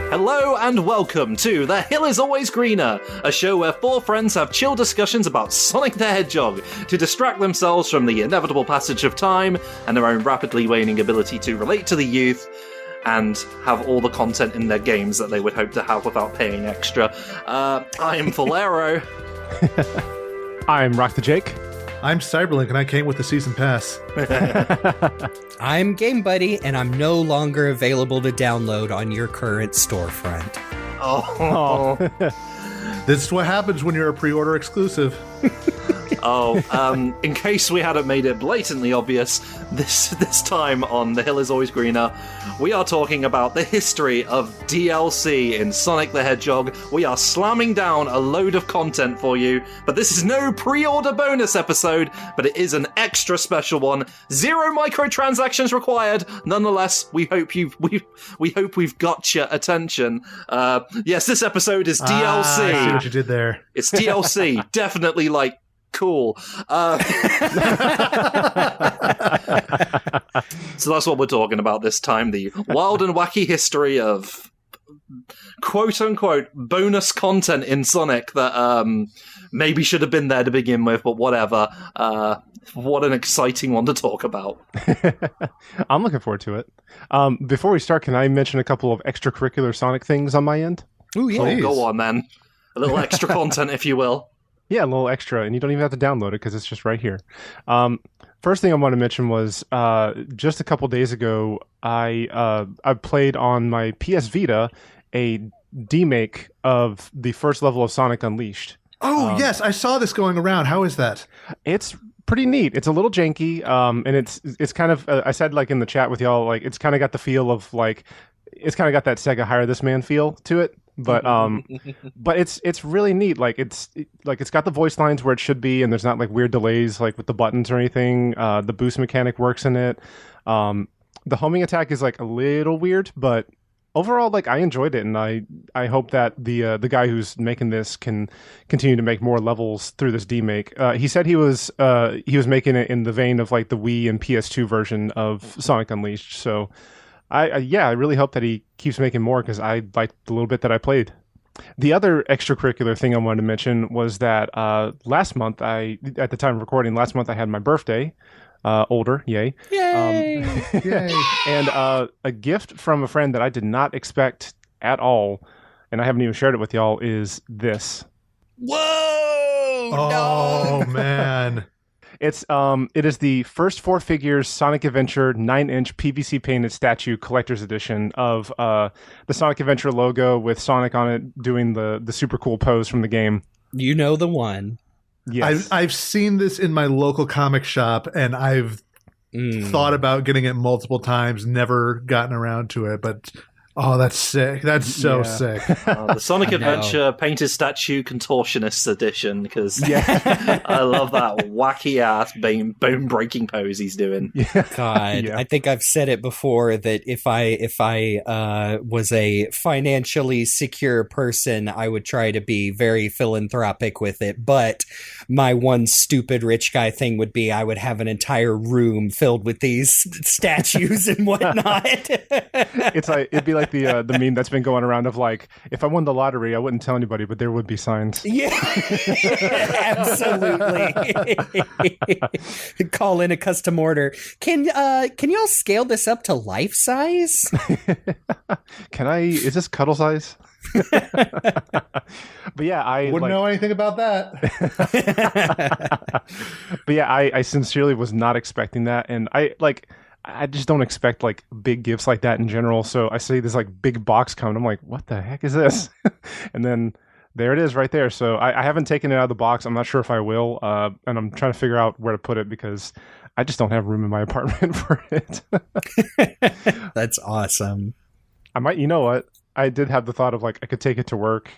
Hello and welcome to The Hill is Always Greener, a show where four friends have chill discussions about Sonic the Hedgehog to distract themselves from the inevitable passage of time and their own rapidly waning ability to relate to the youth and have all the content in their games that they would hope to have without paying extra. I am Faulerro. I'm RockTheJake. I'm CyberLink, and I came with the season pass. I'm GameBuddy, and I'm no longer available to download on your current storefront. Oh. This is what happens when you're a pre-order exclusive. In case we hadn't made it blatantly obvious, this time on The Hill is Always Greener, we are talking about the history of DLC in Sonic the Hedgehog. We are slamming down a load of content for you, but this is no pre-order bonus episode, but it is an extra special one. 0 microtransactions required. Nonetheless, we hope we've got your attention. Yes, this episode is DLC. I see what you did there. It's DLC. Definitely cool. So that's what we're talking about this time, the wild and wacky history of quote-unquote bonus content in Sonic that maybe should have been there to begin with, but whatever. What an exciting one to talk about. I'm looking forward to it. Before we start, can I mention a couple of extracurricular Sonic things on my end? Ooh, yeah. Oh, go on, then. A little extra content, if you will. Yeah, a little extra, and you don't even have to download it because it's just right here. First thing I want to mention was just a couple days ago, I played on my PS Vita a demake of the first level of Sonic Unleashed. Oh, yes, I saw this going around. How is that? It's pretty neat. It's a little janky, and it's kind of, I said in the chat with y'all, it's kind of got the feel of it's kind of got that Sega Hire This Man feel to it. But but it's really neat. It's got the voice lines where it should be, and there's not weird delays with the buttons or anything. The boost mechanic works in it. The homing attack is a little weird, but overall I enjoyed it, and I hope that the guy who's making this can continue to make more levels through this demake. He said he was making it in the vein of the Wii and PS2 version of Sonic Unleashed. So. I really hope that he keeps making more because I liked the little bit that I played. The other extracurricular thing I wanted to mention was that last month, at the time of recording, I had my birthday. Older, yay. Yay! Yay. And a gift from a friend that I did not expect at all, and I haven't even shared it with y'all, is this. Whoa! Oh, man. It is the first 4 figures Sonic Adventure 9-inch PVC painted statue collector's edition of the Sonic Adventure logo with Sonic on it doing the super cool pose from the game. You know the one. Yes. I've seen this in my local comic shop, and I've thought about getting it multiple times, never gotten around to it, but... Oh, that's sick. That's so sick. The Sonic Adventure Painted Statue Contortionist Edition, because I love that wacky-ass bone-breaking pose he's doing. God, I think I've said it before that if I was a financially secure person, I would try to be very philanthropic with it. But my one stupid rich guy thing would be I would have an entire room filled with these statues and whatnot. It'd be like the meme that's been going around of if I won the lottery, I wouldn't tell anybody, but there would be signs. Yeah, absolutely. Call in a custom order. Can y'all scale this up to life size? Is this cuddle size? But yeah, I wouldn't know anything about that. But yeah, I sincerely was not expecting that, and I just don't expect big gifts like that in general. So I see this big box coming. I'm like, what the heck is this? And then there it is right there. So I haven't taken it out of the box. I'm not sure if I will. And I'm trying to figure out where to put it because I just don't have room in my apartment for it. That's awesome. I might, you know what? I did have the thought of I could take it to work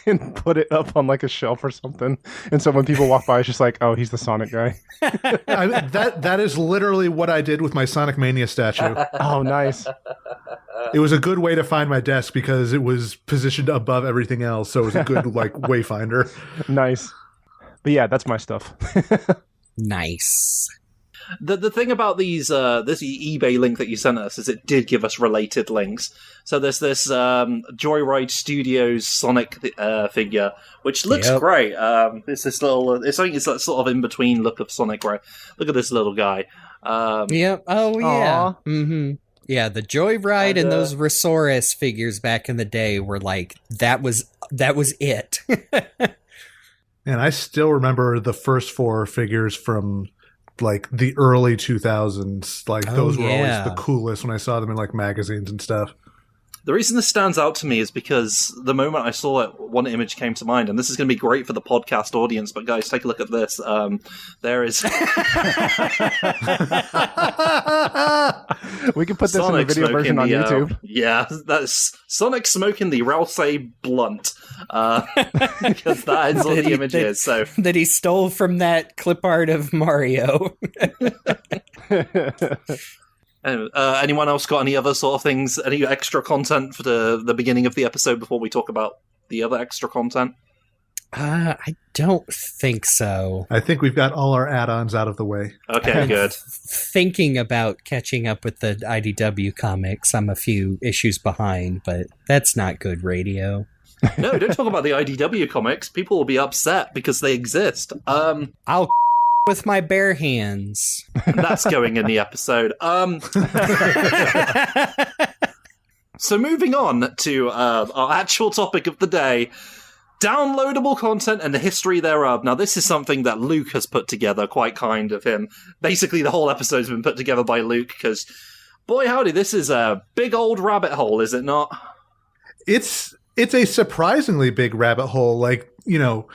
and put it up on a shelf or something. And so when people walk by, it's just oh, he's the Sonic guy. That is literally what I did with my Sonic Mania statue. Oh, nice. It was a good way to find my desk because it was positioned above everything else. So it was a good wayfinder. Nice. But yeah, that's my stuff. Nice. The thing about these this eBay link that you sent us is it did give us related links. So there's this Joyride Studios Sonic figure, which looks great. It's this little. It's like it's that sort of in between look of Sonic, right? Look at this little guy. Yep. Oh yeah. Mm-hmm. Yeah, the Joyride and those Resaurus figures back in the day were like that was it. And I still remember the first 4 figures from like the early 2000s. Like those were always the coolest when I saw them in like magazines and stuff. The reason this stands out to me is because the moment I saw it, one image came to mind, and this is going to be great for the podcast audience, but guys, take a look at this. There is... We can put this Sonic in the video version on YouTube. Yeah, that's Sonic smoking the Rousey blunt. Because that is what the image is. So. That he stole from that clip art of Mario. Anyone else got any other sort of things, any extra content for the beginning of the episode before we talk about the other extra content? I don't think so. I think we've got all our add-ons out of the way. Okay, good. Thinking about catching up with the IDW comics. I'm a few issues behind, but that's not good radio. No, don't talk about the IDW comics. People will be upset because they exist. I'll with my bare hands. And that's going in the episode. So moving on to our actual topic of the day, downloadable content and the history thereof. Now, this is something that Luke has put together, quite kind of him. Basically, the whole episode's been put together by Luke, because, boy howdy, this is a big old rabbit hole, is it not? It's a surprisingly big rabbit hole. Like, you know,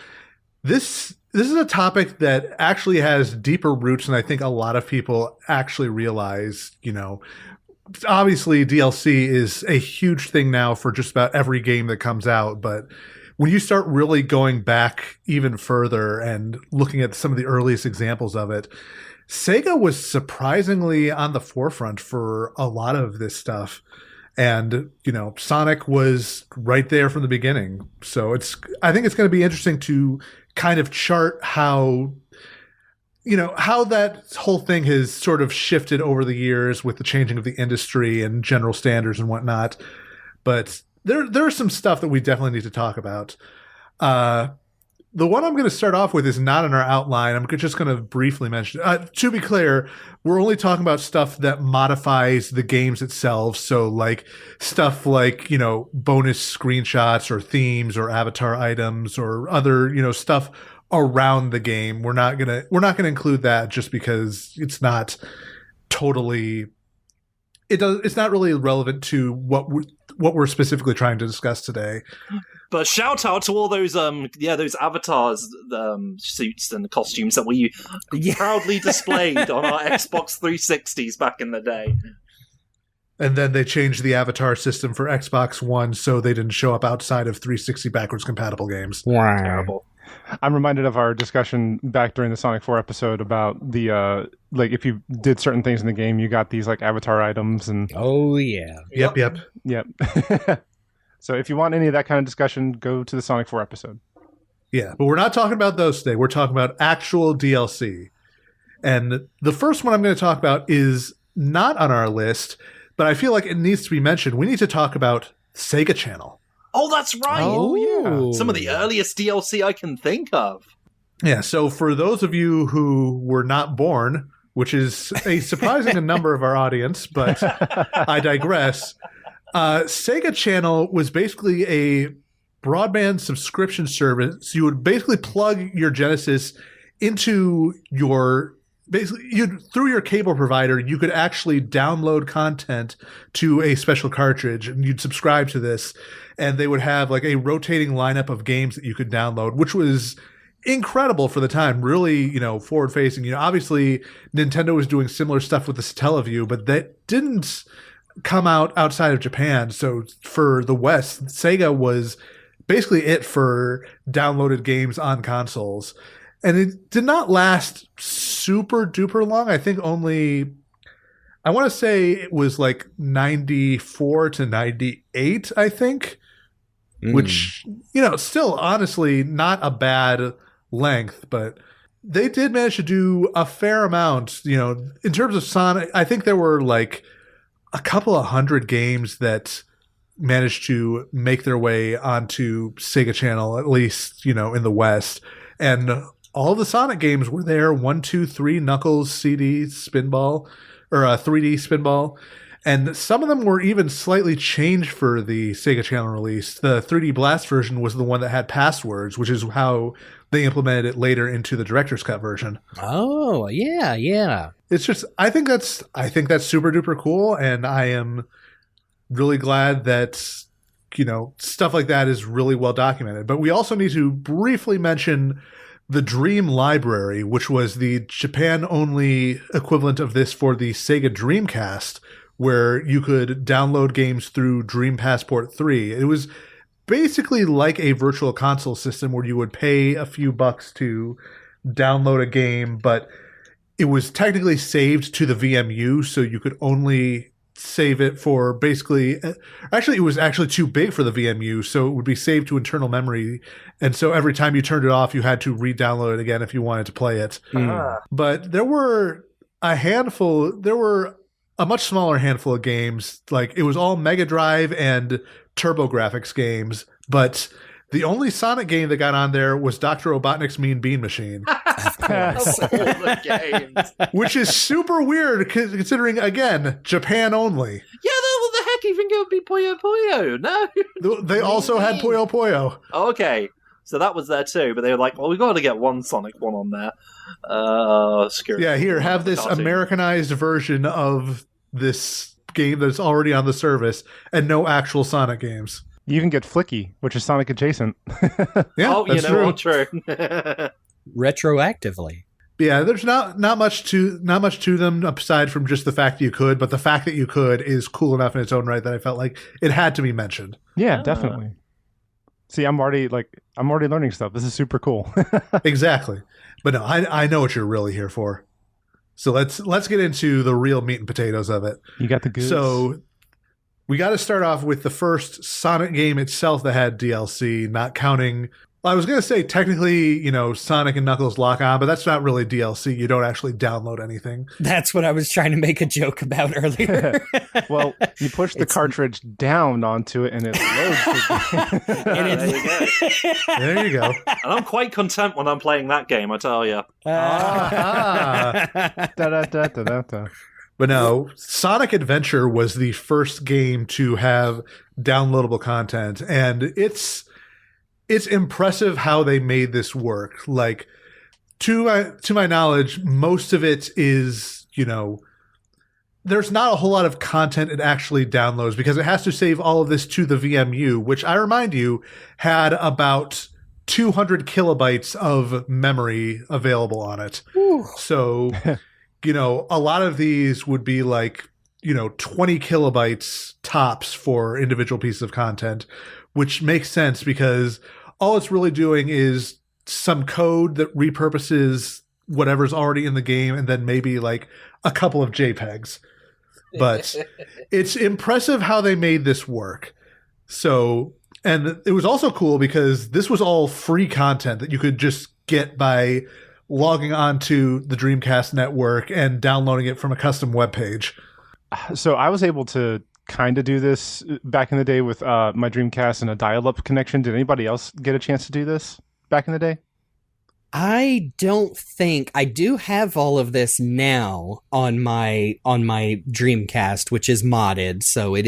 this is a topic that actually has deeper roots than I think a lot of people actually realize. You know, obviously DLC is a huge thing now for just about every game that comes out, but when you start really going back even further and looking at some of the earliest examples of it, Sega was surprisingly on the forefront for a lot of this stuff. And, you know, Sonic was right there from the beginning. So I think it's going to be interesting to kind of chart how, you know, how that whole thing has sort of shifted over the years with the changing of the industry and general standards and whatnot. But there is some stuff that we definitely need to talk about. The one I'm going to start off with is not in our outline. I'm just going to briefly mention it. To be clear, we're only talking about stuff that modifies the games itself. So like stuff like, you know, bonus screenshots or themes or avatar items or other, you know, stuff around the game. We're not going to include that just because it's not totally, it's not really relevant to what we're specifically trying to discuss today. But shout out to all those those avatars suits and costumes that we proudly displayed on our Xbox 360s back in the day. And then they changed the avatar system for Xbox One so they didn't show up outside of 360 backwards compatible games. Wow. Terrible. I'm reminded of our discussion back during the Sonic 4 episode about the like if you did certain things in the game, you got these like avatar items and oh yeah. Yep. So if you want any of that kind of discussion, go to the Sonic 4 episode. Yeah, but we're not talking about those today. We're talking about actual DLC. And the first one I'm going to talk about is not on our list, but I feel like it needs to be mentioned. We need to talk about Sega Channel. Oh, that's right. Oh, yeah. Some of the earliest DLC I can think of. Yeah, so for those of you who were not born, which is a surprising number of our audience, but I digress. Sega Channel was basically a broadband subscription service. You would basically plug your Genesis into your through your cable provider. You could actually download content to a special cartridge, and you'd subscribe to this, and they would have like a rotating lineup of games that you could download, which was incredible for the time. Really, you know, forward facing. You know, obviously Nintendo was doing similar stuff with the Satellaview, but that didn't come out outside of Japan. So for the West, Sega was basically it for downloaded games on consoles. And it did not last super duper long. I think only, I want to say it was like 94 to 98, I think, which, you know, still honestly not a bad length, but they did manage to do a fair amount, in terms of Sonic. I think there were like a couple of hundred games that managed to make their way onto Sega Channel, at least, in the West. And all the Sonic games were there. 1, 2, 3, Knuckles, CD, Spinball, or 3D Spinball. And some of them were even slightly changed for the Sega Channel release. The 3D Blast version was the one that had passwords, which is how they implemented it later into the director's cut version. Oh, yeah. It's just, I think that's super duper cool, and I am really glad that stuff like that is really well documented. But we also need to briefly mention the Dream Library, which was the Japan only equivalent of this for the Sega Dreamcast, where you could download games through Dream Passport 3. It was basically like a virtual console system where you would pay a few bucks to download a game, but it was technically saved to the VMU, so you could only save it for actually, it was actually too big for the VMU, so it would be saved to internal memory, and so every time you turned it off, you had to re-download it again if you wanted to play it. But there were a much smaller handful of games. Like, it was all Mega Drive and TurboGrafx games, but the only Sonic game that got on there was Dr. Robotnik's Mean Bean Machine. Of all the games. Which is super weird, considering, again, Japan only. Yeah, what the heck? You think it would be Puyo Puyo? No. They also had Puyo Puyo. Okay, so that was there too, but they were like, well, we've got to get one Sonic one on there. Screw it. Yeah, here, have this Cartoon. Americanized version of this game that's already on the service, and no actual Sonic games. You even get Flicky, which is Sonic adjacent. Yeah, that's true. True. Retroactively. Yeah, there's not much to them aside from just the fact that you could, but the fact that you could is cool enough in its own right that I felt like it had to be mentioned. Yeah, definitely. See, I'm already learning stuff. This is super cool. Exactly. But no, I know what you're really here for. So let's get into the real meat and potatoes of it. You got the goods. So we got to start off with the first Sonic game itself that had DLC, not counting. I was going to say technically, Sonic and Knuckles lock on, but that's not really DLC. You don't actually download anything. That's what I was trying to make a joke about earlier. Well, you push the cartridge down onto it and it loads. There you go. And I'm quite content when I'm playing that game, I tell you. But no, Sonic Adventure was the first game to have downloadable content, and it's impressive how they made this work. Like, to my knowledge, most of it is, there's not a whole lot of content it actually downloads because it has to save all of this to the VMU, which I remind you had about 200 kilobytes of memory available on it. Ooh. So, a lot of these would be like, 20 kilobytes tops for individual pieces of content, which makes sense because all it's really doing is some code that repurposes whatever's already in the game and then maybe like a couple of JPEGs. But it's impressive how they made this work. So, and it was also cool because this was all free content that you could just get by logging onto the Dreamcast network and downloading it from a custom webpage. So I was able to kind of do this back in the day with my Dreamcast and a dial-up connection. Did anybody else get a chance to do this back in the day? I don't think I do have all of this now on my Dreamcast, which is modded, so it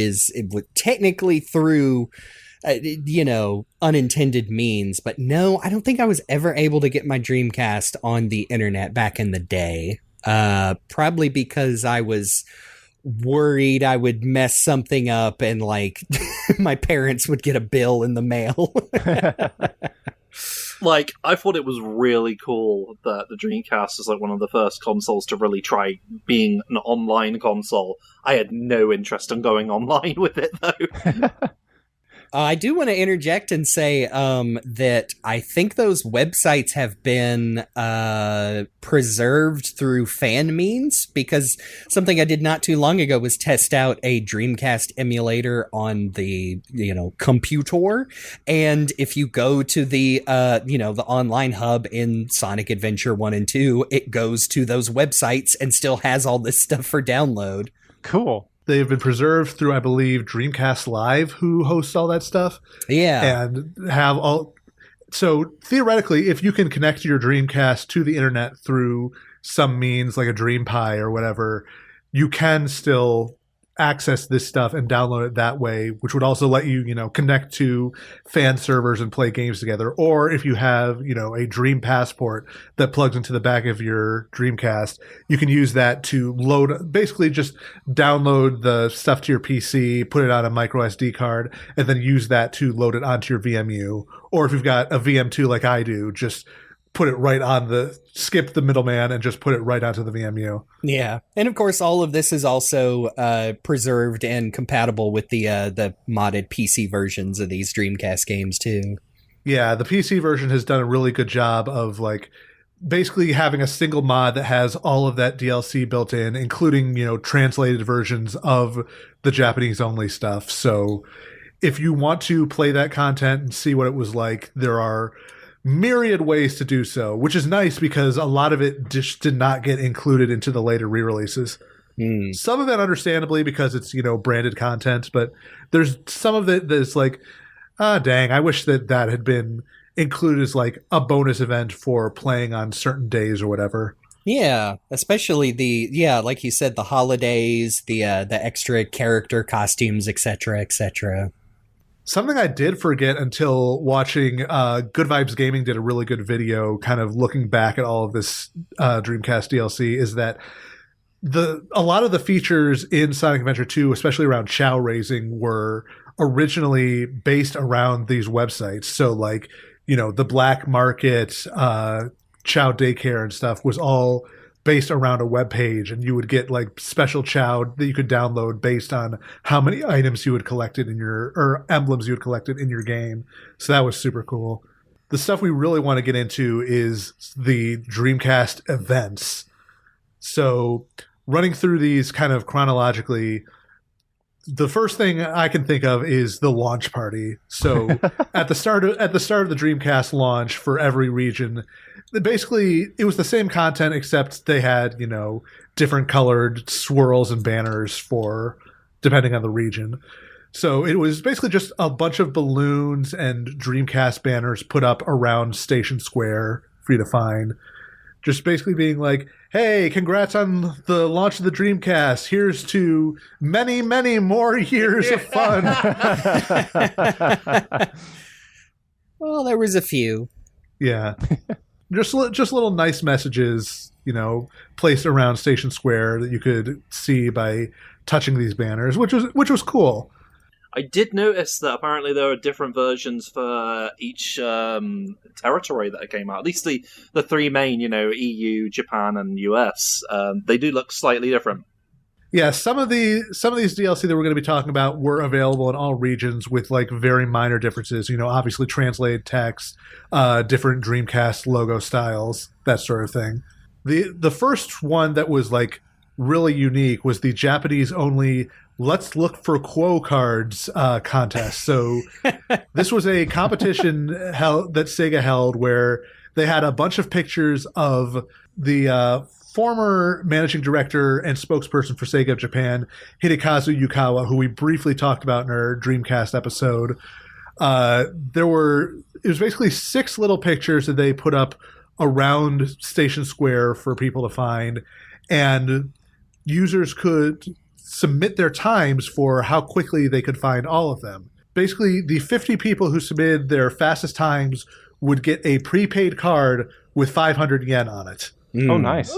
technically through unintended means. But no, I don't think I was ever able to get my Dreamcast on the internet back in the day. Probably because I was worried I would mess something up and like my parents would get a bill in the mail. Like, I thought it was really cool that the Dreamcast is like one of the first consoles to really try being an online console. I had no interest in going online with it, though. I do want to interject and say that I think those websites have been preserved through fan means, because something I did not too long ago was test out a Dreamcast emulator on the computer, and if you go to the the online hub in Sonic Adventure 1 and 2, it goes to those websites and still has all this stuff for download. Cool. They've been preserved through, I believe, Dreamcast Live, who hosts all that stuff. Yeah. And have all. So theoretically, if you can connect your Dreamcast to the internet through some means like a DreamPie or whatever, you can still access this stuff and download it that way, which would also let you, connect to fan servers and play games together. Or if you have, a Dream Passport that plugs into the back of your Dreamcast, you can use that to basically just download the stuff to your PC, put it on a micro SD card, and then use that to load it onto your VMU. Or if you've got a VM2 like I do, just put it right on skip the middleman and just put it right onto the VMU. Yeah. And of course, all of this is also preserved and compatible with the modded PC versions of these Dreamcast games too. Yeah, the PC version has done a really good job of basically having a single mod that has all of that DLC built in, including, translated versions of the Japanese only stuff. So if you want to play that content and see what it was like, there are myriad ways to do so, which is nice because a lot of it just did not get included into the later re-releases. Some of it understandably because it's, branded content, but there's some of it that's dang, I wish that had been included as a bonus event for playing on certain days or whatever. Yeah, especially like you said, the holidays, the extra character costumes, etc., etc. Something I did forget until watching Good Vibes Gaming did a really good video kind of looking back at all of this Dreamcast DLC is that a lot of the features in Sonic Adventure 2, especially around Chow raising, were originally based around these websites. So the black market, Chow daycare and stuff was all based around a web page, and you would get special Chow that you could download based on how many items you had collected or emblems you had collected in your game. So that was super cool. The stuff we really want to get into is the Dreamcast events. So running through these kind of chronologically, the first thing I can think of is the launch party. So at the start of the Dreamcast launch for every region, basically it was the same content except they had, different colored swirls and banners for depending on the region. So it was basically just a bunch of balloons and Dreamcast banners put up around Station Square for you to find. Just basically being hey, congrats on the launch of the Dreamcast. Here's to many, many more years of fun. Well, there was a few. Yeah. Just little nice messages, placed around Station Square that you could see by touching these banners, which was cool. I did notice that apparently there are different versions for each territory that came out. At least the three main, EU, Japan, and US. They do look slightly different. Yeah, some of these DLC that we're going to be talking about were available in all regions with very minor differences. Obviously translated text, different Dreamcast logo styles, that sort of thing. The first one that was really unique was the Japanese only Let's Look for Quo cards contest. So this was a competition that Sega held where they had a bunch of pictures of the former managing director and spokesperson for Sega of Japan, Hidekazu Yukawa, who we briefly talked about in our Dreamcast episode. It was basically 6 little pictures that they put up around Station Square for people to find, and users could submit their times for how quickly they could find all of them. Basically, the 50 people who submitted their fastest times would get a prepaid card with 500 yen on it. Oh, nice.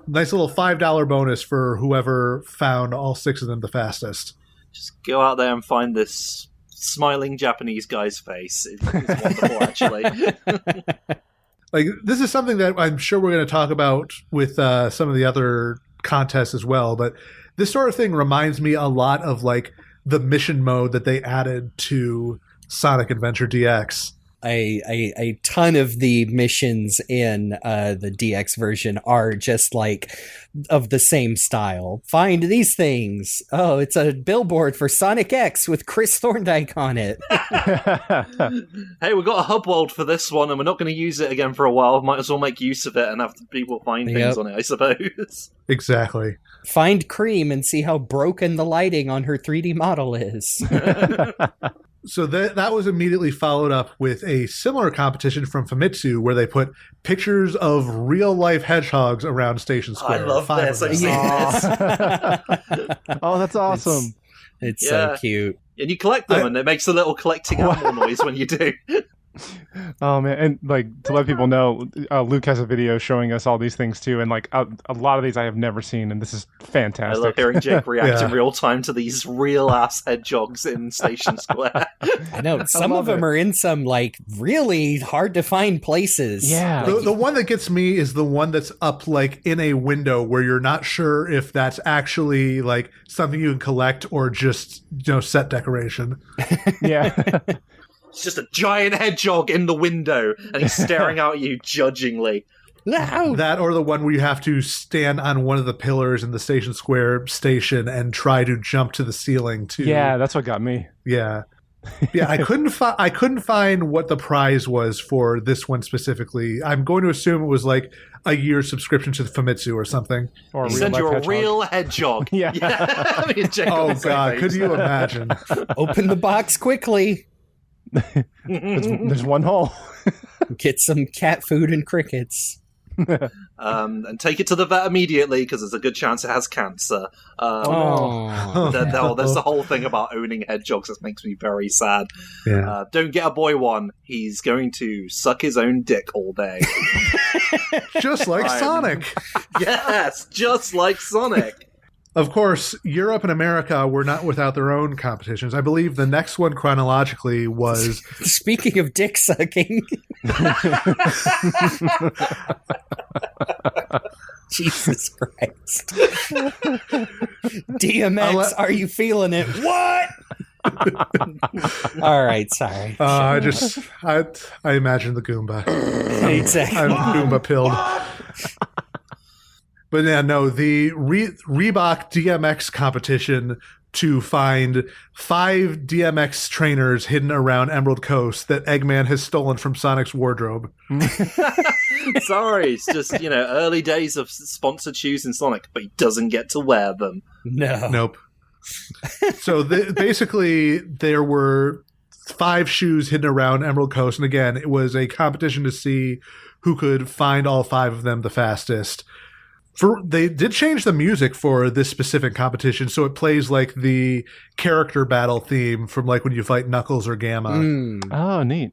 Nice little $5 bonus for whoever found all 6 of them the fastest. Just go out there and find this smiling Japanese guy's face. It's wonderful, actually. This is something that I'm sure we're going to talk about with some of the other contests as well, but this sort of thing reminds me a lot of the mission mode that they added to Sonic Adventure DX. A ton of the missions in the DX version are just like of the same style. Find these things. Oh, it's a billboard for Sonic X with Chris Thorndike on it. Hey, we've got a hub world for this one, and we're not going to use it again for a while. Might as well make use of it and have people find things on it, I suppose. Exactly. Find Cream and see how broken the lighting on her 3D model is. So that was immediately followed up with a similar competition from Famitsu where they put pictures of real-life hedgehogs around Station Square. I love this. I've seen this. Oh, that's awesome. It's so cute. And you collect them, and it makes a little collecting animal noise when you do. Oh man, and like to let people know, Luke has a video showing us all these things too, and like a lot of these I have never seen, and this is fantastic. I love hearing Jake react in real time to these real ass hedgehogs in Station Square. I know some of them are in some like really hard to find places. Yeah, the one that gets me is the one that's up like in a window where you're not sure if that's actually like something you can collect or just set decoration. Yeah. It's just a giant hedgehog in the window, and he's staring out at you judgingly. That or the one where you have to stand on one of the pillars in the Station Square station and try to jump to the ceiling too. Yeah, that's what got me. Yeah. I couldn't find what the prize was for this one specifically. I'm going to assume it was like a year's subscription to the Famitsu or something. Or send you a real hedgehog. Yeah. I mean, oh God, could you imagine? Open the box quickly. There's one hole. Get some cat food and crickets. And take it to the vet immediately because there's a good chance it has cancer. There's the whole thing about owning hedgehogs that makes me very sad. Yeah. Don't get a boy one. He's going to suck his own dick all day. Just like Sonic. Yes, just like Sonic. Of course, Europe and America were not without their own competitions. I believe the next one chronologically was... Speaking of dick sucking. Jesus Christ. DMX, are you feeling it? What? All right, sorry. I imagine the Goomba. Exactly. I'm Goomba pilled. But yeah, no, the Reebok DMX competition to find 5 DMX trainers hidden around Emerald Coast that Eggman has stolen from Sonic's wardrobe. Sorry, it's just, early days of sponsored shoes in Sonic, but he doesn't get to wear them. No. Nope. So basically, there were 5 shoes hidden around Emerald Coast, and again, it was a competition to see who could find all 5 of them the fastest. They did change the music for this specific competition, so it plays like the character battle theme from like when you fight Knuckles or Gamma. Oh, neat.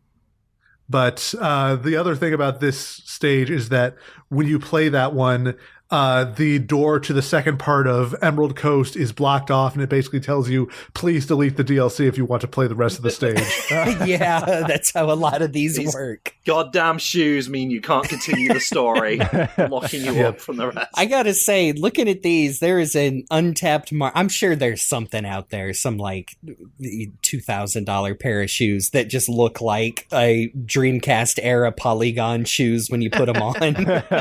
But the other thing about this stage is that when you play that one, the door to the second part of Emerald Coast is blocked off, and it basically tells you, please delete the DLC if you want to play the rest of the stage. Yeah, that's how a lot of these work. Goddamn shoes mean you can't continue the story, locking you up from the rest. I gotta say, looking at these, there is an untapped I'm sure there's something out there, some like $2,000 pair of shoes that just look like a Dreamcast era Polygon shoes when you put them on.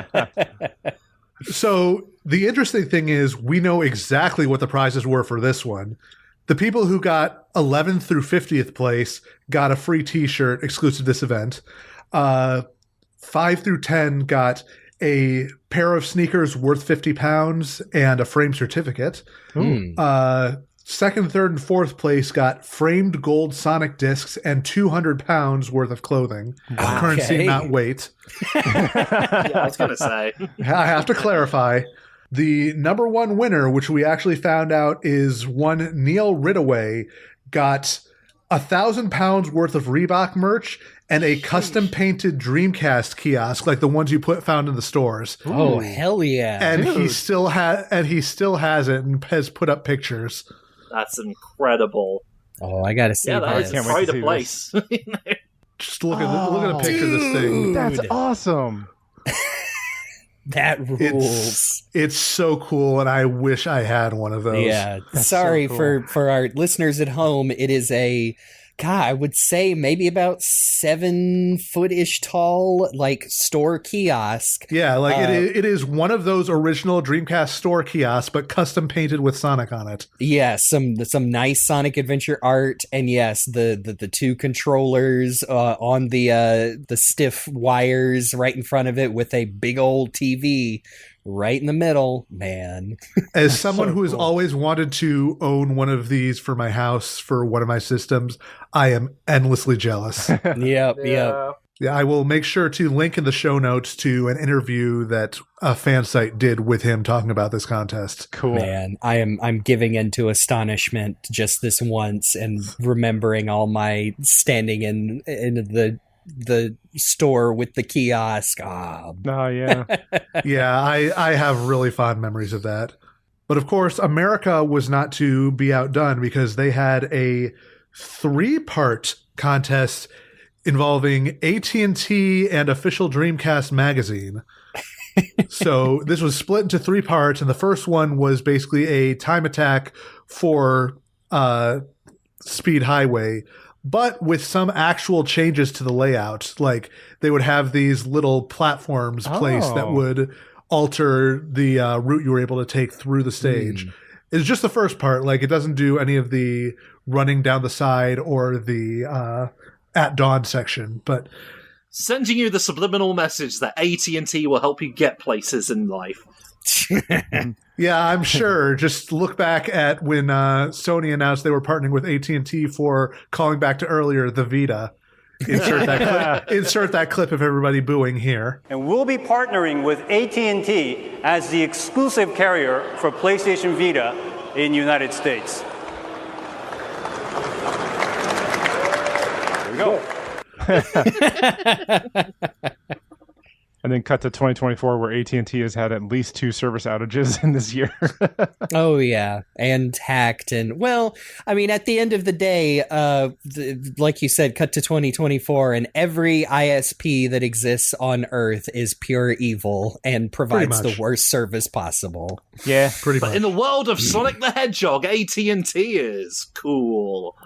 So the interesting thing is we know exactly what the prizes were for this one. The people who got 11th through 50th place got a free t-shirt exclusive to this event. 5 through 10 got a pair of sneakers worth £50 and a frame certificate. Second, third, and fourth place got framed gold Sonic discs and £200 worth of clothing. Wow. Currency, Okay. not weight. Yeah, I was going to say. I have to clarify. The number one winner, which we actually found out is one Neil Ridaway, got £1,000 worth of Reebok merch and a custom painted Dreamcast kiosk, like the ones you found in the stores. Oh, hell yeah. And Dude. he still has it and has put up pictures. That's incredible. Oh, I gotta see Yeah, that this. is Can't wait to quite a see place. Just look at a picture of this thing. That's awesome. That rules. It's so cool, and I wish I had one of those. Yeah. That's Sorry so cool. for our listeners at home. It is I would say maybe about 7-foot-ish tall, like store kiosk. Yeah, like it is one of those original Dreamcast store kiosks, but custom painted with Sonic on it. Yeah, some nice Sonic Adventure art, and yes, the two controllers on the stiff wires right in front of it with a big old TV right in the middle. Man, As someone so who has cool. always wanted to own one of these for my house for one of my systems, I am endlessly jealous. yep. Yeah, I will make sure to link in the show notes to an interview that a fan site did with him talking about this contest. Cool. Man, I'm giving into astonishment just this once and remembering all my standing in the store with the kiosk. Oh, yeah. Yeah, I have really fond memories of that. But of course, America was not to be outdone because they had a 3-part contest involving AT&T and Official Dreamcast magazine. So this was split into 3 parts, and the first one was basically a time attack for Speed Highway, but with some actual changes to the layout. Like they would have these little platforms placed that would alter the route you were able to take through the stage. It's just the first part. Like it doesn't do any of the running down the side or the at dawn section, but Sending you the subliminal message that AT&T will help you get places in life. yeah, I'm sure. Just look back at when Sony announced they were partnering with AT&T for calling back to earlier the Vita. Insert that clip of everybody booing here. And we'll be partnering with AT&T as the exclusive carrier for PlayStation Vita in the United States. There we go. And then cut to 2024, where AT&T has had at least 2 service outages in this year. Oh yeah, and hacked, and well, I mean, at the end of the day, like you said, cut to 2024, and every ISP that exists on Earth is pure evil and provides the worst service possible. Yeah, Pretty But much. in the world of Sonic the Hedgehog, AT&T is cool.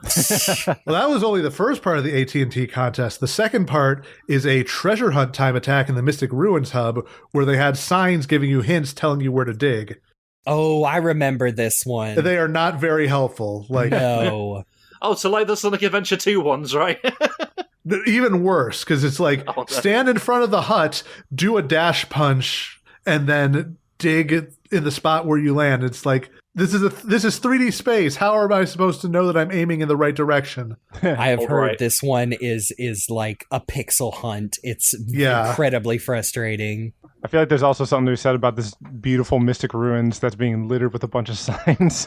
Well, that was only the first part of the AT&T contest. The second part is a treasure hunt time attack in the Mystic Ruins hub, where they had signs giving you hints telling you where to dig. Oh, I remember this one. They are not very helpful. Like No. Oh, so like the Sonic Adventure 2 ones, right? even worse, because it's like Oh, no. stand in front of the hut, do a dash punch, and then dig in the spot where you land. It's like this is 3D space. How am I supposed to know that I'm aiming in the right direction? I have Oh, heard right. this one is like a pixel hunt. It's Yeah. incredibly frustrating. I feel like there's also something to be said about this beautiful Mystic Ruins that's being littered with a bunch of signs.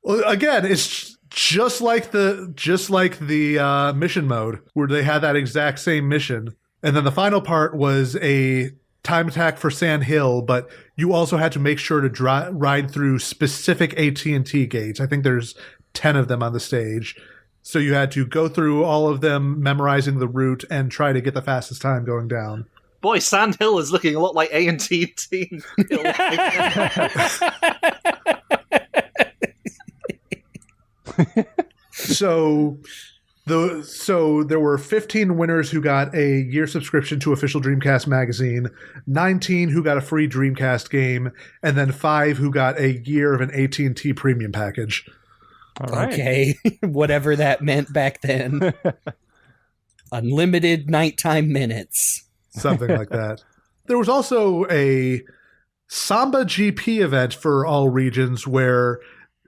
Well, again, it's just like the mission mode where they had that exact same mission, and then the final part was a time attack for Sand Hill, but you also had to make sure to ride through specific AT&T gates. I think there's 10 of them on the stage. So you had to go through all of them, memorizing the route, and try to get the fastest time going down. Boy, Sand Hill is looking a lot like AT&T. So there were 15 winners who got a year subscription to Official Dreamcast magazine, 19 who got a free Dreamcast game, and then 5 who got a year of an AT&T premium package. All right. Okay, whatever that meant back then. Unlimited nighttime minutes. Something like that. There was also a Samba GP event for all regions where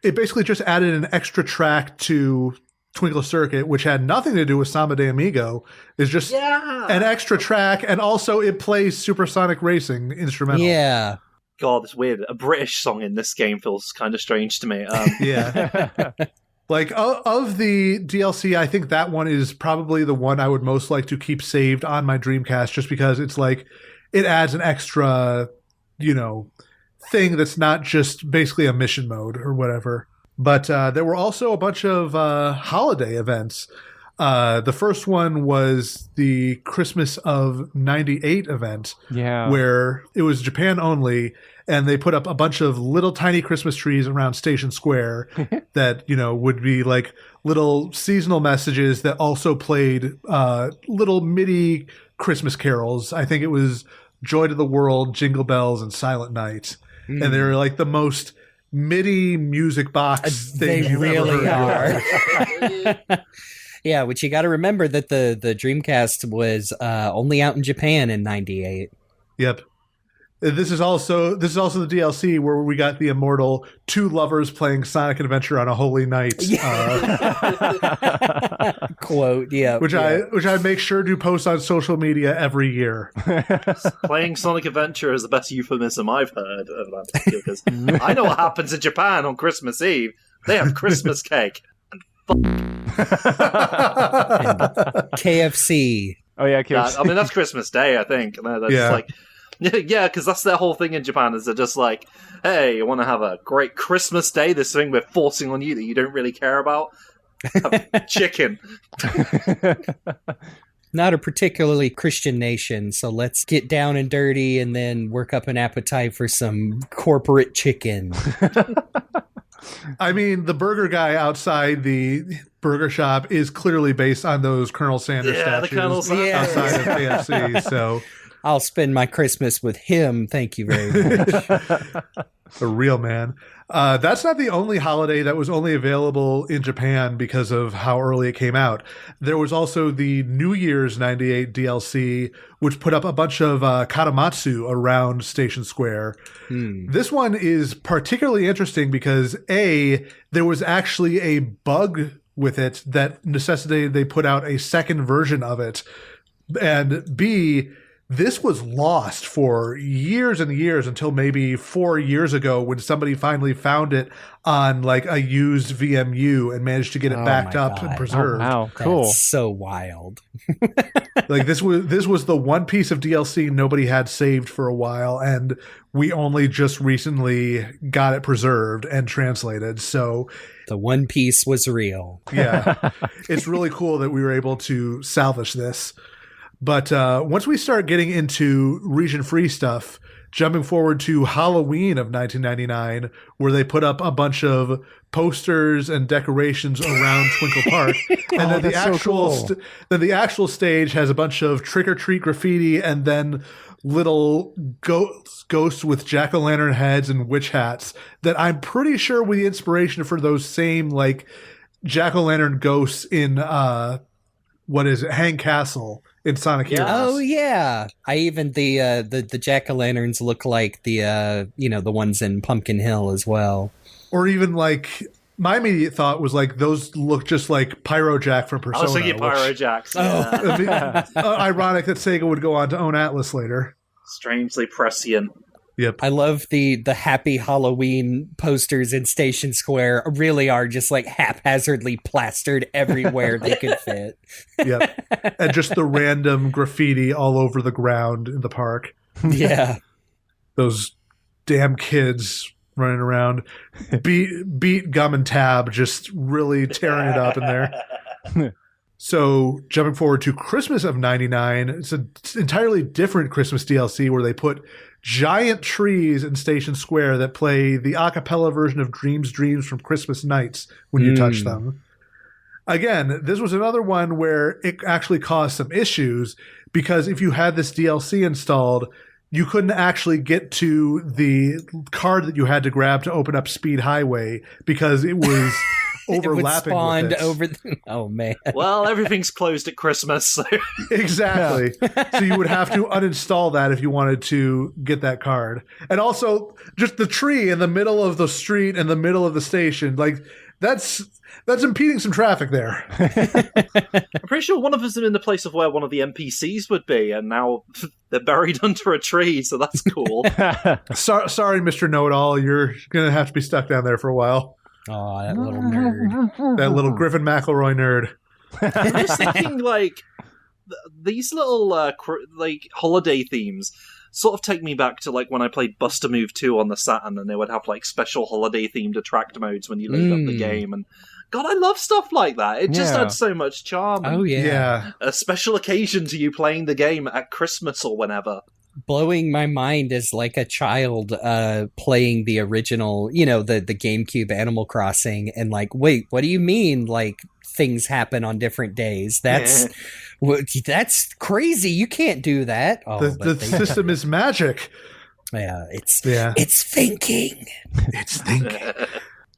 it basically just added an extra track to Twinkle Circuit, which had nothing to do with Samba de Amigo. It's just an extra track, and also it plays Supersonic Racing instrumental. Yeah. God, it's weird. A British song in this game feels kind of strange to me. Yeah. Like, of the DLC, I think that one is probably the one I would most like to keep saved on my Dreamcast, just because it's like, it adds an extra, thing that's not just basically a mission mode or whatever. But there were also a bunch of holiday events. The first one was the Christmas of '98 event, where it was Japan only, and they put up a bunch of little tiny Christmas trees around Station Square that, you know, would be like little seasonal messages that also played little MIDI Christmas carols. I think it was Joy to the World, Jingle Bells, and Silent Night. And they were like the most MIDI music box things you've really ever heard. are. Yeah, which you got to remember that the Dreamcast was only out in Japan in '98. Yep. This is also the DLC where we got the immortal two lovers playing Sonic Adventure on a holy night. Quote, yeah. Which I make sure to post on social media every year. Playing Sonic Adventure is the best euphemism I've heard of that, because I know what happens in Japan on Christmas Eve. They have Christmas cake. And KFC. Oh yeah, KFC. I mean, that's Christmas Day, I think. That's like, yeah, because that's their whole thing in Japan, is they're just like, hey, you want to have a great Christmas Day? This thing we're forcing on you that you don't really care about? Have chicken. Not a particularly Christian nation, so let's get down and dirty and then work up an appetite for some corporate chicken. I mean, the burger guy outside the burger shop is clearly based on those Colonel Sanders statues the Colonel Sanders. outside of KFC, so... I'll spend my Christmas with him, thank you very much. A real man. That's not the only holiday that was only available in Japan because of how early it came out. There was also the New Year's '98 DLC, which put up a bunch of katamatsu around Station Square. This one is particularly interesting because A, there was actually a bug with it that necessitated they put out a second version of it. And B, this was lost for years and years until maybe 4 years ago when somebody finally found it on like a used VMU and managed to get it backed up and preserved. Oh, wow, cool. That's so wild. Like this was the one piece of DLC nobody had saved for a while, and we only just recently got it preserved and translated. So the One Piece was real. Yeah. It's really cool that we were able to salvage this. But once we start getting into region-free stuff, jumping forward to Halloween of 1999, where they put up a bunch of posters and decorations around Twinkle Park, and then the actual stage has a bunch of trick-or-treat graffiti, and then little ghosts with jack-o'-lantern heads and witch hats that I'm pretty sure were the inspiration for those same like jack-o'-lantern ghosts in Hang Castle in Sonic Heroes. Oh yeah, I even the jack-o'-lanterns look like the the ones in Pumpkin Hill as well. Or even like my immediate thought was like those look just like Pyro Jack from Persona. I was thinking Pyro Jacks. Ironic that Sega would go on to own Atlas later. Strangely prescient. Yep. I love the Happy Halloween posters in Station Square really are just like haphazardly plastered everywhere they could fit. Yep. And just the random graffiti all over the ground in the park. Yeah. Those damn kids running around. Beat Gum and Tab just really tearing it up in there. So jumping forward to Christmas of '99, it's an entirely different Christmas DLC where they put giant trees in Station Square that play the a cappella version of Dreams from Christmas Nights when you touch them. Again, this was another one where it actually caused some issues because if you had this DLC installed, you couldn't actually get to the card that you had to grab to open up Speed Highway because it was overlapping with it. Oh man. Well, everything's closed at Christmas. So. Exactly. So you would have to uninstall that if you wanted to get that card. And also just the tree in the middle of the street in the middle of the station, like that's impeding some traffic there. I'm pretty sure one of us is in the place of where one of the NPCs would be, and now they're buried under a tree, so that's cool. Sorry, Mr. Know-It-All, you're going to have to be stuck down there for a while. Oh, that little nerd. That little Griffin McElroy nerd. I'm just thinking, like, these little, holiday themes sort of take me back to, like, when I played Buster Move 2 on the Saturn, and they would have, like, special holiday-themed attract modes when you load up the game, and God, I love stuff like that. It just Yeah. adds so much charm. Oh yeah. Yeah. A special occasion to you playing the game at Christmas or whenever. Blowing my mind as like a child playing the original, the GameCube Animal Crossing, and like, wait, what do you mean? Like things happen on different days? That's crazy. You can't do that. Oh, The system is magic. yeah, it's thinking. It's thinking.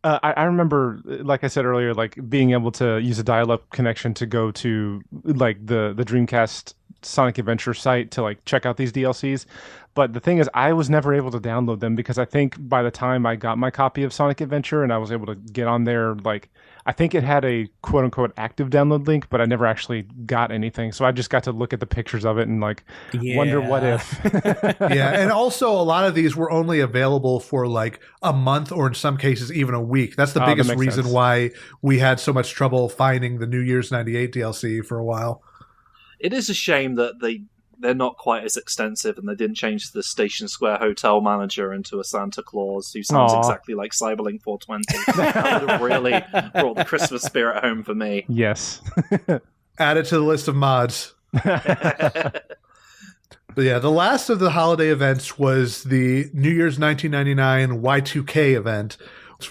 I remember, like I said earlier, like being able to use a dial-up connection to go to like the Dreamcast Sonic Adventure site to like check out these DLCs. But the thing is, I was never able to download them because I think by the time I got my copy of Sonic Adventure and I was able to get on there, like I think it had a quote-unquote active download link, but I never actually got anything. So I just got to look at the pictures of it and like wonder what if. Yeah, and also a lot of these were only available for like a month or in some cases even a week. That's the That biggest makes reason sense. why we had so much trouble finding the New Year's 98 DLC for a while. It is a shame that they're not quite as extensive, and they didn't change the Station Square hotel manager into a Santa Claus who sounds Aw. exactly like CyberLink 420. That would have really brought the Christmas spirit home for me. Yes. Add it to the list of mods. But yeah, the last of the holiday events was the New Year's 1999 Y2K event,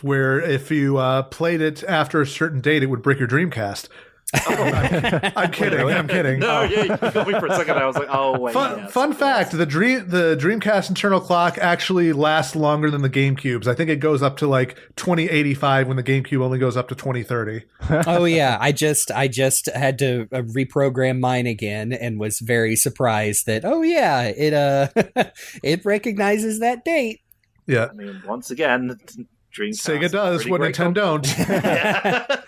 where if you played it after a certain date, it would break your Dreamcast. I'm kidding. I'm kidding. No, yeah, you got me for a second. I was like, oh, wait. yes, Fun of fact: course. the Dreamcast internal clock actually lasts longer than the GameCube's. I think it goes up to like 2085 when the GameCube only goes up to 2030. Oh yeah, I just had to reprogram mine again and was very surprised that it it recognizes that date. Yeah, I mean, once again, Dreamcast Sega does pretty what great Nintendo don't.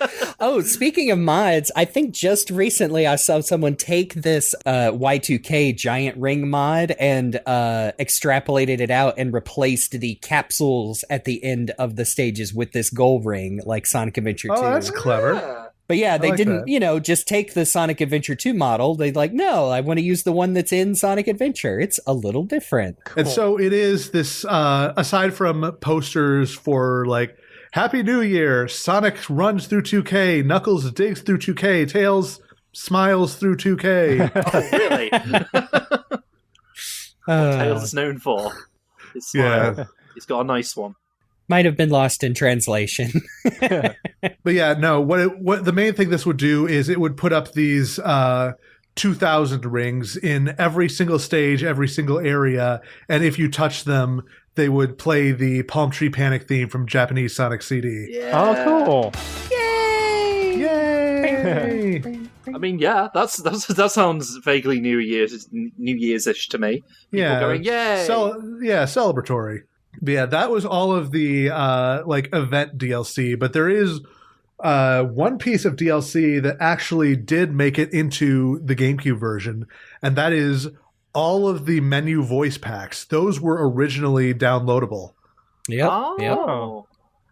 Oh, speaking of mods, I think just recently I saw someone take this Y2K giant ring mod and extrapolated it out and replaced the capsules at the end of the stages with this gold ring, like Sonic Adventure 2. Oh, that's clever. But yeah, they like didn't, that. just take the Sonic Adventure 2 model. They like, no, I want to use the one that's in Sonic Adventure. It's a little different. And so it is this, aside from posters for like, Happy New Year, Sonic runs through 2K, Knuckles digs through 2K, Tails smiles through 2K. Oh, really? Tails is known for his smile. Yeah. He's got a nice one. Might have been lost in translation. But yeah, no, what the main thing this would do is it would put up these 2,000 rings in every single stage, every single area, and if you touch them, they would play the Palm Tree Panic theme from Japanese Sonic CD. Yeah. Oh, cool. Yay! I mean, yeah, that sounds vaguely New Year's-ish to me. People going, yay! Celebratory. But yeah, that was all of the like event DLC, but there is one piece of DLC that actually did make it into the GameCube version, and that is all of the menu voice packs. Those were originally downloadable. Yep. Oh.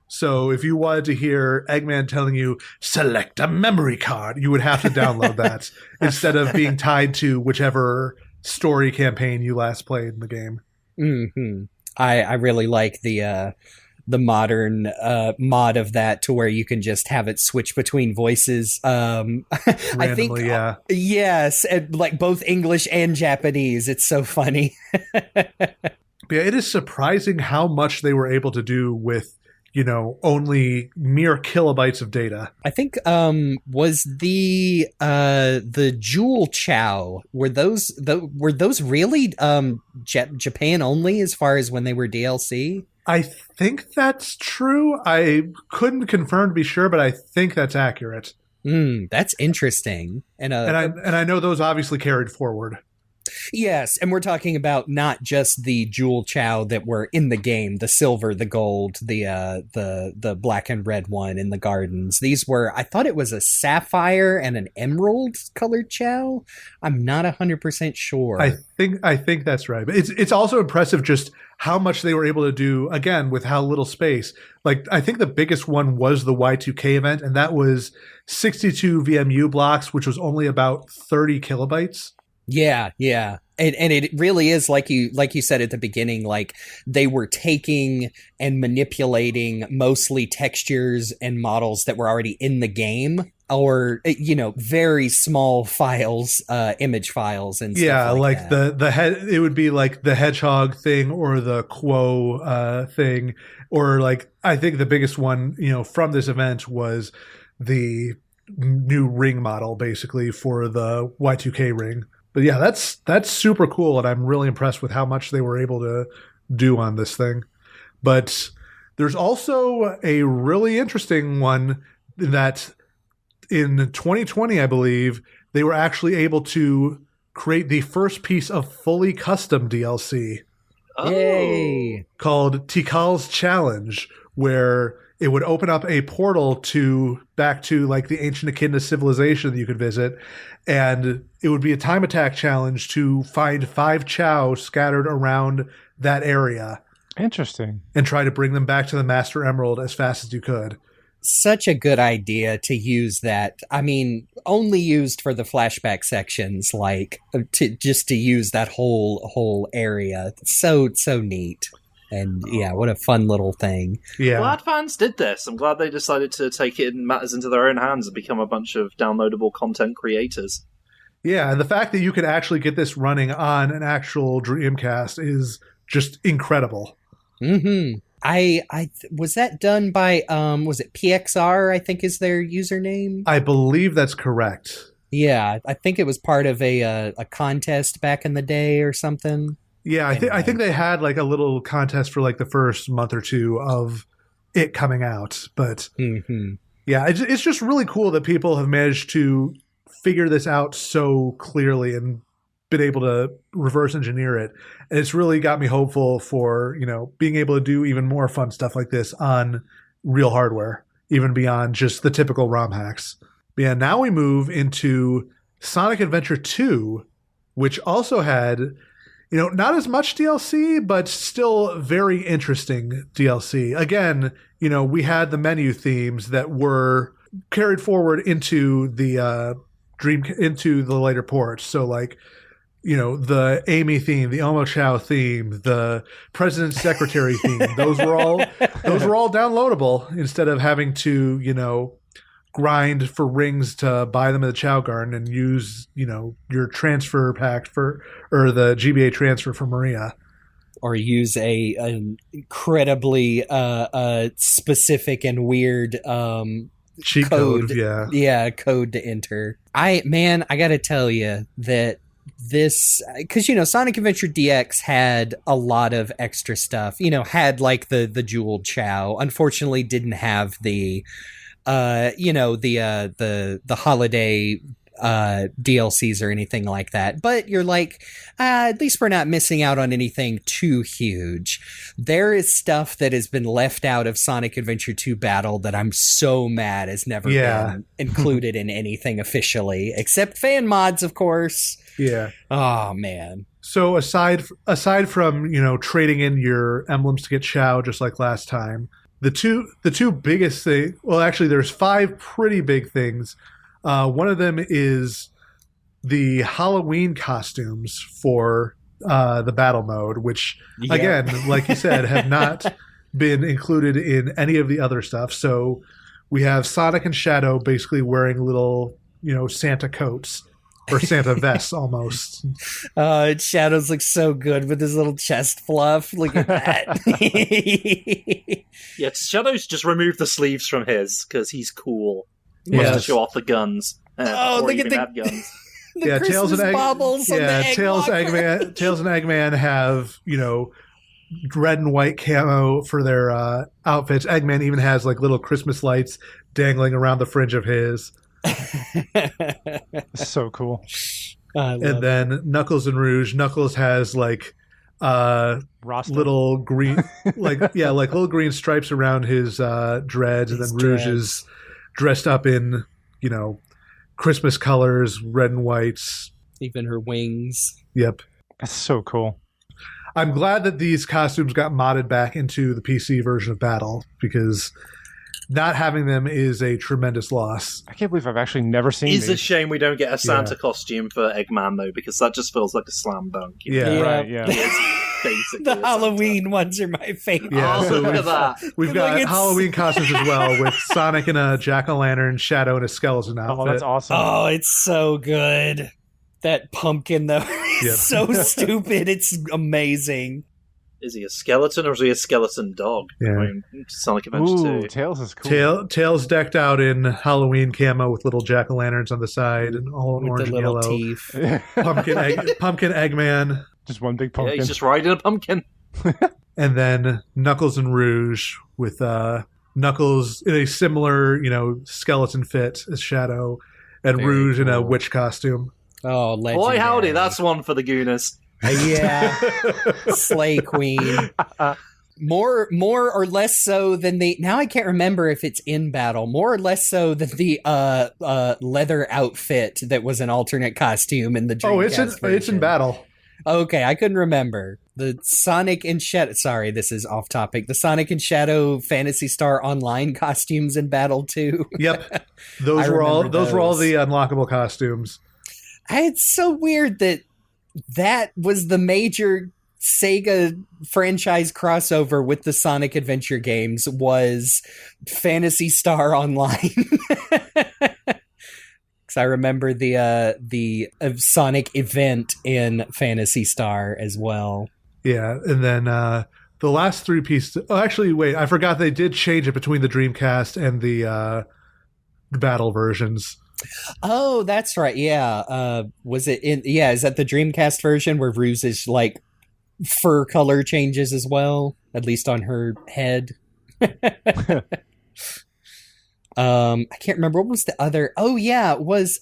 So if you wanted to hear Eggman telling you, select a memory card, you would have to download that instead of being tied to whichever story campaign you last played in the game. Mm-hmm. I really like the modern mod of that to where you can just have it switch between voices. I think, yeah. Yes, and like both English and Japanese. It's so funny. Yeah, it is surprising how much they were able to do with, only mere kilobytes of data. I think was the Jewel Chow, were those really Japan only as far as when they were DLC? I think that's true. I couldn't confirm to be sure, but I think that's accurate. That's interesting. And I know those obviously carried forward. Yes, and we're talking about not just the Jewel Chow that were in the game, the silver, the gold, the black and red one in the gardens. These were, I thought it was a sapphire and an emerald colored Chow. I'm not 100% sure. I think that's right. But it's also impressive just how much they were able to do, again, with how little space. Like, I think the biggest one was the Y2K event, and that was 62 VMU blocks, which was only about 30 kilobytes. Yeah. And it really is like you said at the beginning, like they were taking and manipulating mostly textures and models that were already in the game, or very small files, image files and stuff like that. the head, it would be like the Hedgehog thing or the Quo thing, or like I think the biggest one from this event was the new ring model basically for the Y2K ring. But yeah, that's super cool, and I'm really impressed with how much they were able to do on this thing. But there's also a really interesting one that in 2020, I believe, they were actually able to create the first piece of fully custom DLC. Yay! Called Tikal's Challenge, where it would open up a portal back to like the ancient echidna civilization that you could visit, and it would be a time attack challenge to find 5 Chow scattered around that area. Interesting. And try to bring them back to the Master Emerald as fast as you could. Such a good idea to use that. I mean, only used for the flashback sections, like to use that whole area. So neat. And yeah, what a fun little thing. Yeah. Glad fans did this. I'm glad they decided to take it in matters into their own hands and become a bunch of downloadable content creators. Yeah, and the fact that you could actually get this running on an actual Dreamcast is just incredible. Mm-hmm. I was that done by was it PXR, I think is their username? I believe that's correct. Yeah, I think it was part of a contest back in the day or something. Yeah, I think they had like a little contest for like the first month or two of it coming out, but yeah, it's just really cool that people have managed to figure this out so clearly and been able to reverse engineer it. And it's really got me hopeful for, being able to do even more fun stuff like this on real hardware, even beyond just the typical ROM hacks. But yeah, now we move into Sonic Adventure 2, which also had not as much DLC, but still very interesting DLC. Again, we had the menu themes that were carried forward into the into the later ports. So like, the Amy theme, the Omo Chow theme, the President's Secretary theme, those were all downloadable instead of having to, grind for rings to buy them at the Chow Garden and use, your transfer pack or the GBA transfer for Maria. Or use an incredibly specific and weird cheat code. Yeah, code to enter. I gotta tell you that this, because Sonic Adventure DX had a lot of extra stuff. Had like the jeweled Chow. Unfortunately, didn't have the the holiday DLCs or anything like that. But you're like, at least we're not missing out on anything too huge. There is stuff that has been left out of Sonic Adventure 2 Battle that I'm so mad has never been included in anything officially, except fan mods, of course. Yeah. Oh man. So aside from trading in your emblems to get Chow just like last time, the two biggest things. Well, actually, there's 5 pretty big things. One of them is the Halloween costumes for the battle mode, which again, like you said, have not been included in any of the other stuff. So we have Sonic and Shadow basically wearing little Santa coats. Or Santa vests, almost. Shadows look so good with his little chest fluff. Look at that. Yeah, Shadows just removed the sleeves from his because he's cool. He wants to show off the guns. Look at the guns. Tails and Eggman have red and white camo for their outfits. Eggman even has like little Christmas lights dangling around the fringe of his. So cool. And then Knuckles and Rouge. Knuckles has like little green like little green stripes around his dreads, and then Rouge is dressed up in Christmas colors, red and whites. Even her wings. Yep. That's so cool. I'm glad that these costumes got modded back into the PC version of Battle, because not having them is a tremendous loss. I can't believe I've actually never seen It's a these. shame we don't get a Santa costume for Eggman, though, because that just feels like a slam dunk. Yeah. Right, yeah. It's basically The a Santa. Halloween ones are my favorite. Yeah, Oh, so look at that. We've got Like, it's- Halloween costumes as well, with Sonic in a jack-o'-lantern, Shadow in a skeleton outfit. Oh, that's awesome. Oh, it's so good. That pumpkin, though, is Yep. so stupid. It's amazing. Is he a skeleton or is he a skeleton dog? Yeah. I mean, Sonic Adventure Ooh, 2. Tails is cool. Tails decked out in Halloween camo with little jack-o'-lanterns on the side and all in With orange the and little yellow. teeth. Pumpkin Eggman. Just one big Yeah, pumpkin. he's just riding a pumpkin. And then Knuckles and Rouge with Knuckles in a similar, skeleton fit as Shadow, and Very Rouge in a cool. witch costume. Oh, legendary. Boy, howdy, that's one for the Gooners. Yeah. Slay Queen. More or less so than the... Now I can't remember if it's in battle. More or less so than the leather outfit that was an alternate costume in the Dreamcast Oh, it's in version. battle. Okay, I couldn't remember. The Sonic and Shadow... Sorry, this is off topic. The Sonic and Shadow Phantasy Star Online costumes in battle too. Yep, those were all the unlockable costumes. It's so weird that was the major Sega franchise crossover with the Sonic Adventure games was Phantasy Star Online. Because I remember the Sonic event in Phantasy Star as well. Yeah, and then the last three pieces. Oh, actually, wait, I forgot they did change it between the Dreamcast and the battle versions. Oh, that's right. Yeah. Was it in? Yeah. Is that the Dreamcast version where Ruse's like fur color changes as well, at least on her head? I can't remember what was the other. Oh yeah, was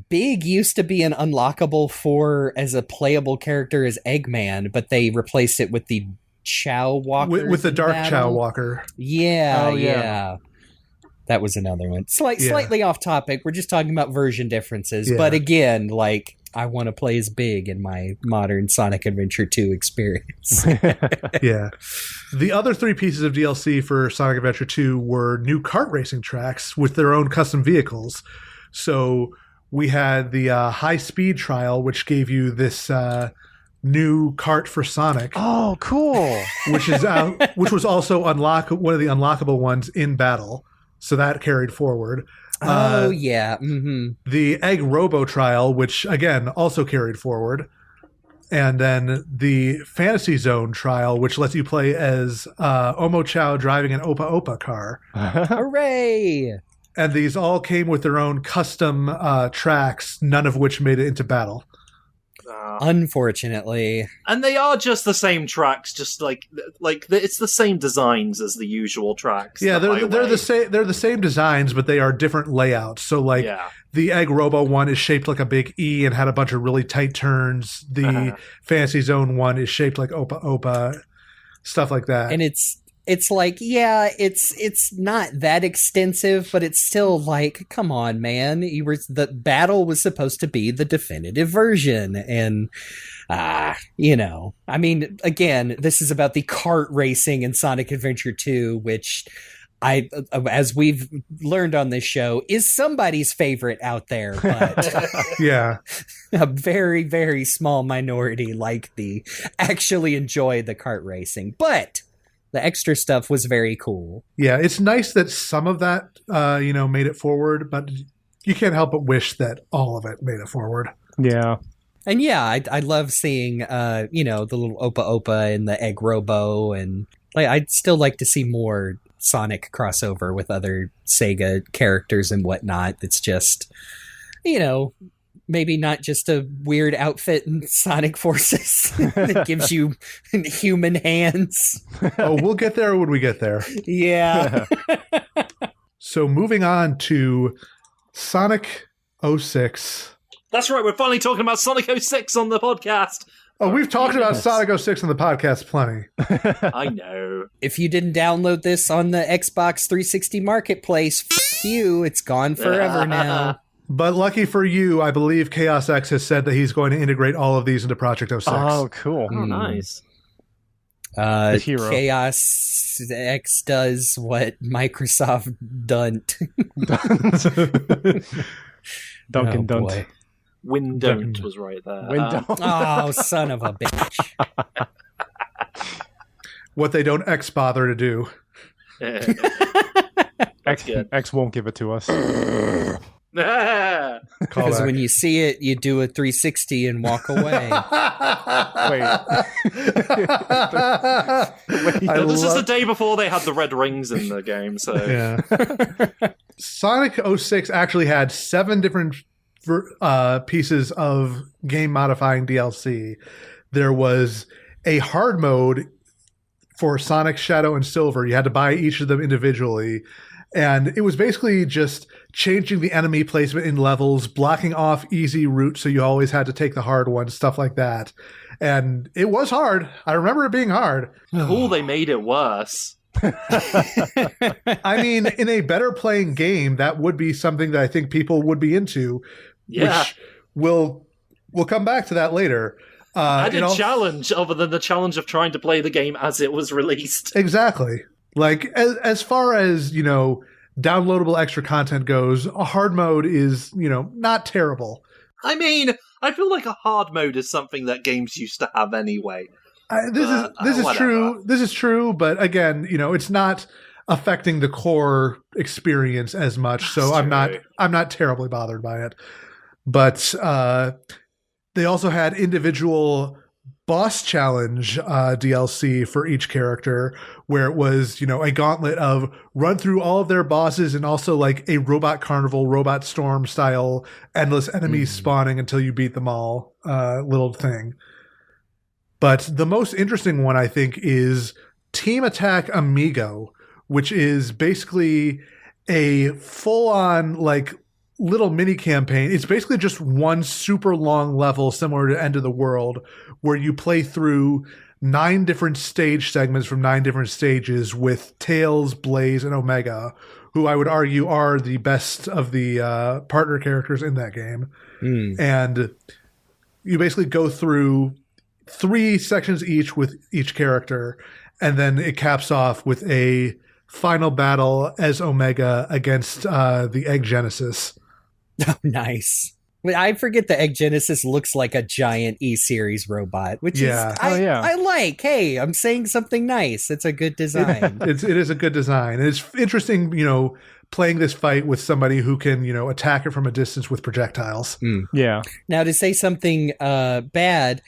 Big used to be an unlockable for as a playable character as Eggman, but they replaced it with the Chow Walker With the Dark Chow Walker. Yeah, Oh, yeah. yeah. That was another one. Yeah. Slightly off topic. We're just talking about version differences. Yeah. But again, like, I want to play as Big in my modern Sonic Adventure 2 experience. Yeah. The other three pieces of DLC for Sonic Adventure 2 were new kart racing tracks with their own custom vehicles. So we had the high speed trial, which gave you this new kart for Sonic, Oh, cool. which was also one of the unlockable ones in battle. So that carried forward. Oh, yeah. Mm-hmm. The Egg Robo trial, which again also carried forward. And then the Fantasy Zone trial, which lets you play as Omo Chow driving an Opa Opa car. Hooray! And these all came with their own custom tracks, none of which made it into battle. Unfortunately. And they are just the same tracks, just like it's the same designs as the usual tracks. Yeah, the they're the same. They're the same designs, but they are different layouts. So, like the Egg Robo one is shaped like a big E and had a bunch of really tight turns. The Fantasy Zone one is shaped like Opa Opa, stuff like that. And it's like, yeah, it's not that extensive, but it's still like, come on, man. The battle was supposed to be the definitive version. And, I mean, again, this is about the kart racing in Sonic Adventure 2, which as we've learned on this show, is somebody's favorite out there, but yeah, a very, very small minority actually enjoy the kart racing. But the extra stuff was very cool. Yeah, it's nice that some of that, made it forward, but you can't help but wish that all of it made it forward. Yeah. And yeah, I love seeing, the little Opa Opa and the Egg Robo, and I'd still like to see more Sonic crossover with other Sega characters and whatnot. It's just, maybe not just a weird outfit and Sonic Forces that gives you human hands. Oh, we'll get there when we get there. Yeah. So moving on to Sonic 06. That's right, we're finally talking about Sonic 06 on the podcast. Oh, we've talked about Sonic 06 on the podcast plenty. I know. If you didn't download this on the Xbox 360 Marketplace, f*** you, it's gone forever now. But lucky for you, I believe Chaos X has said that he's going to integrate all of these into Project 06. Oh, cool. Oh, nice. hero. Chaos X does what Microsoft don't. Duncan Dunt. Boy. Windont was right there. Windont. Oh, son of a bitch. What they don't X bother to do. X won't give it to us. Because when you see it, you do a 360 and walk away. Wait. This is the day before they had the red rings in the game, so... Yeah. Sonic 06 actually had 7 different pieces of game-modifying DLC. There was a hard mode for Sonic, Shadow, and Silver. You had to buy each of them individually. And it was basically just changing the enemy placement in levels, blocking off easy routes so you always had to take the hard ones, stuff like that. And it was hard. I remember it being hard. Cool, they made it worse. I mean, in a better playing game, that would be something that I think people would be into, which we'll come back to that later. Added challenge other than the challenge of trying to play the game as it was released. Exactly. Like, as far as, downloadable extra content goes, a hard mode is, not terrible. I mean, I feel like a hard mode is something that games used to have anyway. This is true. This is true, but again, it's not affecting the core experience as much, so I'm not terribly bothered by it. But they also had individual boss challenge DLC for each character, where it was, a gauntlet of run through all of their bosses and also like a Robot Carnival, Robot Storm style endless enemies spawning until you beat them all little thing. But the most interesting one, I think, is Team Attack Amigo, which is basically a full-on like little mini campaign. It's basically just one super long level similar to End of the World, where you play through 9 different stage segments from 9 different stages with Tails, Blaze, and Omega, who I would argue are the best of the partner characters in that game. And you basically go through 3 sections each with each character, and then it caps off with a final battle as Omega against the Egg Genesis. Oh, nice. I forget the Egg Genesis looks like a giant E-Series robot, which I like. Hey, I'm saying something nice. It's a good design. It is a good design. And it's interesting, playing this fight with somebody who can, attack it from a distance with projectiles. Yeah. Now, to say something bad,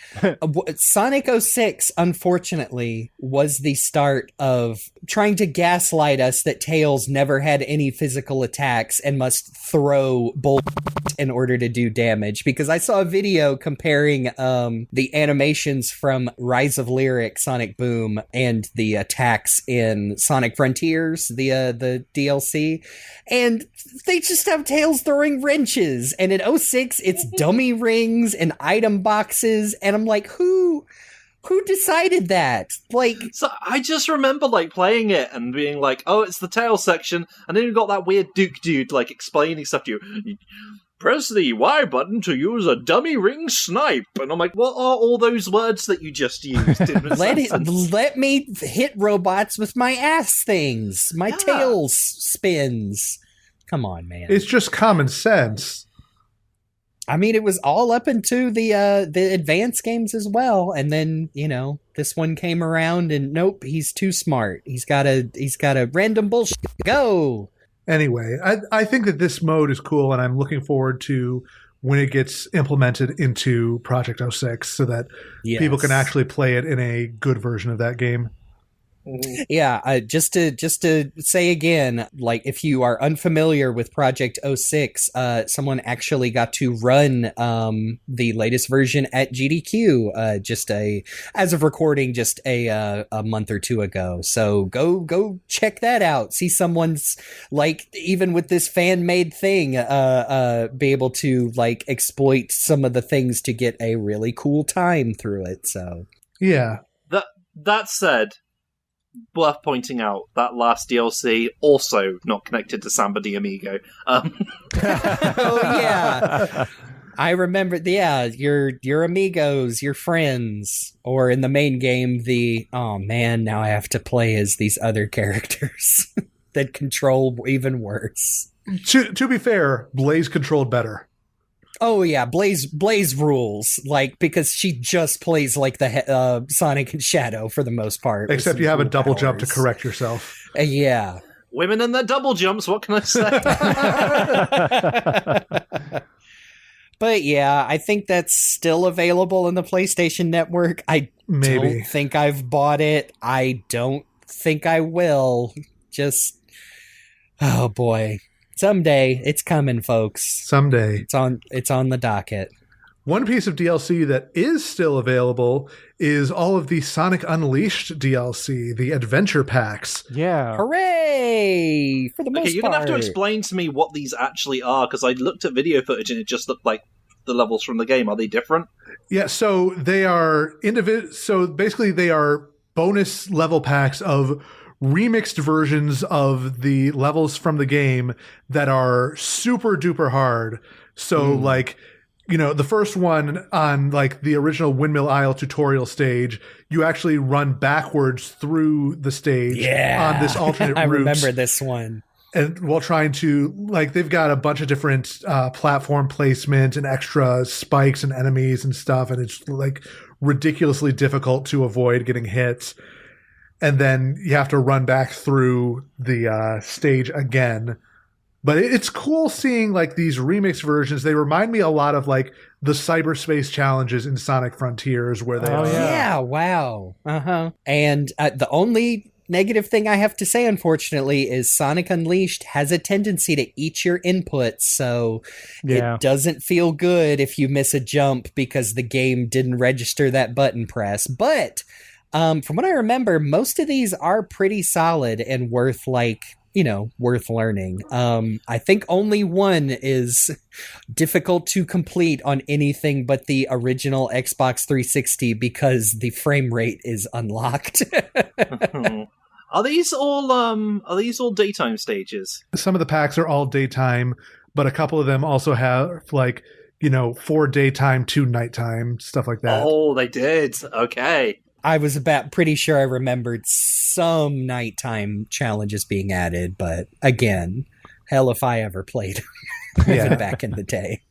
Sonic 06, unfortunately, was the start of trying to gaslight us that Tails never had any physical attacks and must throw bullets in order to do damage. Because I saw a video comparing the animations from Rise of Lyric, Sonic Boom, and the attacks in Sonic Frontiers, the DLC. And they just have Tails throwing wrenches. And in 06, it's dummy rings and item boxes. And I'm like, who decided that? Like, so I just remember playing it and being like, oh, it's the Tails section. And then you got that weird Duke dude explaining stuff to you. Press the Y button to use a dummy ring snipe. And I'm like, what are all those words that you just used in a sentence? Let me hit robots with my ass things. My tails spins. Come on, man. It's just common sense. I mean, it was all up into the advanced games as well. And then, this one came around and nope, he's too smart. He's got a random bullshit. Go. Anyway, I think that this mode is cool, and I'm looking forward to when it gets implemented into Project 06 so that people can actually play it in a good version of that game. Yeah, just to say again, if you are unfamiliar with Project 06, someone actually got to run the latest version at GDQ as of recording just a month or 2 ago. So go check that out. See someone's even with this fan made thing, be able to exploit some of the things to get a really cool time through it. So yeah. That said, worth pointing out that last DLC also not connected to Samba de Amigo. Oh yeah. I remember, yeah, your amigos, your friends, or in the main game, oh man, now I have to play as these other characters that control even worse. To be fair, Blaze controlled better. Oh yeah, Blaze rules, like, because she just plays like the Sonic and Shadow for the most part. Except you have a double jump to correct yourself. Yeah. Women and their double jumps, what can I say? But yeah, I think that's still available in the PlayStation Network. I don't think I've bought it. I don't think I will. Just, oh boy. Someday, it's coming, folks. Someday. It's on the docket. One piece of DLC that is still available is all of the Sonic Unleashed DLC, the adventure packs. Yeah. Hooray! For the most part. You're going to have to explain to me what these actually are, because I looked at video footage and it just looked like the levels from the game. Are they different? Yeah, so they are So basically they are bonus level packs of remixed versions of the levels from the game that are super duper hard. So like, you know, the first one on like the original Windmill Isle tutorial stage, you actually run backwards through the stage on this alternate route. I remember this one. And while trying to, like, they've got a bunch of different platform placement and extra spikes and enemies and stuff, and it's like ridiculously difficult to avoid getting hit. And then you have to run back through the stage again. But it's cool seeing like these remixed versions. They remind me a lot of like the cyberspace challenges in Sonic Frontiers, where they are. Yeah, wow. And the only negative thing I have to say, unfortunately, is Sonic Unleashed has a tendency to eat your inputs, so it doesn't feel good if you miss a jump because the game didn't register that button press. But from what I remember, most of these are pretty solid and worth learning. I think only one is difficult to complete on anything but the original Xbox 360 because the frame rate is unlocked. Are these all daytime stages? Some of the packs are all daytime, but a couple of them also have like, you know, 4 daytime, 2 nighttime, stuff like that. Oh, they did. Okay. I was pretty sure I remembered some nighttime challenges being added, but again, hell if I ever played even back in the day.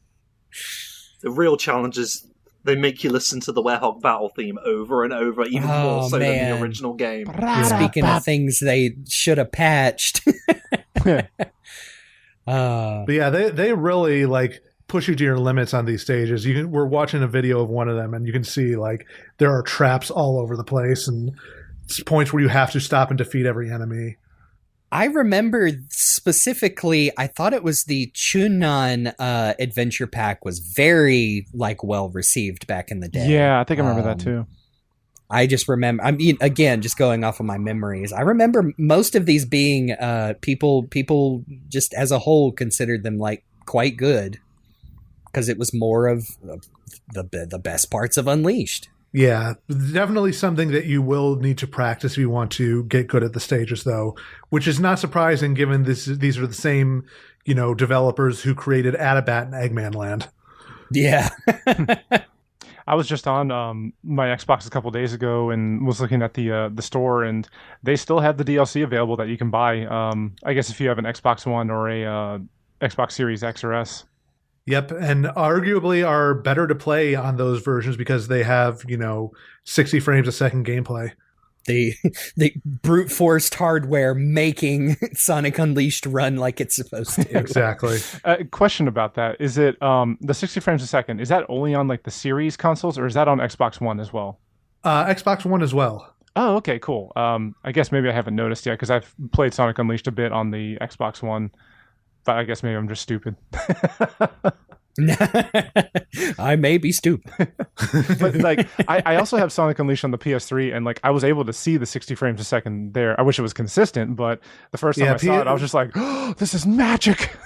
The real challenges, they make you listen to the Werehog battle theme over and over, even more so than the original game. Speaking of things they should have patched. But yeah, they really like push you to your limits on these stages. We're watching a video of one of them, and you can see like there are traps all over the place, and it's points where you have to stop and defeat every enemy. I remember specifically, I thought it was the Chunan adventure pack was very like well received back in the day. Yeah, I think I remember that too. I just remember, I mean, again, just going off of my memories, I remember most of these being people just as a whole considered them like quite good. Because it was more of the best parts of Unleashed. Yeah, definitely something that you will need to practice if you want to get good at the stages, though, which is not surprising given these are the same, you know, developers who created Atabat and Eggman Land. Yeah. I was just on my Xbox a couple days ago and was looking at the store, and they still have the DLC available that you can buy. I guess if you have an Xbox One or a Xbox Series X or S. Yep, and arguably are better to play on those versions because they have, you know, 60 frames a second gameplay. The brute forced hardware making Sonic Unleashed run like it's supposed to. Exactly. Question about that. Is it the 60 frames a second, is that only on like the series consoles or is that on Xbox One as well? Xbox One as well. Oh, okay, cool. I guess maybe I haven't noticed yet because I've played Sonic Unleashed a bit on the Xbox One. But I guess maybe I'm just stupid. I may be stupid. But like, I also have Sonic Unleashed on the PS3, and like I was able to see the 60 frames a second there. I wish it was consistent, but the first time I saw it, I was just like, oh, this is magic.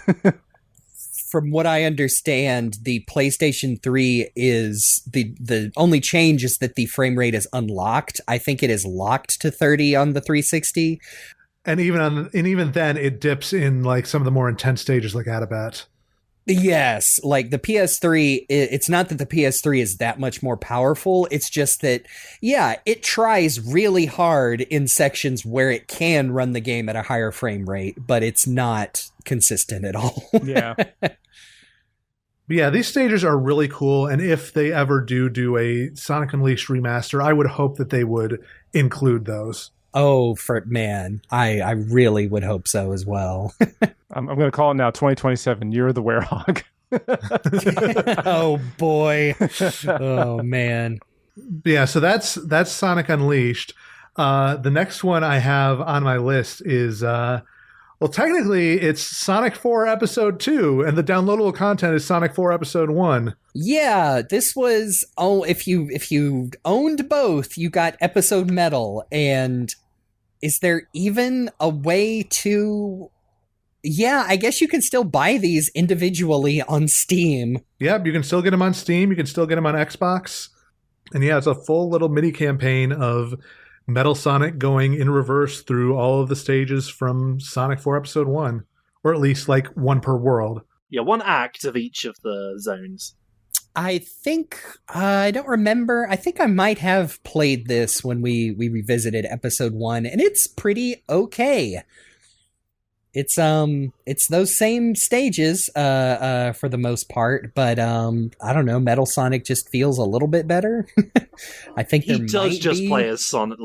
From what I understand, the PlayStation 3 is the only change is that the frame rate is unlocked. I think it is locked to 30 on the 360. And even then, it dips in like some of the more intense stages, like Atabat. Yes, like the PS3, it's not that the PS3 is that much more powerful. It's just that, yeah, it tries really hard in sections where it can run the game at a higher frame rate, but it's not consistent at all. Yeah. But yeah, these stages are really cool, and if they ever do a Sonic Unleashed remaster, I would hope that they would include those. Oh, man, I really would hope so as well. I'm going to call it now 2027. You're the werehog. Oh, boy. Oh, man. Yeah, so that's Sonic Unleashed. The next one I have on my list is, well, technically it's Sonic 4 Episode 2, and the downloadable content is Sonic 4 Episode 1. Yeah, this was, if you owned both, you got episode metal, and is there even a way to... Yeah, I guess you can still buy these individually on Steam. Yep, you can still get them on Steam. You can still get them on Xbox. And yeah, it's a full little mini campaign of Metal Sonic going in reverse through all of the stages from Sonic 4 Episode 1. Or at least like one per world. Yeah, one act of each of the zones. I think, I don't remember. I think I might have played this when we revisited Episode 1, and it's pretty okay. It's those same stages for the most part, but I don't know, Metal Sonic just feels a little bit better. I think he does just play as Sonic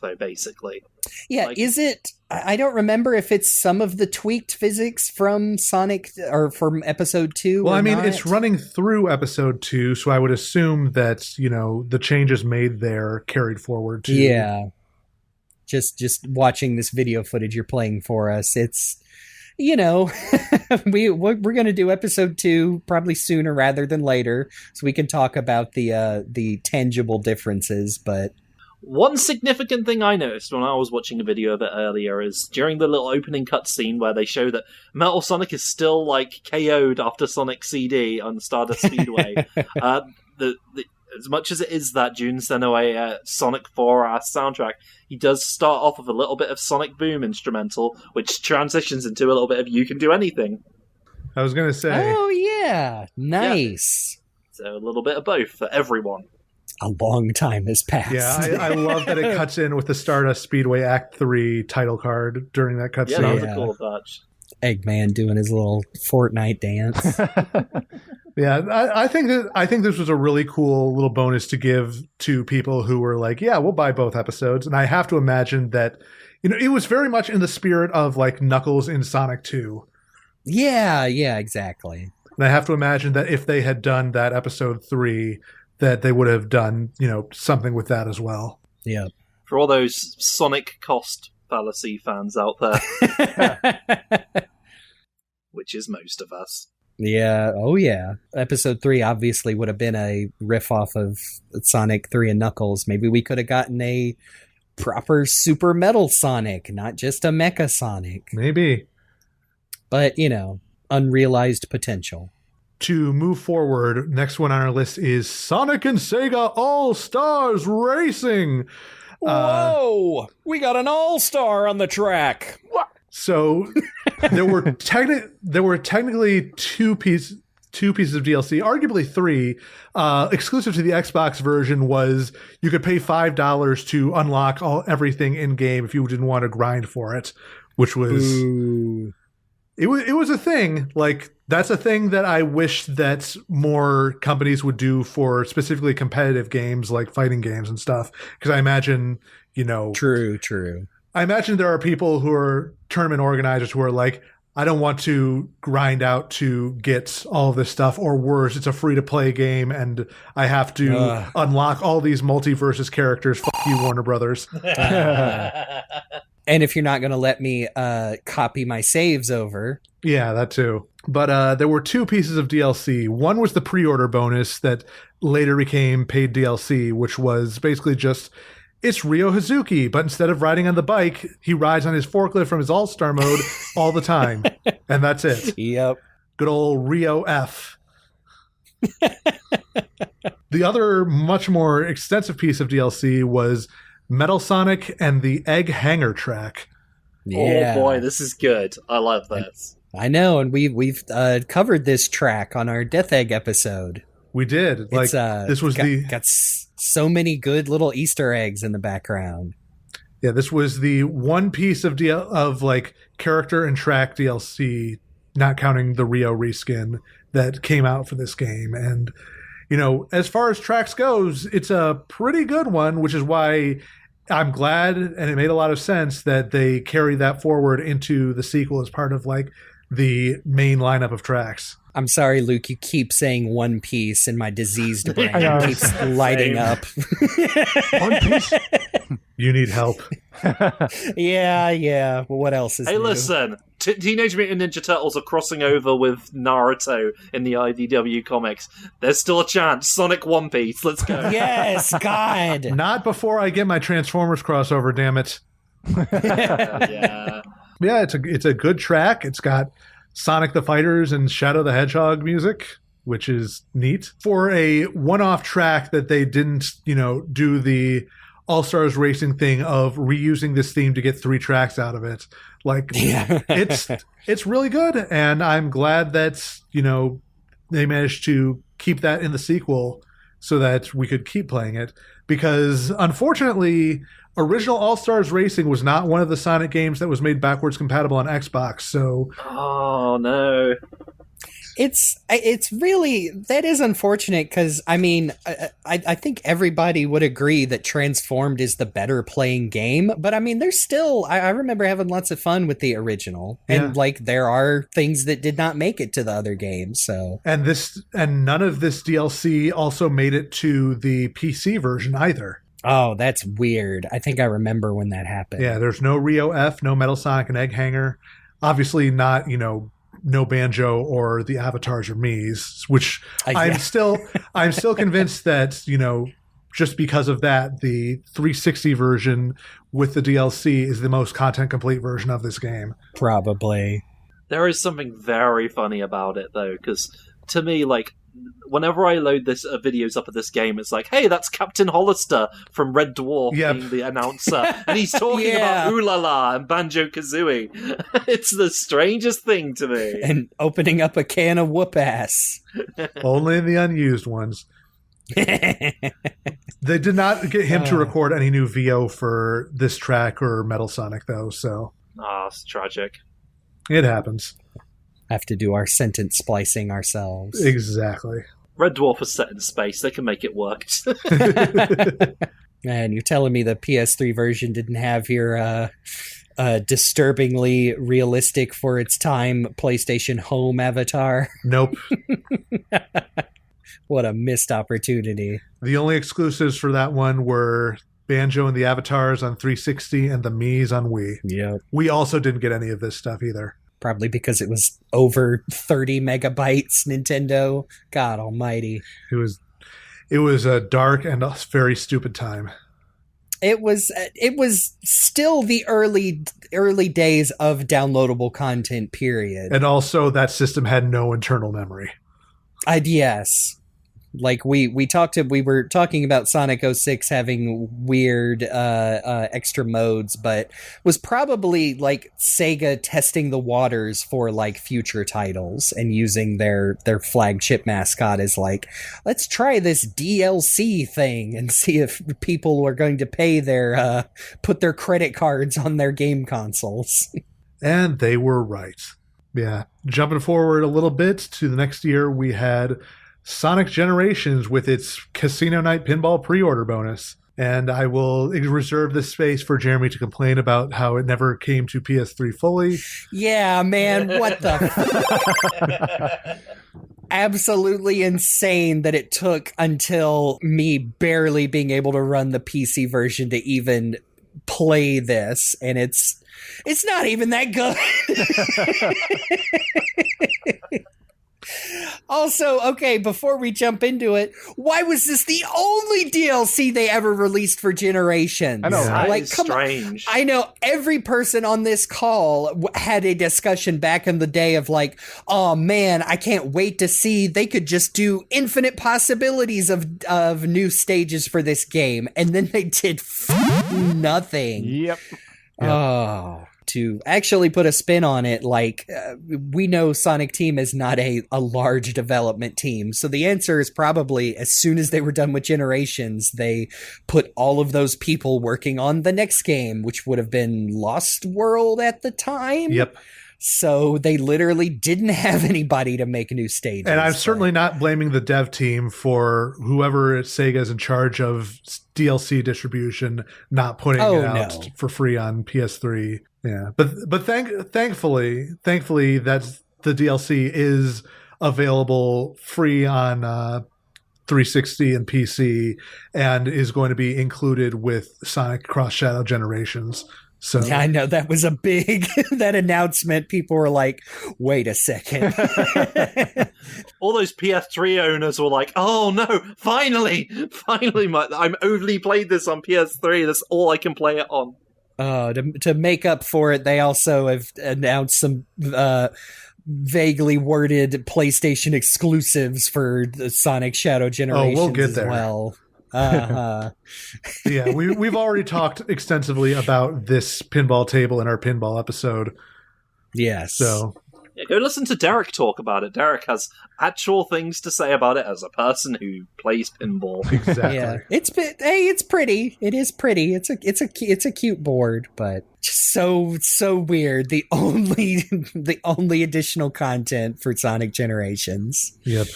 though, basically. Yeah, like, is it? I don't remember if it's some of the tweaked physics from Sonic or from Episode 2. Well, or I mean, not. it's running through Episode 2, so I would assume that, you know, the changes made there carried forward too. Yeah. Just watching this video footage you're playing for us, it's, you know, we're going to do Episode 2 probably sooner rather than later, so we can talk about the tangible differences. But one significant thing I noticed when I was watching a video of it earlier is during the little opening cutscene where they show that Metal Sonic is still like KO'd after Sonic CD on Stardust Speedway. As much as it is that Jun Senoi Sonic 4 soundtrack, he does start off with a little bit of Sonic Boom instrumental, which transitions into a little bit of You Can Do Anything. I was going to say. Oh, yeah. Nice. Yeah. So a little bit of both for everyone. A long time has passed. Yeah, I love that it cuts in with the Stardust Speedway Act 3 title card during that cutscene. Yeah, that was a cool touch. Eggman doing his little Fortnite dance. Yeah, I think this was a really cool little bonus to give to people who were like, yeah, we'll buy both episodes. And I have to imagine that, you know, it was very much in the spirit of like Knuckles in Sonic 2. Yeah, exactly. And I have to imagine that if they had done that Episode 3, that they would have done, you know, something with that as well. Yeah. For all those Sonic cost fallacy fans out there, which is most of us. Yeah, oh yeah. Episode 3 obviously would have been a riff off of Sonic 3 and Knuckles. Maybe we could have gotten a proper Super Metal Sonic, not just a Mecha Sonic. Maybe. But, you know, unrealized potential. To move forward, next one on our list is Sonic and Sega All-Stars Racing. Whoa! We got an all-star on the track! So there were technically two pieces of DLC, arguably three. Exclusive to the Xbox version was you could pay $5 to unlock everything in game if you didn't want to grind for it, which was it was a thing. Like that's a thing that I wish that more companies would do for specifically competitive games like fighting games and stuff. Because I imagine, you know, true. I imagine there are people who are tournament organizers who are like, I don't want to grind out to get all of this stuff, or worse, it's a free-to-play game, and I have to unlock all these multi-versus characters. Fuck you, Warner Brothers. And if you're not going to let me copy my saves over. Yeah, that too. But there were two pieces of DLC. One was the pre-order bonus that later became paid DLC, which was basically just... It's Ryo Hazuki, but instead of riding on the bike, he rides on his forklift from his All-Star mode all the time. And that's it. Yep. Good old Rio F. The other much more extensive piece of DLC was Metal Sonic and the Egg Hanger track. Yeah. Oh boy, this is good. I love this. I know, and we've covered this track on our Death Egg episode. We did. Like, this was got so many good little Easter eggs in the background. Yeah, this was the one piece of like character and track DLC, not counting the Rio reskin, that came out for this game. And, you know, as far as tracks goes, it's a pretty good one, which is why I'm glad, and it made a lot of sense that they carry that forward into the sequel as part of like the main lineup of tracks. I'm sorry, Luke, you keep saying One Piece and my diseased brain keeps lighting up. One Piece? You need help. Yeah. Well, what else is new? Listen, Teenage Mutant Ninja Turtles are crossing over with Naruto in the IDW comics. There's still a chance. Sonic One Piece, let's go. Yes, God. Not before I get my Transformers crossover, damn it. Yeah. Yeah, it's a good track. It's got Sonic the Fighters and Shadow the Hedgehog music, which is neat. For a one-off track that they didn't, you know, do the All-Stars Racing thing of reusing this theme to get 3 tracks out of it. Like, it's really good, and I'm glad that, you know, they managed to keep that in the sequel so that we could keep playing it. Because, unfortunately, original All-Stars Racing was not one of the Sonic games that was made backwards compatible on Xbox, so... Oh, no. It's really, that is unfortunate, because I mean, I think everybody would agree that Transformed is the better playing game, but I mean, there's still, I remember having lots of fun with the original, and like there are things that did not make it to the other games. So and none of this DLC also made it to the PC version either. Oh, that's weird. I think I remember when that happened. Yeah, there's no Rio F, no Metal Sonic and Egg Hanger, obviously not, you know, no Banjo or the Avatars or Mii's, which I'm still convinced that, you know, just because of that, the 360 version with the DLC is the most content complete version of this game. Probably. There is something very funny about it, though, because to me, like, whenever I load this videos up of this game, it's like, hey, that's Captain Hollister from Red Dwarf being the announcer, and he's talking about Ooh La La and Banjo-Kazooie. It's the strangest thing to me. And opening up a can of whoop ass. Only in the unused ones. They did not get him to record any new VO for this track or Metal Sonic, though, so... Ah, it's tragic. It happens. Have to do our sentence splicing ourselves. Exactly. Red Dwarf is set in space. They can make it work. And you're telling me the PS3 version didn't have your disturbingly realistic for its time PlayStation Home avatar? Nope. What a missed opportunity. The only exclusives for that one were Banjo and the Avatars on 360 and the Mii's on Wii. Yep. We also didn't get any of this stuff either. Probably because it was over 30 megabytes, Nintendo. God almighty. It was a dark and a very stupid time. It was still the early days of downloadable content, period. And also that system had no internal memory. Yes. Like we were talking about Sonic 06 having weird extra modes, but was probably like Sega testing the waters for like future titles and using their flagship mascot as like, let's try this DLC thing and see if people are going to pay their put their credit cards on their game consoles. And they were right. Yeah. Jumping forward a little bit to the next year, we had Sonic Generations with its Casino Night Pinball pre-order bonus. And I will reserve this space for Jeremy to complain about how it never came to PS3 fully. Yeah, man, what the... Absolutely insane that it took until me barely being able to run the PC version to even play this, and it's not even that good. Also, okay, before we jump into it, why was this the only DLC they ever released for Generations? I know, That like, is come strange. on. I know every person on this call had a discussion back in the day of like, oh man, I can't wait to see they could just do infinite possibilities of new stages for this game, and then they did nothing. Yep. Oh, to actually put a spin on it, like, we know Sonic Team is not a large development team. So the answer is probably as soon as they were done with Generations, they put all of those people working on the next game, which would have been Lost World at the time. Yep. So they literally didn't have anybody to make new stages. And I'm certainly not blaming the dev team for whoever at Sega is in charge of DLC distribution not putting it out for free on PS3. Yeah, but thankfully that the DLC is available free on 360 and PC and is going to be included with Sonic Cross Shadow Generations. So yeah, I know that was a big that announcement. People were like, "Wait a second." All those PS3 owners were like, "Oh no! Finally, I'm overly played this on PS3. That's all I can play it on." To make up for it, they also have announced some vaguely worded PlayStation exclusives for the Sonic Shadow Generations. We'll get there. As well. Yeah, we've already talked extensively about this pinball table in our pinball episode. Yes. So yeah, go listen to Derek talk about it. Derek has actual things to say about it as a person who plays pinball. Exactly. Yeah, it's pretty. It is pretty. It's a cute board, but just so weird. The only additional content for Sonic Generations. Yep.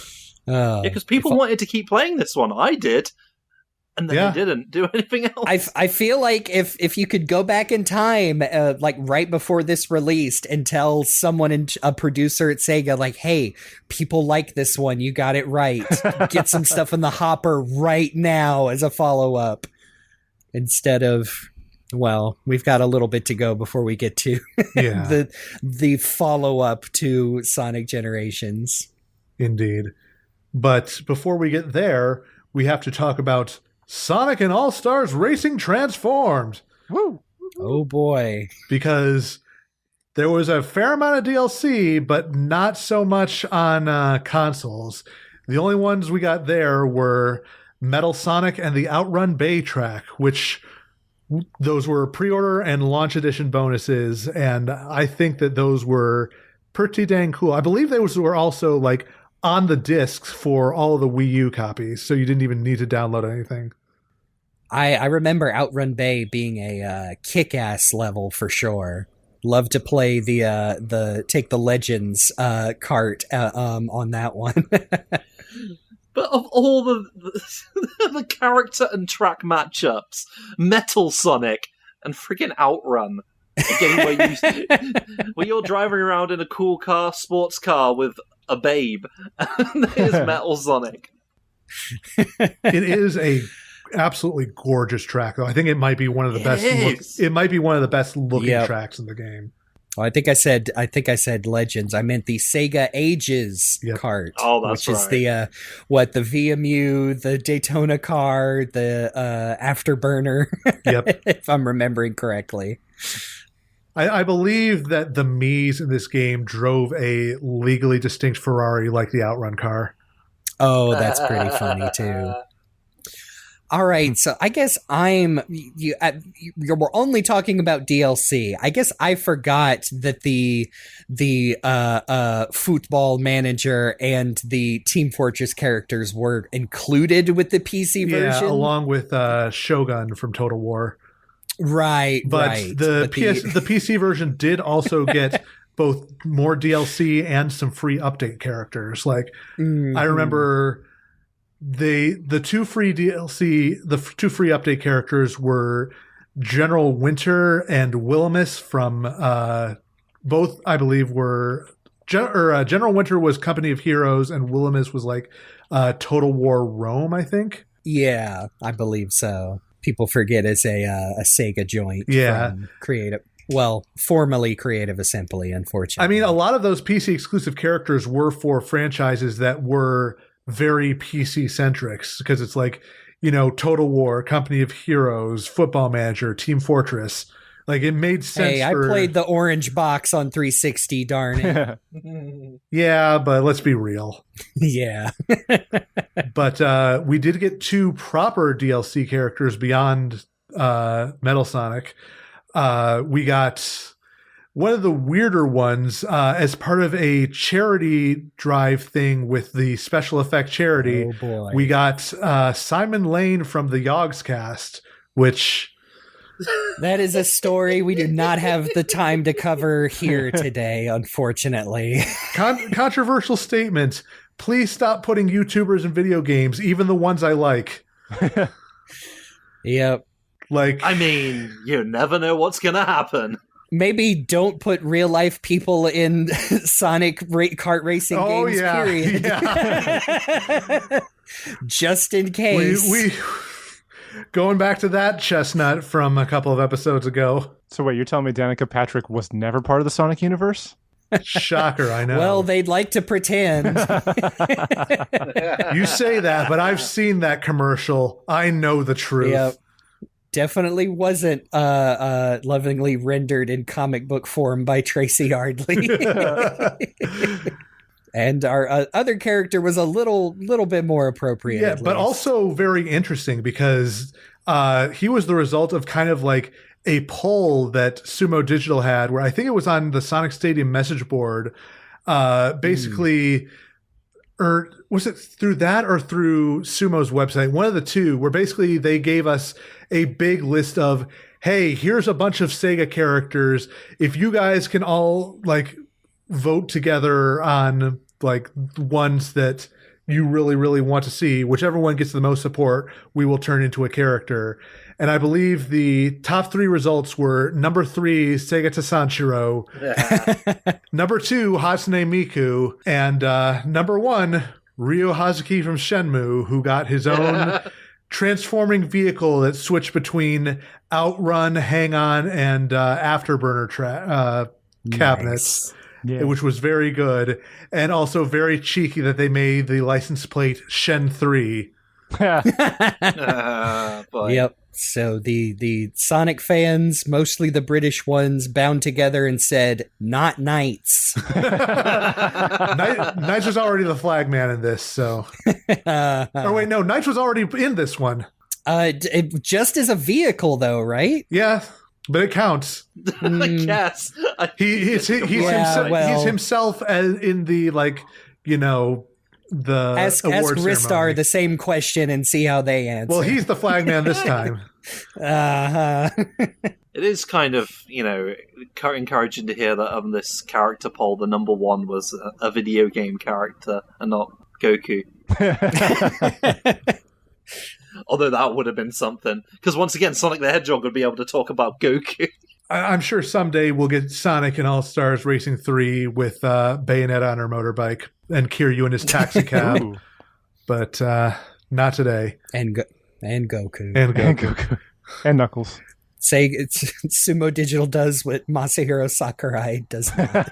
Yeah, because people wanted to keep playing this one. I did. And then they didn't do anything else. I feel like if you could go back in time, like right before this released, and tell someone, a producer at Sega, like, hey, people like this one, you got it right. Get some stuff in the hopper right now as a follow-up. Instead of, well, we've got a little bit to go before we get to the follow-up to Sonic Generations. Indeed. But before we get there, we have to talk about Sonic and All-Stars Racing Transformed. Woo! Oh boy. Because there was a fair amount of DLC, but not so much on consoles. The only ones we got there were Metal Sonic and the Outrun Bay track, which those were pre-order and launch edition bonuses, and I think that those were pretty dang cool. I believe those were also like on the discs for all of the Wii U copies, so you didn't even need to download anything. I remember Outrun Bay being a kick-ass level for sure. Love to play the Take the Legends cart on that one. But of all the character and track matchups, Metal Sonic and friggin' Outrun, a game where you're driving around in a cool car, sports car with a babe, and there's Metal Sonic. It is a absolutely gorgeous track, though. I think it might be one of the best. It might be one of the best looking tracks in the game. Oh, I think I said Legends. I meant the Sega Ages cart. Oh, that's which is the the VMU, the Daytona car, the Afterburner. Yep, if I'm remembering correctly. I believe that the Mii's in this game drove a legally distinct Ferrari like the Outrun car. Oh, that's pretty funny too. All right, so I guess we're only talking about DLC. I guess I forgot that the Football Manager and the Team Fortress characters were included with the PC version. Yeah, along with Shogun from Total War. Right, but right. The PC version did also get both more DLC and some free update characters. Like I remember the two free DLC, the two free update characters were General Winter and Wilhelmus from both, I believe, were General Winter was Company of Heroes and Wilhelmus was like Total War Rome, I think. Yeah, I believe so. People forget it's a Sega joint. From formerly Creative Assembly, unfortunately. I mean, a lot of those PC exclusive characters were for franchises that were very PC centric, because it's like, Total War, Company of Heroes, Football Manager, Team Fortress. Like, it made sense. Hey, I played the orange box on 360, darn it. Yeah, but let's be real. Yeah. But we did get two proper DLC characters beyond Metal Sonic. We got one of the weirder ones, as part of a charity drive thing with the special effect charity, Oh, boy. we got Simon Lane from the Yogscast, which... That is a story we do not have the time to cover here today, unfortunately. Controversial statement. Please stop putting YouTubers in video games, even the ones I like. Yep. Like, I mean, you never know what's gonna happen. Maybe don't put real life people in Sonic kart racing games, period. Yeah. Just in case. we going back to that chestnut from a couple of episodes ago. So wait, you're telling me Danica Patrick was never part of the Sonic universe? Shocker, I know. Well, they'd like to pretend. You say that, but I've seen that commercial. I know the truth. Yep. Definitely wasn't lovingly rendered in comic book form by Tracy Yardley. And our other character was a little bit more appropriate. Yeah, but also very interesting because he was the result of kind of like a poll that Sumo Digital had, where I think it was on the Sonic Stadium message board. Basically, or was it through that or through Sumo's website? One of the two, where basically they gave us a big list of, hey, here's a bunch of Sega characters. If you guys can all like vote together on like ones that you really, really want to see, whichever one gets the most support, we will turn into a character. And I believe the top 3 results were number 3, Sega Tasanshiro, number 2, Hatsune Miku, and number 1, Ryo Hazuki from Shenmue, who got his own transforming vehicle that switched between Outrun, Hang On, and Afterburner cabinets. Nice. Yeah. Which was very good, and also very cheeky that they made the license plate Shen 3. Boy. Yep. So the Sonic fans, mostly the British ones, bound together and said, "Not Knights." Knights was already the flag man in this, so. Or wait, no, Knights was already in this one. Just as a vehicle, though, right? Yeah, but it counts. I guess. He's himself as in the, like, you know, the Ask award Ristar ceremony. the same question and see how they answer. Well, he's the flag man this time. It is kind of, you know, encouraging to hear that on this character poll, the number 1 was a video game character and not Goku. Although that would have been something. Because once again, Sonic the Hedgehog would be able to talk about Goku. I'm sure someday we'll get Sonic and All-Stars Racing 3 with Bayonetta on her motorbike and Kiryu in his taxi cab. Ooh. But not today. and Goku. And Goku. And Goku. And Knuckles. Say Sumo Digital does what Masahiro Sakurai does not.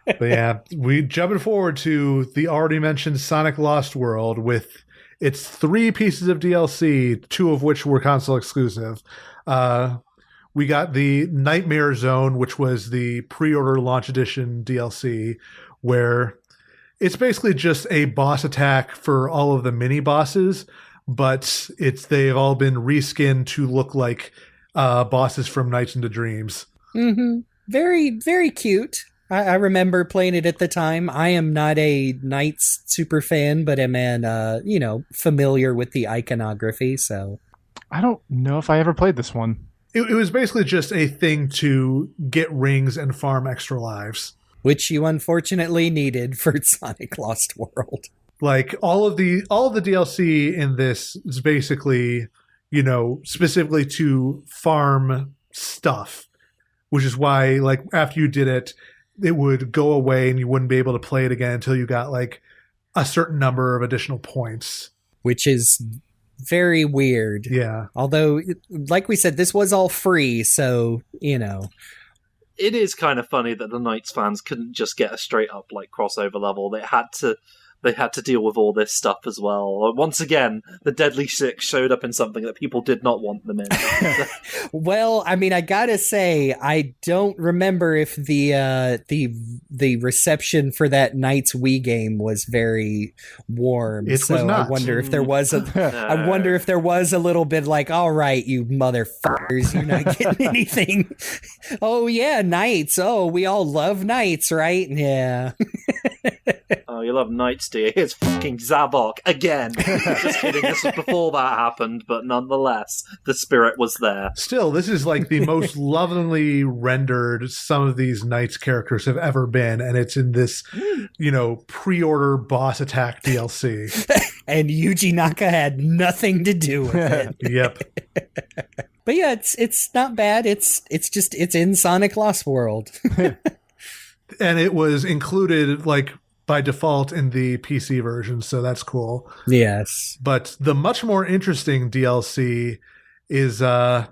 But yeah, we jumping forward to the already mentioned Sonic Lost World with its 3 pieces of DLC, 2 of which were console exclusive. We got the Nightmare Zone, which was the pre-order launch edition DLC, where it's basically just a boss attack for all of the mini bosses, but they've all been reskinned to look like bosses from Nights into Dreams. Mm-hmm. Very, very cute. I remember playing it at the time. I am not a Knights super fan, but am familiar with the iconography. So I don't know if I ever played this one. It was basically just a thing to get rings and farm extra lives. Which you unfortunately needed for Sonic Lost World. Like all of the DLC in this is basically, you know, specifically to farm stuff, which is why, like, after you did it, it would go away and you wouldn't be able to play it again until you got like a certain number of additional points. Which is very weird. Yeah. Although, like we said, this was all free, so, you know. It is kind of funny that the Knights fans couldn't just get a straight up like crossover level. They had to they had to deal with all this stuff as well. Once again, the Deadly Six showed up in something that people did not want them in. Well, I mean, I gotta say, I don't remember if the reception for that night's Wii game was very warm. It was not. I wonder if there was I wonder if there was a little bit like, all right, you motherfuckers, you're not getting anything. Oh yeah, Knights. Oh, we all love Knights, right? Yeah. Oh, you love Knights, do you? Here's fucking Zabok again. Just kidding, this was before that happened, but nonetheless, the spirit was there. Still, this is like the most lovingly rendered some of these Knights characters have ever been, and it's in this, pre-order boss attack DLC. And Yuji Naka had nothing to do with it. Yep. But yeah, it's not bad. It's in Sonic Lost World. And it was included by default in the PC version, so that's cool. Yes. But the much more interesting DLC is a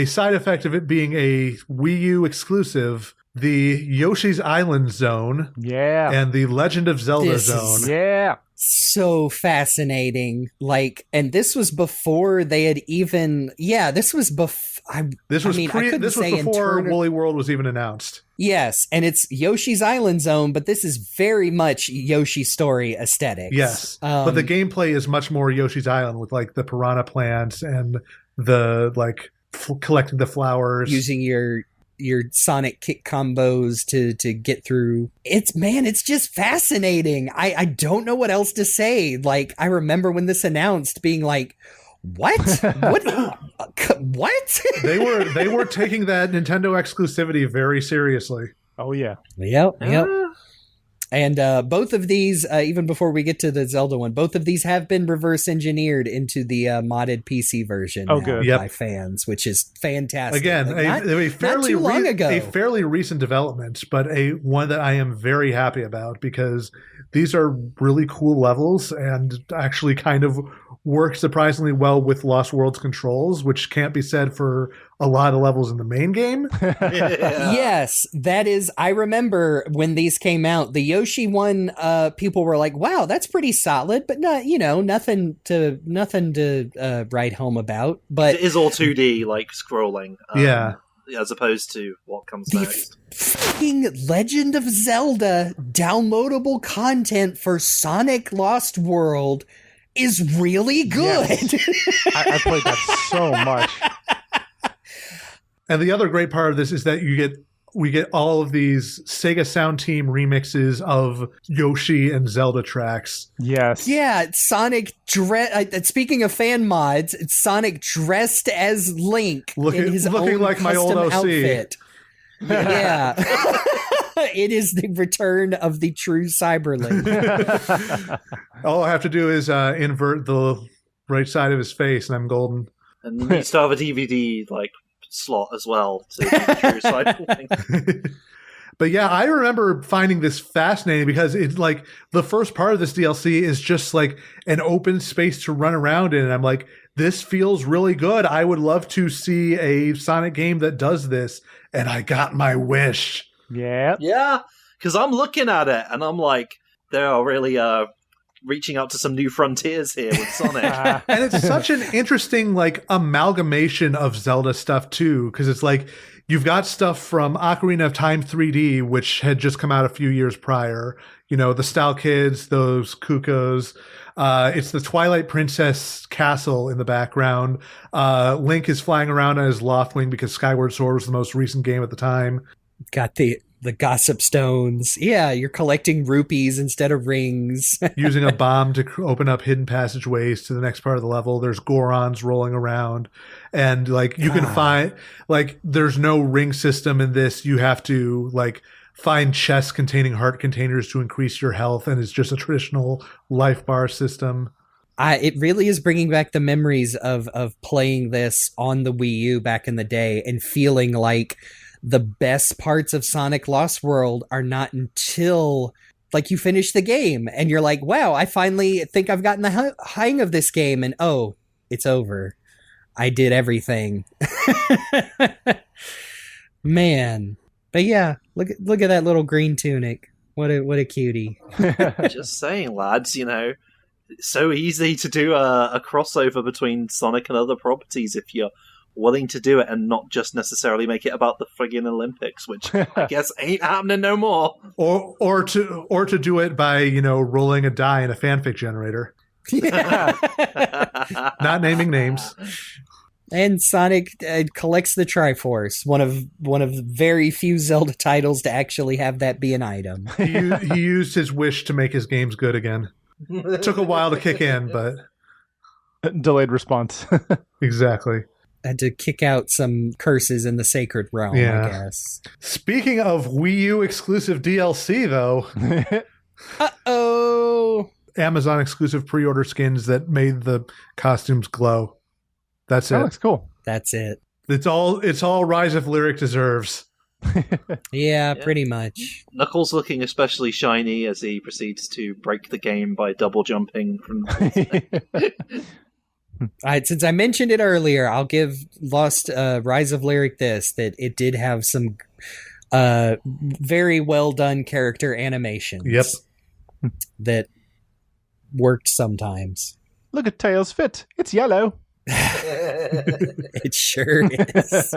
side effect of it being a Wii U exclusive, the Yoshi's Island zone. Yeah. And the Legend of Zelda zone. Yeah. So fascinating. And this was before they had even. Yeah, this was before. This was before Woolly World was even announced. Yes, and it's Yoshi's Island Zone, but this is very much Yoshi Story aesthetics. Yes, but the gameplay is much more Yoshi's Island with the piranha plants and the collecting the flowers, using your Sonic kick combos to get through. It's just fascinating. I don't know what else to say. I remember when this announced being like, what? What? They were taking that Nintendo exclusivity very seriously. Oh yeah. Yep. And both of these, even before we get to the Zelda one, both of these have been reverse engineered into the modded PC version by fans, which is fantastic. Again, not too long ago. A fairly recent development, but one that I am very happy about because these are really cool levels and actually kind of work surprisingly well with Lost World's controls, which can't be said for a lot of levels in the main game. Yes, that is. I remember when these came out, the Yoshi one, people were like, "Wow, that's pretty solid," but not, nothing to write home about. But it is all 2D, scrolling. As opposed to what comes next. Fucking Legend of Zelda downloadable content for Sonic Lost World is really good. Yes. I played that so much. And the other great part of this is that we get all of these Sega Sound Team remixes of Yoshi and Zelda tracks. Yes. Yeah, Sonic speaking of fan mods, it's Sonic dressed as Link in his looking own like my old OC outfit. Yeah. It is the return of the true CyberLink. All I have to do is invert the right side of his face, and I'm golden. And you still have a DVD slot as well to the true CyberLink. But yeah, I remember finding this fascinating because it's the first part of this DLC is just an open space to run around in, and I'm like, this feels really good. I would love to see a Sonic game that does this, and I got my wish. Yeah. Yeah, because I'm looking at it and I'm like, they are really reaching out to some new frontiers here with Sonic. And it's such an interesting amalgamation of Zelda stuff too, because it's you've got stuff from Ocarina of Time 3D, which had just come out a few years prior. The Style Kids, those Cuckoos. It's the Twilight Princess castle in the background. Link is flying around as Loftwing because Skyward Sword was the most recent game at the time. Got the gossip stones. Yeah, you're collecting rupees instead of rings. Using a bomb to open up hidden passageways to the next part of the level. There's Gorons rolling around. And you can find there's no ring system in this. You have to find chests containing heart containers to increase your health, and it's just a traditional life bar system. It really is bringing back the memories of playing this on the Wii U back in the day and feeling like the best parts of Sonic Lost World are not until you finish the game and you're like, wow, I finally think I've gotten the hang of this game, and oh, it's over. I did everything. Man. But yeah, look at that little green tunic. What a cutie. Just saying, lads, it's so easy to do a crossover between Sonic and other properties if you're willing to do it and not just necessarily make it about the friggin' Olympics, which I guess ain't happening no more. Or to do it by, rolling a die in a fanfic generator. Not naming names. And Sonic collects the Triforce, one of very few Zelda titles to actually have that be an item. He used his wish to make his games good again. It took a while to kick in, but delayed response. Exactly. Had to kick out some curses in the sacred realm, I guess. Speaking of Wii U exclusive DLC, though. Uh-oh. Amazon exclusive pre-order skins that made the costumes glow. That's That it. looks cool. That's it. It's all Rise of Lyric deserves. Yeah, pretty much. Knuckles looking especially shiny as he proceeds to break the game by double jumping from. Since I mentioned it earlier, I'll give Lost Rise of Lyric that it did have some very well done character animations. Yep. That worked sometimes. Look at Tails' fit. It's yellow. It sure is.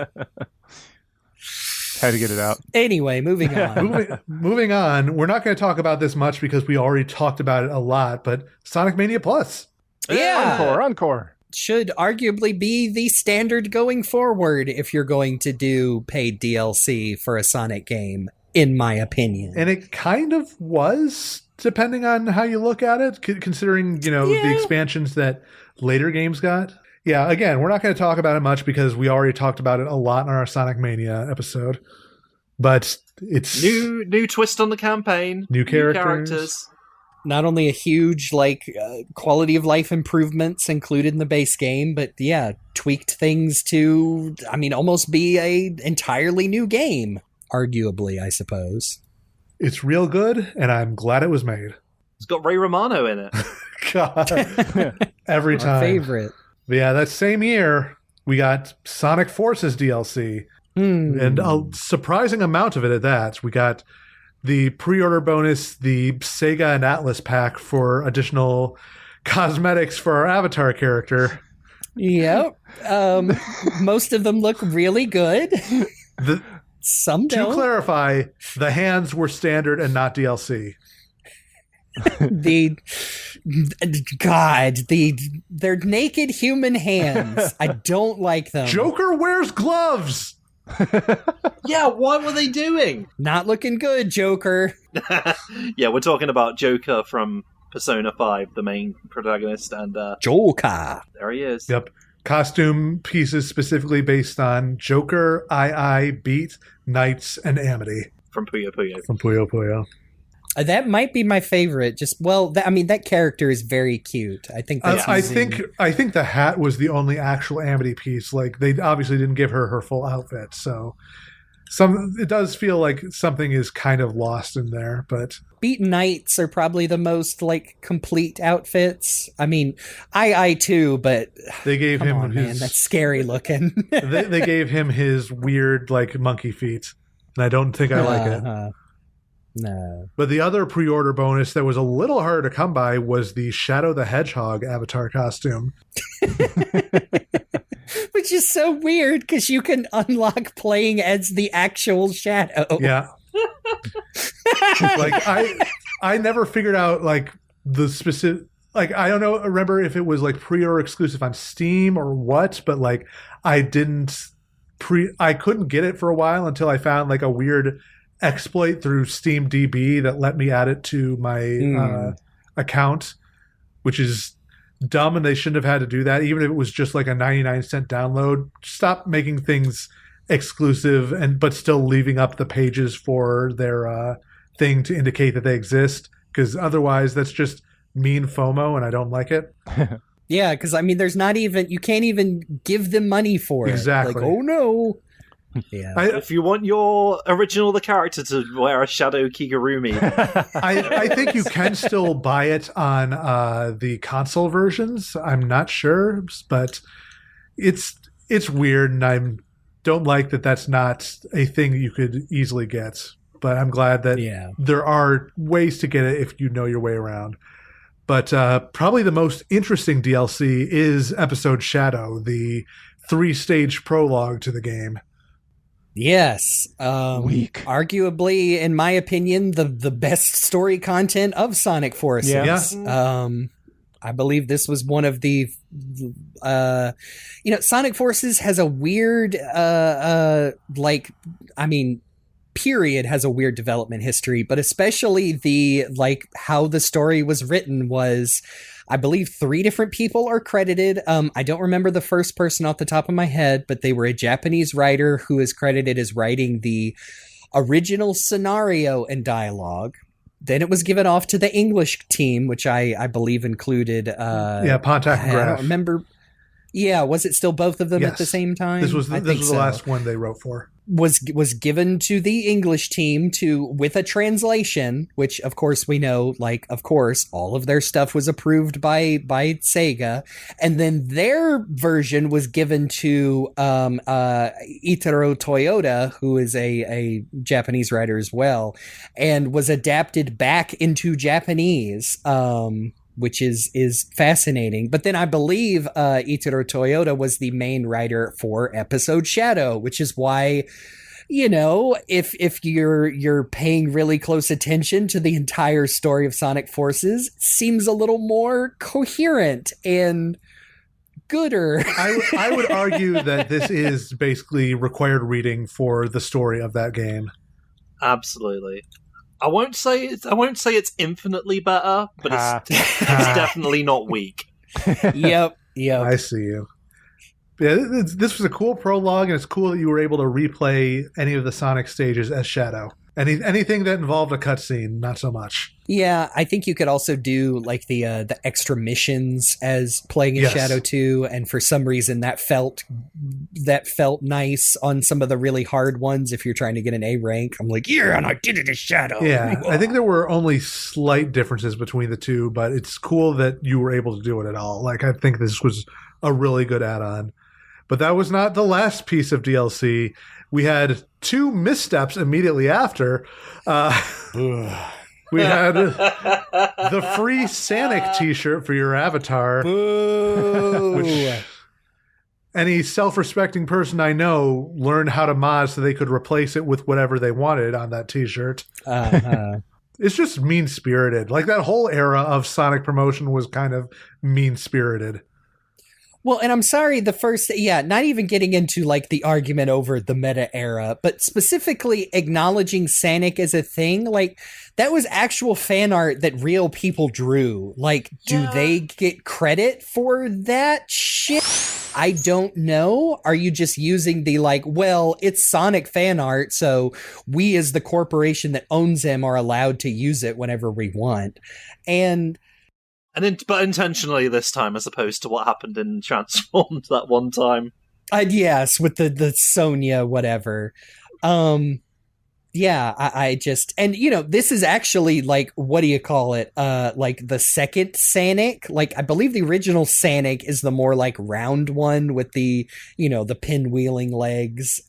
Had to get it out. Anyway, moving on. Moving on. We're not going to talk about this much because we already talked about it a lot, but Sonic Mania Plus. Yeah. Encore. Should arguably be the standard going forward if you're going to do paid DLC for a Sonic game, in my opinion. And it kind of was, depending on how you look at it, considering, the expansions that later games got. Yeah, again, we're not going to talk about it much because we already talked about it a lot in our Sonic Mania episode. But it's... New twist on the campaign. New characters. Not only a huge, quality of life improvements included in the base game, but tweaked things to, almost be a entirely new game. Arguably, I suppose. It's real good, and I'm glad it was made. It's got Ray Romano in it. God. Every time. Our favorite. But yeah, that same year, we got Sonic Forces DLC. And a surprising amount of it at that. We got the pre-order bonus, the Sega and Atlas pack for additional cosmetics for our avatar character. Yep. Most of them look really good. Some don't. To clarify, the hands were standard and not DLC. They're naked human hands. I don't like them. Joker wears gloves. Yeah, what were they doing? Not looking good, Joker. Yeah, we're talking about Joker from Persona 5, the main protagonist, and Joker. There he is. Yep. Costume pieces specifically based on Joker, Beat, Knights, and Amity. From Puyo Puyo. From Puyo Puyo. That might be my favorite. That character is very cute. I think that's I think the hat was the only actual Amity piece. Like, they obviously didn't give her full outfit, so it does feel like something is kind of lost in there. But Beat Knights are probably the most complete outfits. I too, but they gave him his. Man, that's scary looking. they gave him his weird monkey feet, and I don't think I like it. No. But the other pre-order bonus that was a little harder to come by was the Shadow the Hedgehog avatar costume. Which is so weird because you can unlock playing as the actual Shadow. Yeah. I never figured out the specific, I don't know, remember if it was pre-order exclusive on Steam or what, but I couldn't get it for a while until I found a weird exploit through Steam DB that let me add it to my account, which is dumb, and they shouldn't have had to do that, even if it was just a 99-cent download. Stop making things exclusive but still leaving up the pages for their thing to indicate that they exist, because otherwise that's just mean FOMO, and I don't like it. Yeah, because there's not even, you can't even give them money for it. Exactly. Oh no. Yeah. If you want your the character to wear a Shadow Kigurumi, I think you can still buy it on the console versions. I'm not sure, but it's weird, and I don't like that that's not a thing that you could easily get. but I'm glad that there are ways to get it if you know your way around. But probably the most interesting DLC is Episode Shadow, the 3-stage prologue to the game. Yes. Weak. Arguably, in my opinion, the best story content of Sonic Forces. Yeah. I believe this was one of the, Sonic Forces has a weird, period has a weird development history, but especially how the story was written was, I believe 3 different people are credited. I don't remember the first person off the top of my head, but they were a Japanese writer who is credited as writing the original scenario and dialogue. Then it was given off to the English team, which I believe included... Pontac and Graff. I don't remember. Yeah, was it still both of them at the same time? This was the last one they wrote for. Was given to the English team with a translation, which of course we know, of course, all of their stuff was approved by Sega, and then their version was given to Itaro Toyota, who is a Japanese writer as well, and was adapted back into Japanese. Which is fascinating. But then I believe Itaro Toyota was the main writer for Episode Shadow, which is why, if you're paying really close attention to the entire story of Sonic Forces, it seems a little more coherent and gooder. I would argue that this is basically required reading for the story of that game. Absolutely. I won't say it's infinitely better, but it's definitely not weak. Yep. I see you. Yeah, this was a cool prologue, and it's cool that you were able to replay any of the Sonic stages as Shadow. Anything that involved a cutscene, not so much. Yeah, I think you could also do the extra missions as playing in Shadow 2, and for some reason that felt nice on some of the really hard ones. If you're trying to get an A rank, I'm like, and I did it as Shadow. Yeah, I think there were only slight differences between the two, but it's cool that you were able to do it at all. I think this was a really good add-on. But that was not the last piece of DLC. We had 2 missteps immediately after. We had the free Sonic t-shirt for your avatar. Which any self-respecting person I know learned how to mod so they could replace it with whatever they wanted on that t-shirt. It's just mean-spirited. That whole era of Sonic promotion was kind of mean-spirited. Well, and I'm sorry, not even getting into the argument over the meta era, but specifically acknowledging Sonic as a thing, that was actual fan art that real people drew. Do they get credit for that shit? I don't know. Are you just using the it's Sonic fan art, so we as the corporation that owns him are allowed to use it whenever we want? But intentionally this time, as opposed to what happened in Transformed that one time. Yes, with the Sonya whatever. I just, and this is actually what do you call it? The second Sonic. I believe the original Sonic is the more round one with the the pinwheeling legs.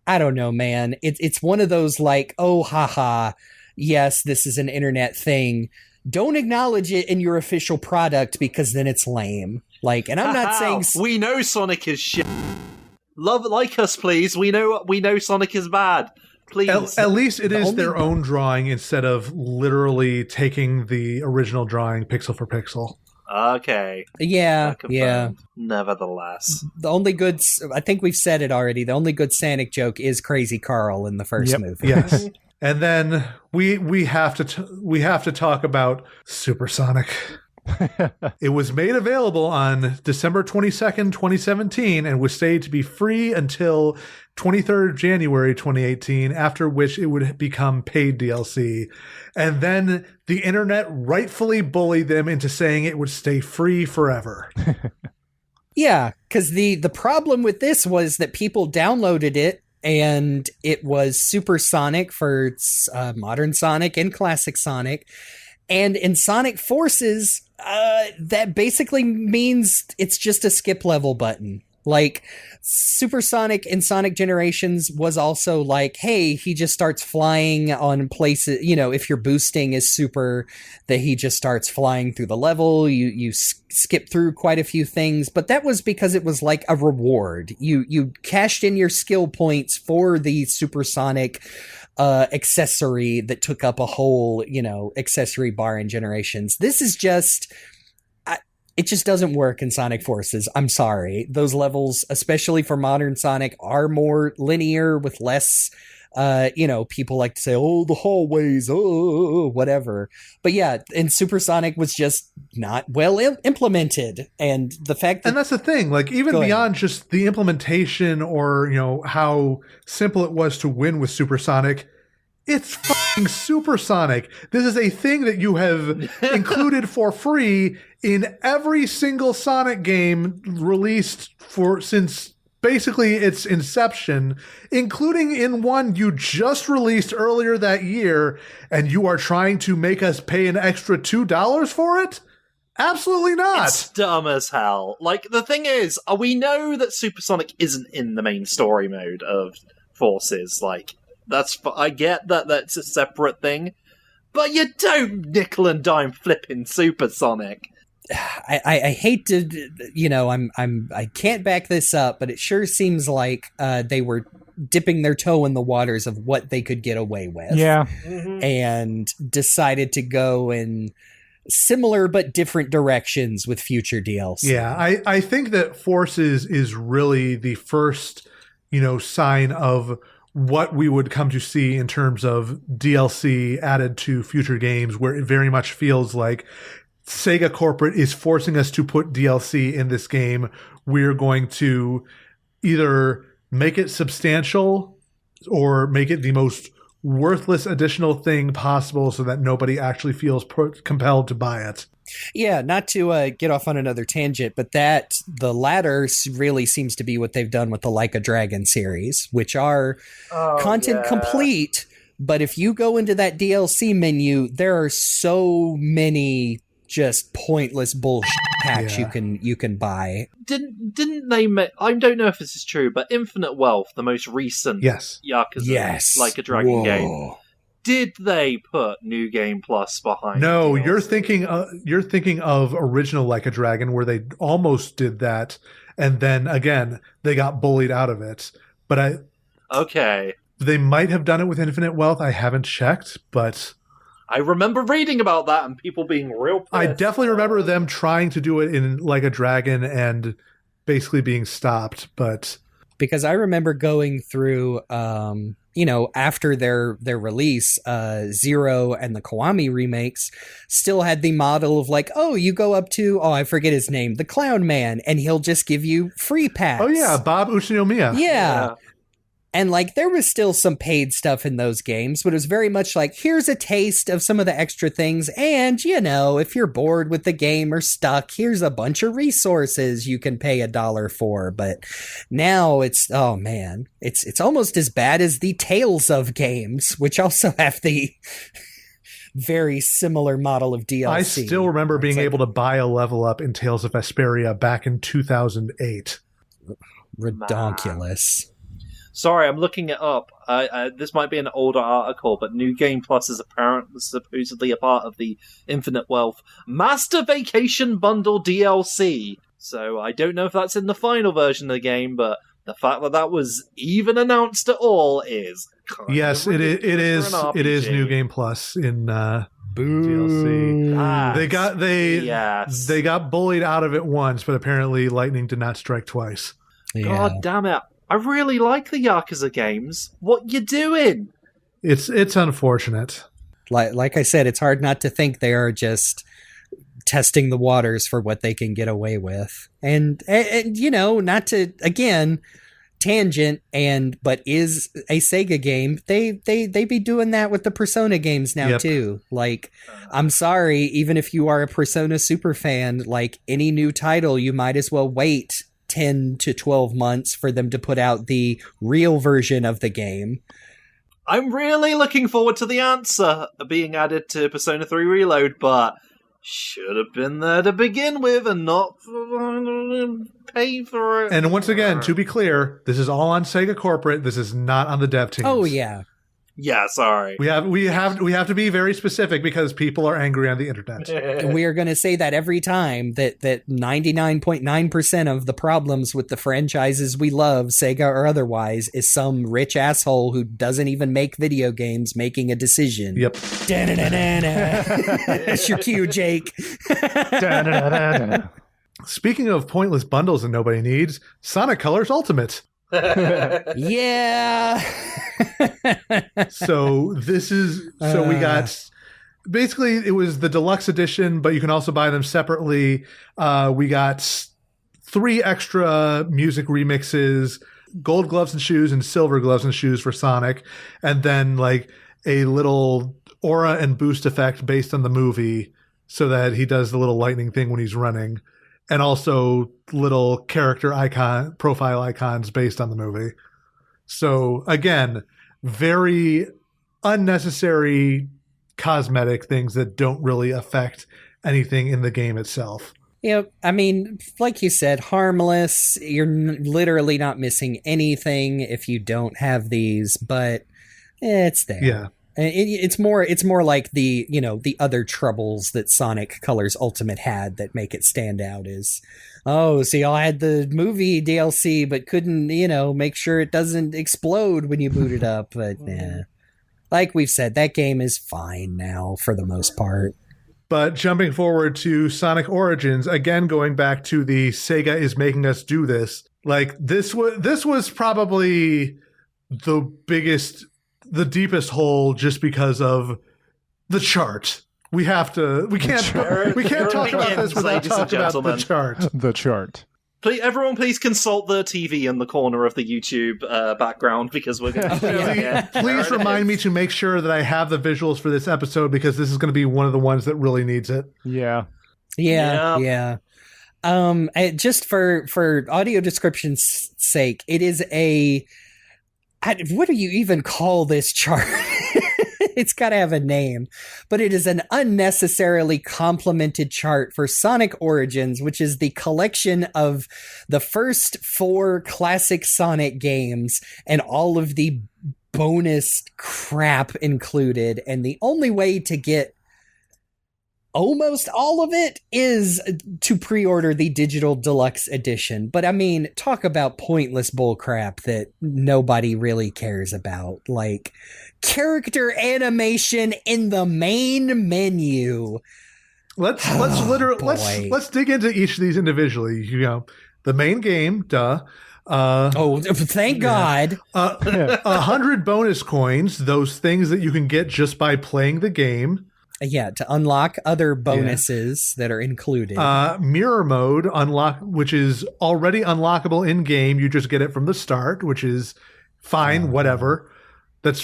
I don't know, man. It's one of those oh haha, yes, this is an internet thing. Don't acknowledge it in your official product because then it's lame. And I'm not saying we know Sonic is shit. Like us, please. We know Sonic is bad. Please. At least it is their own drawing instead of literally taking the original drawing pixel for pixel. Okay. Yeah. Nevertheless, the only good, I think we've said it already. The only good Sonic joke is Crazy Carl in the first movie. Yes. And then we have to talk about Supersonic. It was made available on December 22nd, 2017, and was stated to be free until 23rd January 2018, after which it would become paid DLC. And then the internet rightfully bullied them into saying it would stay free forever. Yeah, because the problem with this was that people downloaded it, and it was Supersonic for modern Sonic and classic Sonic. And in Sonic Forces, that basically means it's just a skip level button. Like, Supersonic in Sonic Generations was also like, hey, he just starts flying on places, if your boosting is super, that he just starts flying through the level. You skip through quite a few things, but that was because it was like a reward. You cashed in your skill points for the Supersonic accessory that took up a whole, accessory bar in Generations. This is just... It just doesn't work in Sonic Forces. I'm sorry. Those levels, especially for modern Sonic, are more linear with less, people like to say, oh, the hallways, oh, whatever. But yeah, and Supersonic was just not well implemented. And the fact that... And that's the thing, like, even beyond just the implementation or, how simple it was to win with Supersonic, it's fucking Supersonic. This is a thing that you have included for free in every single Sonic game released since basically its inception, including in one you just released earlier that year, and you are trying to make us pay an extra $2 for it? Absolutely not. It's dumb as hell. Like, the thing is, we know that Supersonic isn't in the main story mode of Forces, like... I get that that's a separate thing, but you don't nickel and dime flipping Supersonic. I hate to, I can't back this up, but it sure seems like they were dipping their toe in the waters of what they could get away with. Yeah. Mm-hmm. And decided to go in similar but different directions with future DLC. Yeah, I think that Forces is really the first, sign of what we would come to see in terms of DLC added to future games, where it very much feels like Sega corporate is forcing us to put DLC in this game. We're going to either make it substantial or make it the most worthless additional thing possible so that nobody actually feels compelled to buy it. Yeah, not to get off on another tangent, but the latter really seems to be what they've done with the Like a Dragon series, which are content complete. But if you go into that DLC menu, there are so many just pointless bullshit packs you can buy. Didn't they make? I don't know if this is true, but Infinite Wealth, the most recent Yakuza Like a Dragon game. Did they put New Game Plus behind? No, DLC? you're thinking of original Like a Dragon, where they almost did that, and then again they got bullied out of it. But they might have done it with Infinite Wealth. I haven't checked, but I remember reading about that and people being real pissed. I definitely remember them trying to do it in Like a Dragon and basically being stopped. But because I remember going through. After their release, Zero and the Kiwami remakes still had the model of like, oh, you go up to, I forget his name, the Clown Man, and he'll just give you free packs. Oh yeah, Bob Utsunomiya. Yeah. And like there was still some paid stuff in those games, but it was very much like, here's a taste of some of the extra things. And, if you're bored with the game or stuck, here's a bunch of resources you can pay $1 for. But now it's almost as bad as the Tales of games, which also have the very similar model of DLC. I still remember being able to buy a level up in Tales of Vesperia back in 2008. Redonkulous. Sorry, I'm looking it up. This might be an older article, but New Game Plus is supposedly a part of the Infinite Wealth Master Vacation Bundle DLC. So I don't know if that's in the final version of the game, but the fact that that was even announced at all is yes, it is. It is New Game Plus in DLC. They got bullied out of it once, but apparently lightning did not strike twice. Yeah. God damn it. I really like the Yakuza games. What you doing? It's unfortunate. Like I said, it's hard not to think they are just testing the waters for what they can get away with. And not to, again, tangent, but is a Sega game. They be doing that with the Persona games now too. Like, I'm sorry, even if you are a Persona super fan, like any new title, you might as well wait 10 to 12 months for them to put out the real version of the game. I'm really looking forward to the answer being added to Persona 3 Reload, but should have been there to begin with and not pay for it. And once again, to be clear, this is all on Sega corporate. This is not on the dev teams. Oh yeah. Yeah, sorry. We have to be very specific because people are angry on the internet. And we are going to say that every time that 99.9% of the problems with the franchises we love, Sega or otherwise, is some rich asshole who doesn't even make video games making a decision. Yep. That's your cue, Jake. Speaking of pointless bundles and nobody needs, Sonic Colors Ultimate. Yeah. So we got basically it was the deluxe edition, but you can also buy them separately. We got 3 extra music remixes, gold gloves and shoes and silver gloves and shoes for Sonic, and then like a little aura and boost effect based on the movie so that he does the little lightning thing when he's running. And also little character profile icons based on the movie. So again, very unnecessary cosmetic things that don't really affect anything in the game itself. I mean, like you said, harmless. You're literally not missing anything if you don't have these, but it's there. Yeah. It's more like the other troubles that Sonic Colors Ultimate had that make it stand out is, so y'all had the movie DLC but couldn't, make sure it doesn't explode when you boot it up. But like we've said, that game is fine now for the most part. But jumping forward to Sonic Origins, again, going back to the Sega is making us do this, like this was probably the deepest hole just because of the chart. We can't talk about this without talking about the chart. The chart. Everyone, please consult the TV in the corner of the YouTube background because we're going to. Please remind me to make sure that I have the visuals for this episode because this is going to be one of the ones that really needs it. Yeah. Just for audio description's sake, it is what do you even call this chart? It's got to have a name, but it is an unnecessarily complimented chart for Sonic Origins, which is the collection of the first 4 classic Sonic games and all of the bonus crap included. And the only way to get almost all of it is to pre-order the digital deluxe edition. But I mean, talk about pointless bullcrap that nobody really cares about. Like character animation in the main menu. Let's dig into each of these individually. The main game, duh. Thank God. 100 bonus coins, those things that you can get just by playing the game. Yeah, to unlock other bonuses that are included. Mirror mode which is already unlockable in game. You just get it from the start, which is fine. Whatever. That's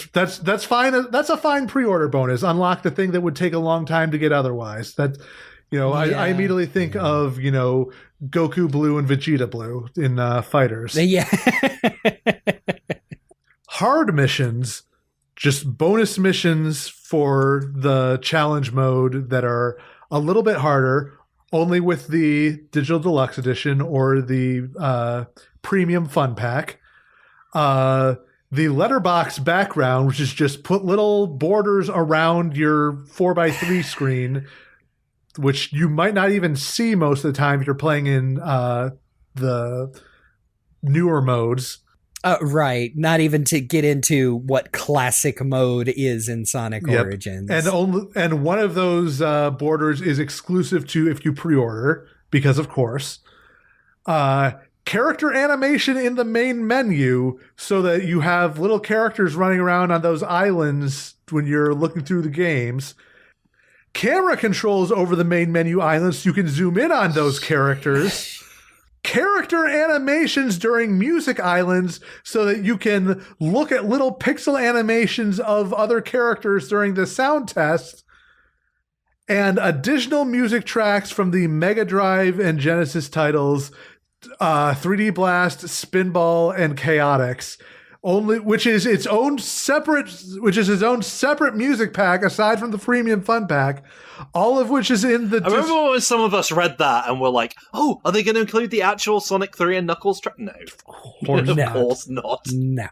fine. That's a fine pre-order bonus. Unlock the thing that would take a long time to get otherwise. I immediately think of Goku Blue and Vegeta Blue in Fighters. Yeah. Hard missions. Just bonus missions for the challenge mode that are a little bit harder, only with the Digital Deluxe Edition or the Premium Fun Pack. The letterbox background, which is just put little borders around your 4x3 screen, which you might not even see most of the time if you're playing in the newer modes. Right. Not even to get into what classic mode is in Sonic Origins. And one of those borders is exclusive to if you pre-order, because of course. Character animation in the main menu so that you have little characters running around on those islands when you're looking through the games. Camera controls over the main menu islands so you can zoom in on those characters. Character animations during music islands so that you can look at little pixel animations of other characters during the sound test, and additional music tracks from the Mega Drive and Genesis titles 3D Blast, Spinball, and Chaotix. which is its own separate music pack aside from the freemium fun pack, all of which is in the. I remember when some of us read that and were like, "Oh, are they going to include the actual Sonic 3 and Knuckles track?" No, of course not. No.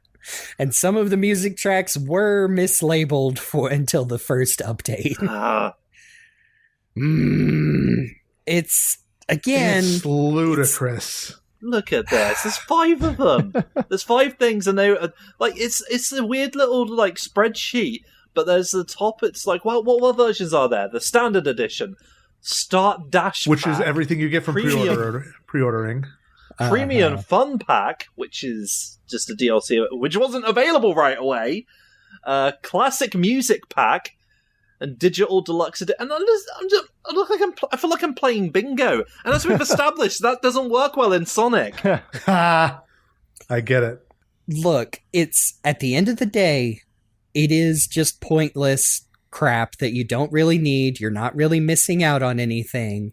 And some of the music tracks were mislabeled until the first update. It's ludicrous. Look at this. There's 5 of them. There's 5 things, and they like it's a weird little like spreadsheet. But there's the top. It's like, well, what versions are there? The standard edition, Start Dash, which pack, is everything you get from pre-ordering. Premium Fun Pack, which is just a DLC, which wasn't available right away. Classic Music Pack. And Digital Deluxe Edition. And I feel like I'm playing bingo. And as we've established, that doesn't work well in Sonic. I get it. Look, it's at the end of the day, it is just pointless crap that you don't really need. You're not really missing out on anything.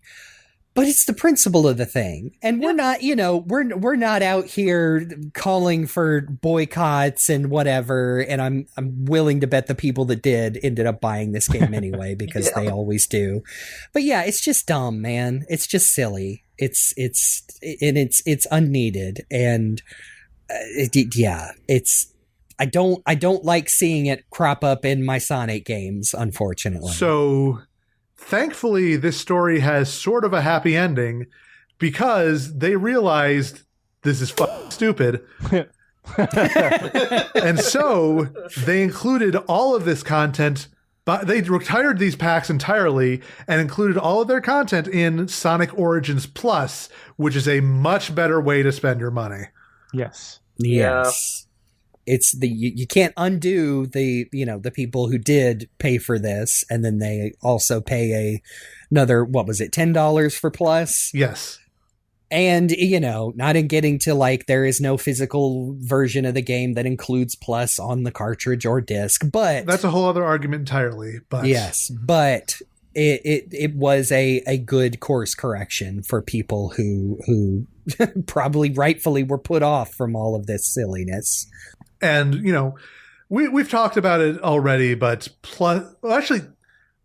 But it's the principle of the thing. And we're not, we're not out here calling for boycotts and whatever. And I'm willing to bet the people that did ended up buying this game anyway, because they always do. But yeah, it's just dumb, man. It's just silly. It's unneeded. And I don't like seeing it crop up in my Sonic games, unfortunately. So thankfully, this story has sort of a happy ending because they realized this is stupid. And so they included all of this content, but they retired these packs entirely and included all of their content in Sonic Origins Plus, which is a much better way to spend your money. Yes. Yes. It's you can't undo the people who did pay for this, and then they also pay another, what was it, $10 for Plus? Yes. And, not in getting to like, there is no physical version of the game that includes Plus on the cartridge or disc, but that's a whole other argument entirely. But yes, but it was a good course correction for people who probably rightfully were put off from all of this silliness. And, we've talked about it already, but actually,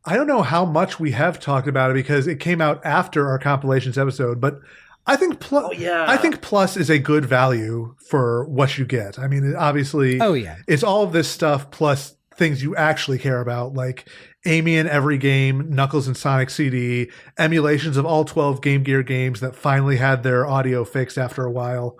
I don't know how much we have talked about it because it came out after our compilations episode, but I think Plus is a good value for what you get. I mean, obviously, it's all of this stuff plus things you actually care about, like Amy in every game, Knuckles and Sonic CD, emulations of all 12 Game Gear games that finally had their audio fixed after a while.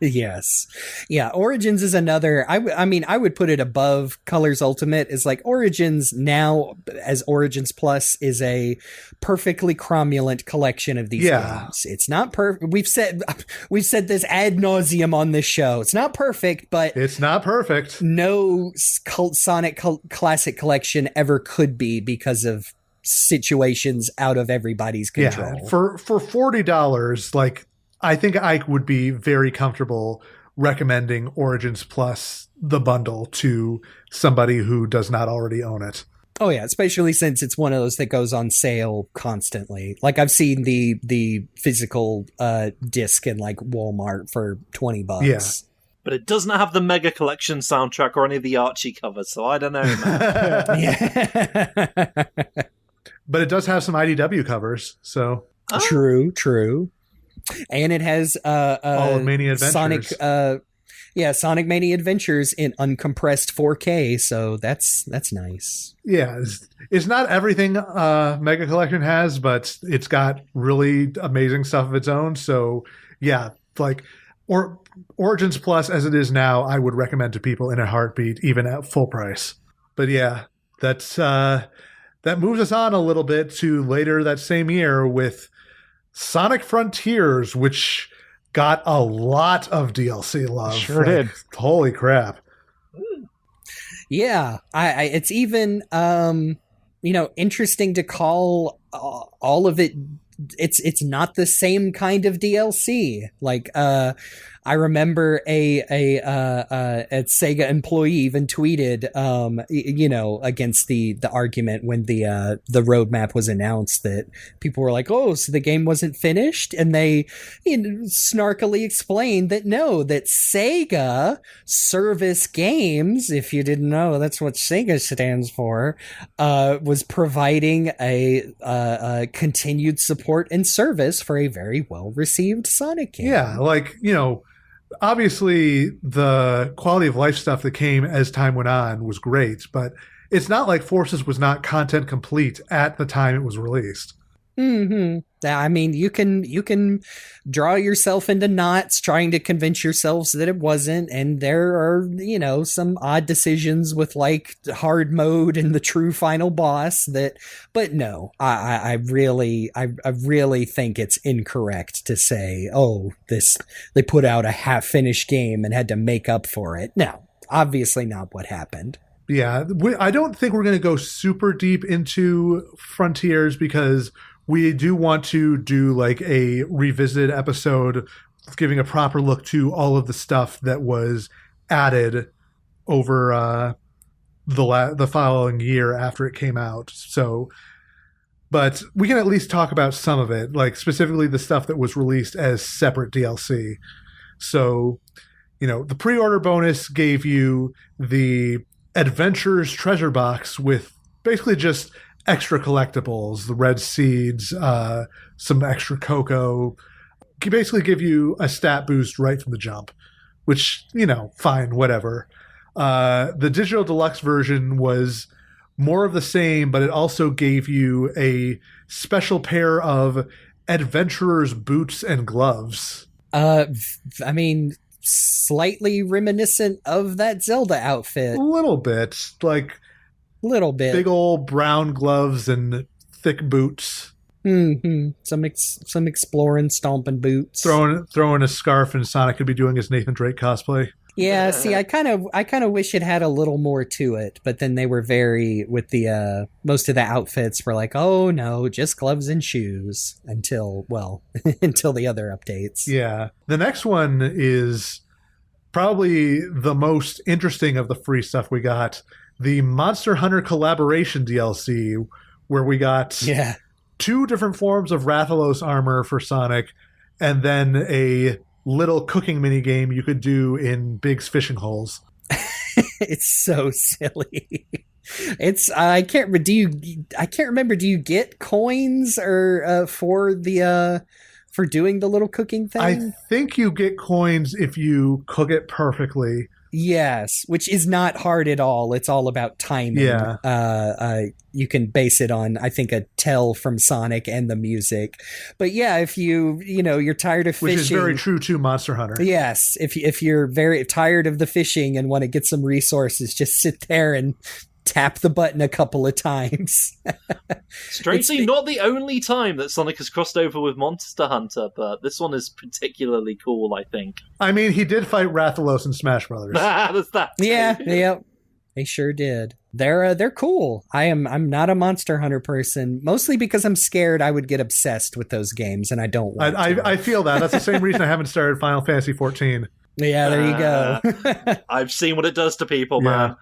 Yes. Yeah, Origins is another. I mean, I would put it above Colors Ultimate. Is like Origins now, as Origins Plus, is a perfectly cromulent collection of these games. It's not perfect. We've said this ad nauseum on this show. It's not perfect, but it's not perfect. No Sonic Classic Collection ever could be because of situations out of everybody's control. Yeah, for $40, like, I think I would be very comfortable recommending Origins Plus, the bundle, to somebody who does not already own it. Oh yeah, especially since it's one of those that goes on sale constantly. Like I've seen the physical disc in like Walmart for $20. Yeah. But it doesn't have the Mega Collection soundtrack or any of the Archie covers, so I don't know, man. Yeah. But it does have some IDW covers, so. True. And it has all of Mania Adventures. Sonic Mania Adventures in uncompressed 4K, so that's nice. Yeah, it's not everything Mega Collection has, but it's got really amazing stuff of its own. So yeah, like Origins Plus as it is now, I would recommend to people in a heartbeat, even at full price. But yeah, that's that moves us on a little bit to later that same year with Sonic Frontiers, which got a lot of DLC love. Sure did. Holy crap. Yeah, it's even interesting to call all of it. It's not the same kind of DLC. Like I remember a Sega employee even tweeted, against the argument when the roadmap was announced, that people were like, "Oh, so the game wasn't finished," and they snarkily explained that no, that Sega Service Games, if you didn't know, that's what Sega stands for, was providing a continued support and service for a very well received Sonic game. Yeah, obviously the quality of life stuff that came as time went on was great, but it's not like Forces was not content complete at the time it was released. Mm-hmm. I mean, you can draw yourself into knots trying to convince yourselves that it wasn't, and there are, some odd decisions with like hard mode and the true final boss but no, I really think it's incorrect to say, oh, they put out a half-finished game and had to make up for it. No, obviously not what happened. Yeah, I don't think we're going to go super deep into Frontiers because we do want to do like a revisited episode giving a proper look to all of the stuff that was added over the following year after it came out. So, but we can at least talk about some of it, like specifically the stuff that was released as separate DLC. So, the pre-order bonus gave you the Adventures treasure box with basically just extra collectibles, the red seeds, some extra cocoa. Can basically give you a stat boost right from the jump, which, fine, whatever. The digital deluxe version was more of the same, but it also gave you a special pair of adventurer's boots and gloves. I mean, slightly reminiscent of that Zelda outfit. A little bit. Little bit. Big old brown gloves and thick boots. Mm-hmm. Some exploring, stomping boots. Throwing a scarf, and Sonic could be doing his Nathan Drake cosplay. Yeah, see, I kind of wish it had a little more to it, but then they were very with the most of the outfits were like, oh no, just gloves and shoes until the other updates. Yeah, the next one is probably the most interesting of the free stuff we got. The Monster Hunter collaboration DLC, where we got 2 different forms of Rathalos armor for Sonic, and then a little cooking mini game you could do in Big's fishing holes. It's so silly. It's I can't remember. Do you get coins or for doing the little cooking thing? I think you get coins if you cook it perfectly. Yes, which is not hard at all. It's all about timing. Yeah. You can base it on, I think, a tell from Sonic and the music. But yeah, if you're tired of fishing. Which is very true to Monster Hunter. Yes. If you're very tired of the fishing and want to get some resources, just sit there and tap the button a couple of times. Strangely, not the only time that Sonic has crossed over with Monster Hunter, but this one is particularly cool, I think. I mean, he did fight Rathalos in Smash Brothers. That's that. Yeah, they sure did. They're cool. I'm not a Monster Hunter person, mostly because I'm scared I would get obsessed with those games, and I don't want to. I feel that. That's the same reason I haven't started Final Fantasy 14. Yeah, there you go. I've seen what it does to people, man.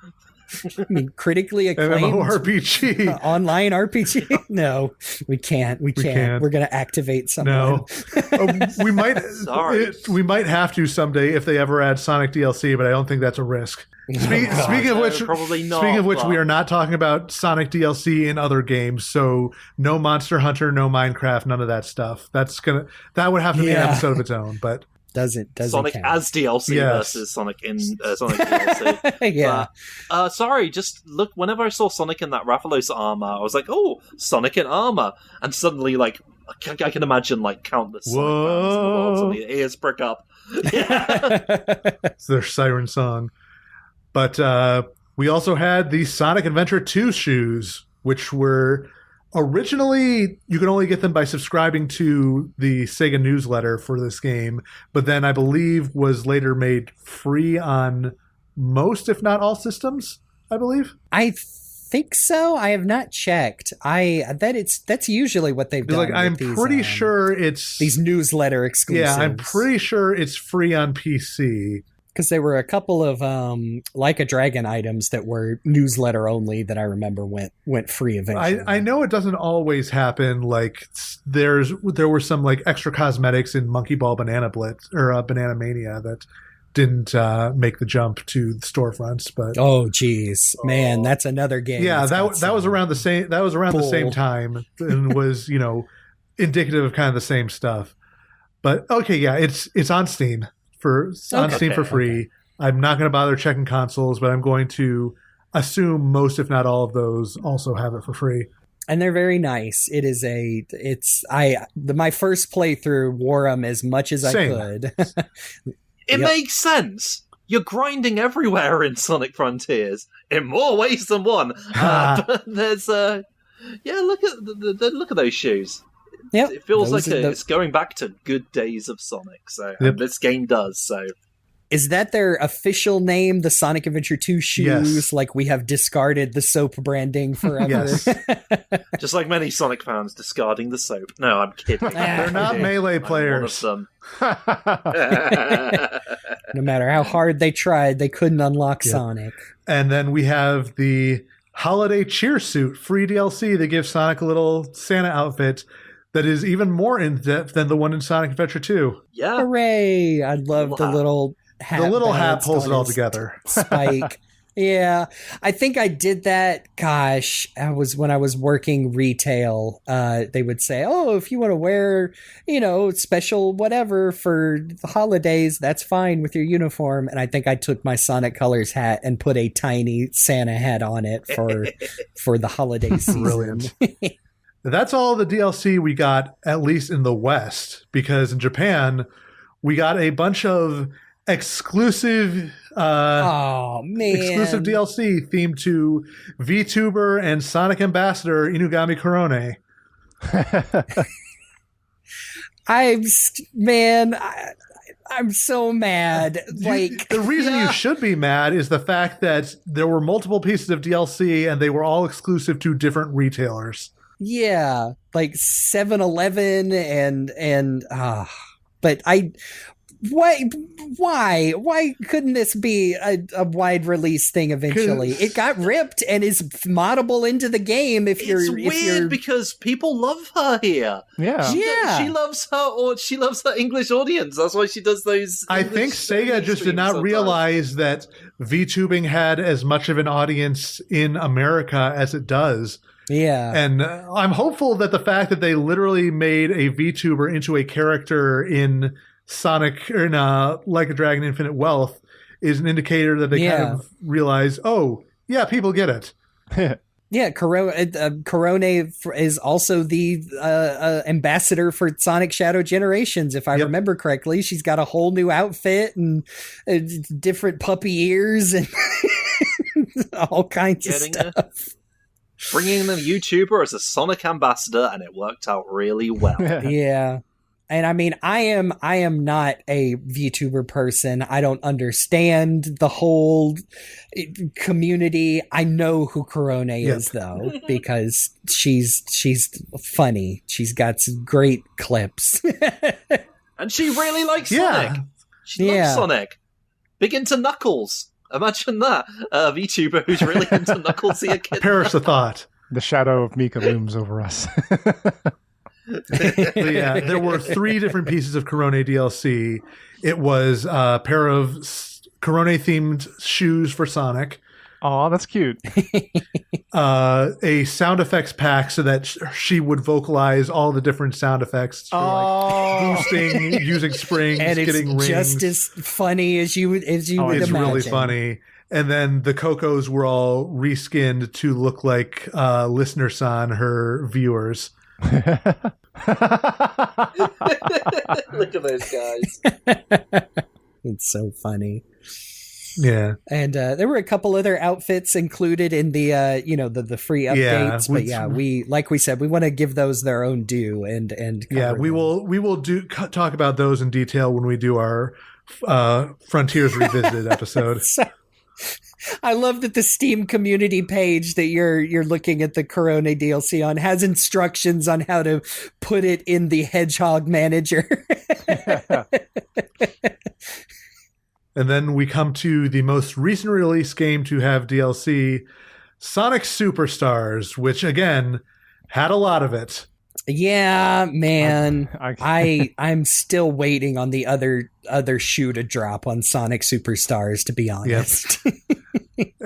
I mean, critically acclaimed MMORPG. Online RPG? No, we can't. We can't. We're going to activate someone. No. We might have to someday if they ever add Sonic DLC, but I don't think that's a risk. Speaking of which, probably not, we are not talking about Sonic DLC in other games. So no Monster Hunter, no Minecraft, none of that stuff. That would have to be an episode of its own. But doesn't Sonic count. As DLC versus Sonic in Sonic DLC. Yeah. Sorry, just look. Whenever I saw Sonic in that Rathalos armor, I was like, "Oh, Sonic in armor!" And suddenly, like, I can imagine like countless Sonic fans in the world. Suddenly, the ears prick up. It's their siren song. But we also had the Sonic Adventure 2 shoes, which were originally, you could only get them by subscribing to the Sega newsletter for this game, but then I believe was later made free on most, if not all systems, I believe. I think so. I have not checked. That's usually what they've done. Like, I'm with pretty these, sure it's these newsletter exclusives. Yeah, I'm pretty sure it's free on PC. Because there were a couple of Like a Dragon items that were newsletter only that I remember went free eventually. I know it doesn't always happen. Like there were some like extra cosmetics in Monkey Ball Banana Blitz or Banana Mania that didn't make the jump to the storefronts. But oh geez, man, that's another game. Yeah, that was around the same. That was around the same time and was indicative of kind of the same stuff. But okay, yeah, it's on Steam. Steam for free. Okay. I'm not going to bother checking consoles, but I'm going to assume most, if not all of those also have it for free. And they're very nice. My first playthrough wore them as much as I could. It makes sense. You're grinding everywhere in Sonic Frontiers in more ways than one. But there's look at those shoes. Yep. It feels like it's going back to good days of Sonic. So this game does. So is that their official name, the Sonic Adventure 2 shoes? Yes. Like we have discarded the soap branding forever. Yes. Just like many Sonic fans discarding the soap. No, I'm kidding. They're not Melee players. I'm one of them. No matter how hard they tried, they couldn't unlock Sonic. And then we have the Holiday Cheer Suit free DLC that gives Sonic a little Santa outfit that is even more in-depth than the one in Sonic Adventure 2. Yeah. Hooray! I love the little hat. The little hat pulls it all together. Spike. Yeah. I think I did that. Gosh, when I was working retail, they would say, oh, if you want to wear, special whatever for the holidays, that's fine with your uniform. And I think I took my Sonic Colors hat and put a tiny Santa hat on it for the holiday season. Brilliant. That's all the DLC we got, at least in the West, because in Japan, we got a bunch of exclusive exclusive DLC themed to VTuber and Sonic Ambassador Inugami Korone. I'm so mad. Like the reason you should be mad is the fact that there were multiple pieces of DLC and they were all exclusive to different retailers. Yeah, like 7-Eleven but why couldn't this be a wide release thing eventually? It got ripped and is moddable into the game It's weird because people love her here. Yeah. She loves her English audience. That's why she does those. I think Sega just did not realize that VTubing had as much of an audience in America as it does. Yeah. And I'm hopeful that the fact that they literally made a VTuber into a character in Sonic or in Like a Dragon Infinite Wealth is an indicator that they kind of realize, oh, yeah, people get it. Yeah, Korone is also the ambassador for Sonic Shadow Generations, if I remember correctly. She's got a whole new outfit and different puppy ears and all kinds of stuff. Bringing in a YouTuber as a Sonic ambassador, and it worked out really well. Yeah. And I mean, I am not a VTuber person. I don't understand the whole community. I know who Korone is though, because she's funny. She's got some great clips. And she really likes Sonic. She loves Sonic. Big into Knuckles. Imagine that. A VTuber who's really into Knuckles. Perish the thought. The shadow of Mika looms over us. There were 3 different pieces of Korone DLC. It was a pair of Korone-themed shoes for Sonic. Oh, that's cute. A sound effects pack so that she would vocalize all the different sound effects for like boosting, using springs, and getting rings. Just as funny as you would imagine. It's really funny. And then the Cocos were all reskinned to look like Listener-san, her viewers. Look at those guys. It's so funny. Yeah. And there were a couple other outfits included in the the free updates, but we like we said, we want to give those their own due and we will talk about those in detail when we do our Frontiers Revisited episode. I love that the Steam community page that you're looking at the Corona DLC on has instructions on how to put it in the Hedgehog manager. And then we come to the most recent release game to have DLC, Sonic Superstars, which again had a lot of it. Yeah, man. I'm still waiting on the other shoe to drop on Sonic Superstars, to be honest. Yep.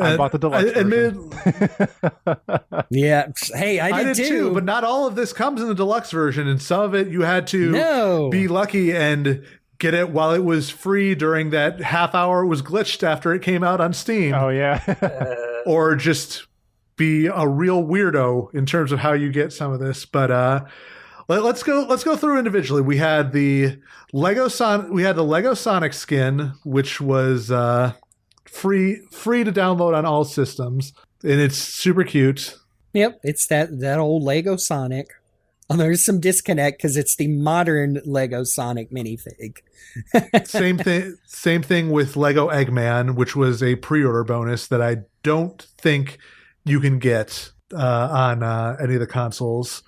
I bought the deluxe version. Yeah. Hey, I did too. But not all of this comes in the deluxe version, and some of it you had to be lucky and get it while it was free during that half hour it was glitched after it came out on Steam. Oh, yeah. Or just be a real weirdo in terms of how you get some of this. But let's go through individually. We had the Lego Sonic skin, which was free to download on all systems, and it's super cute. Yep, it's that old Lego Sonic. Oh, there's some disconnect because it's the modern Lego Sonic minifig. Same thing with Lego Eggman, which was a pre-order bonus that I don't think you can get on any of the consoles,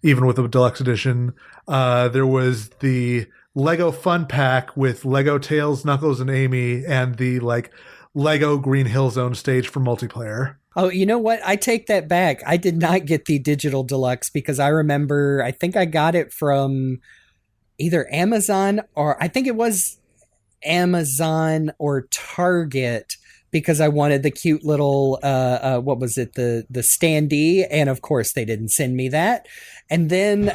even with the deluxe edition. There was the Lego Fun Pack with Lego Tails, Knuckles, and Amy, and the Lego Green Hill Zone stage for multiplayer. Oh, you know what? I take that back. I did not get the digital deluxe because I think I got it from either Amazon or I think it was Amazon or Target because I wanted the cute little, what was it? The standee. And of course they didn't send me that. And then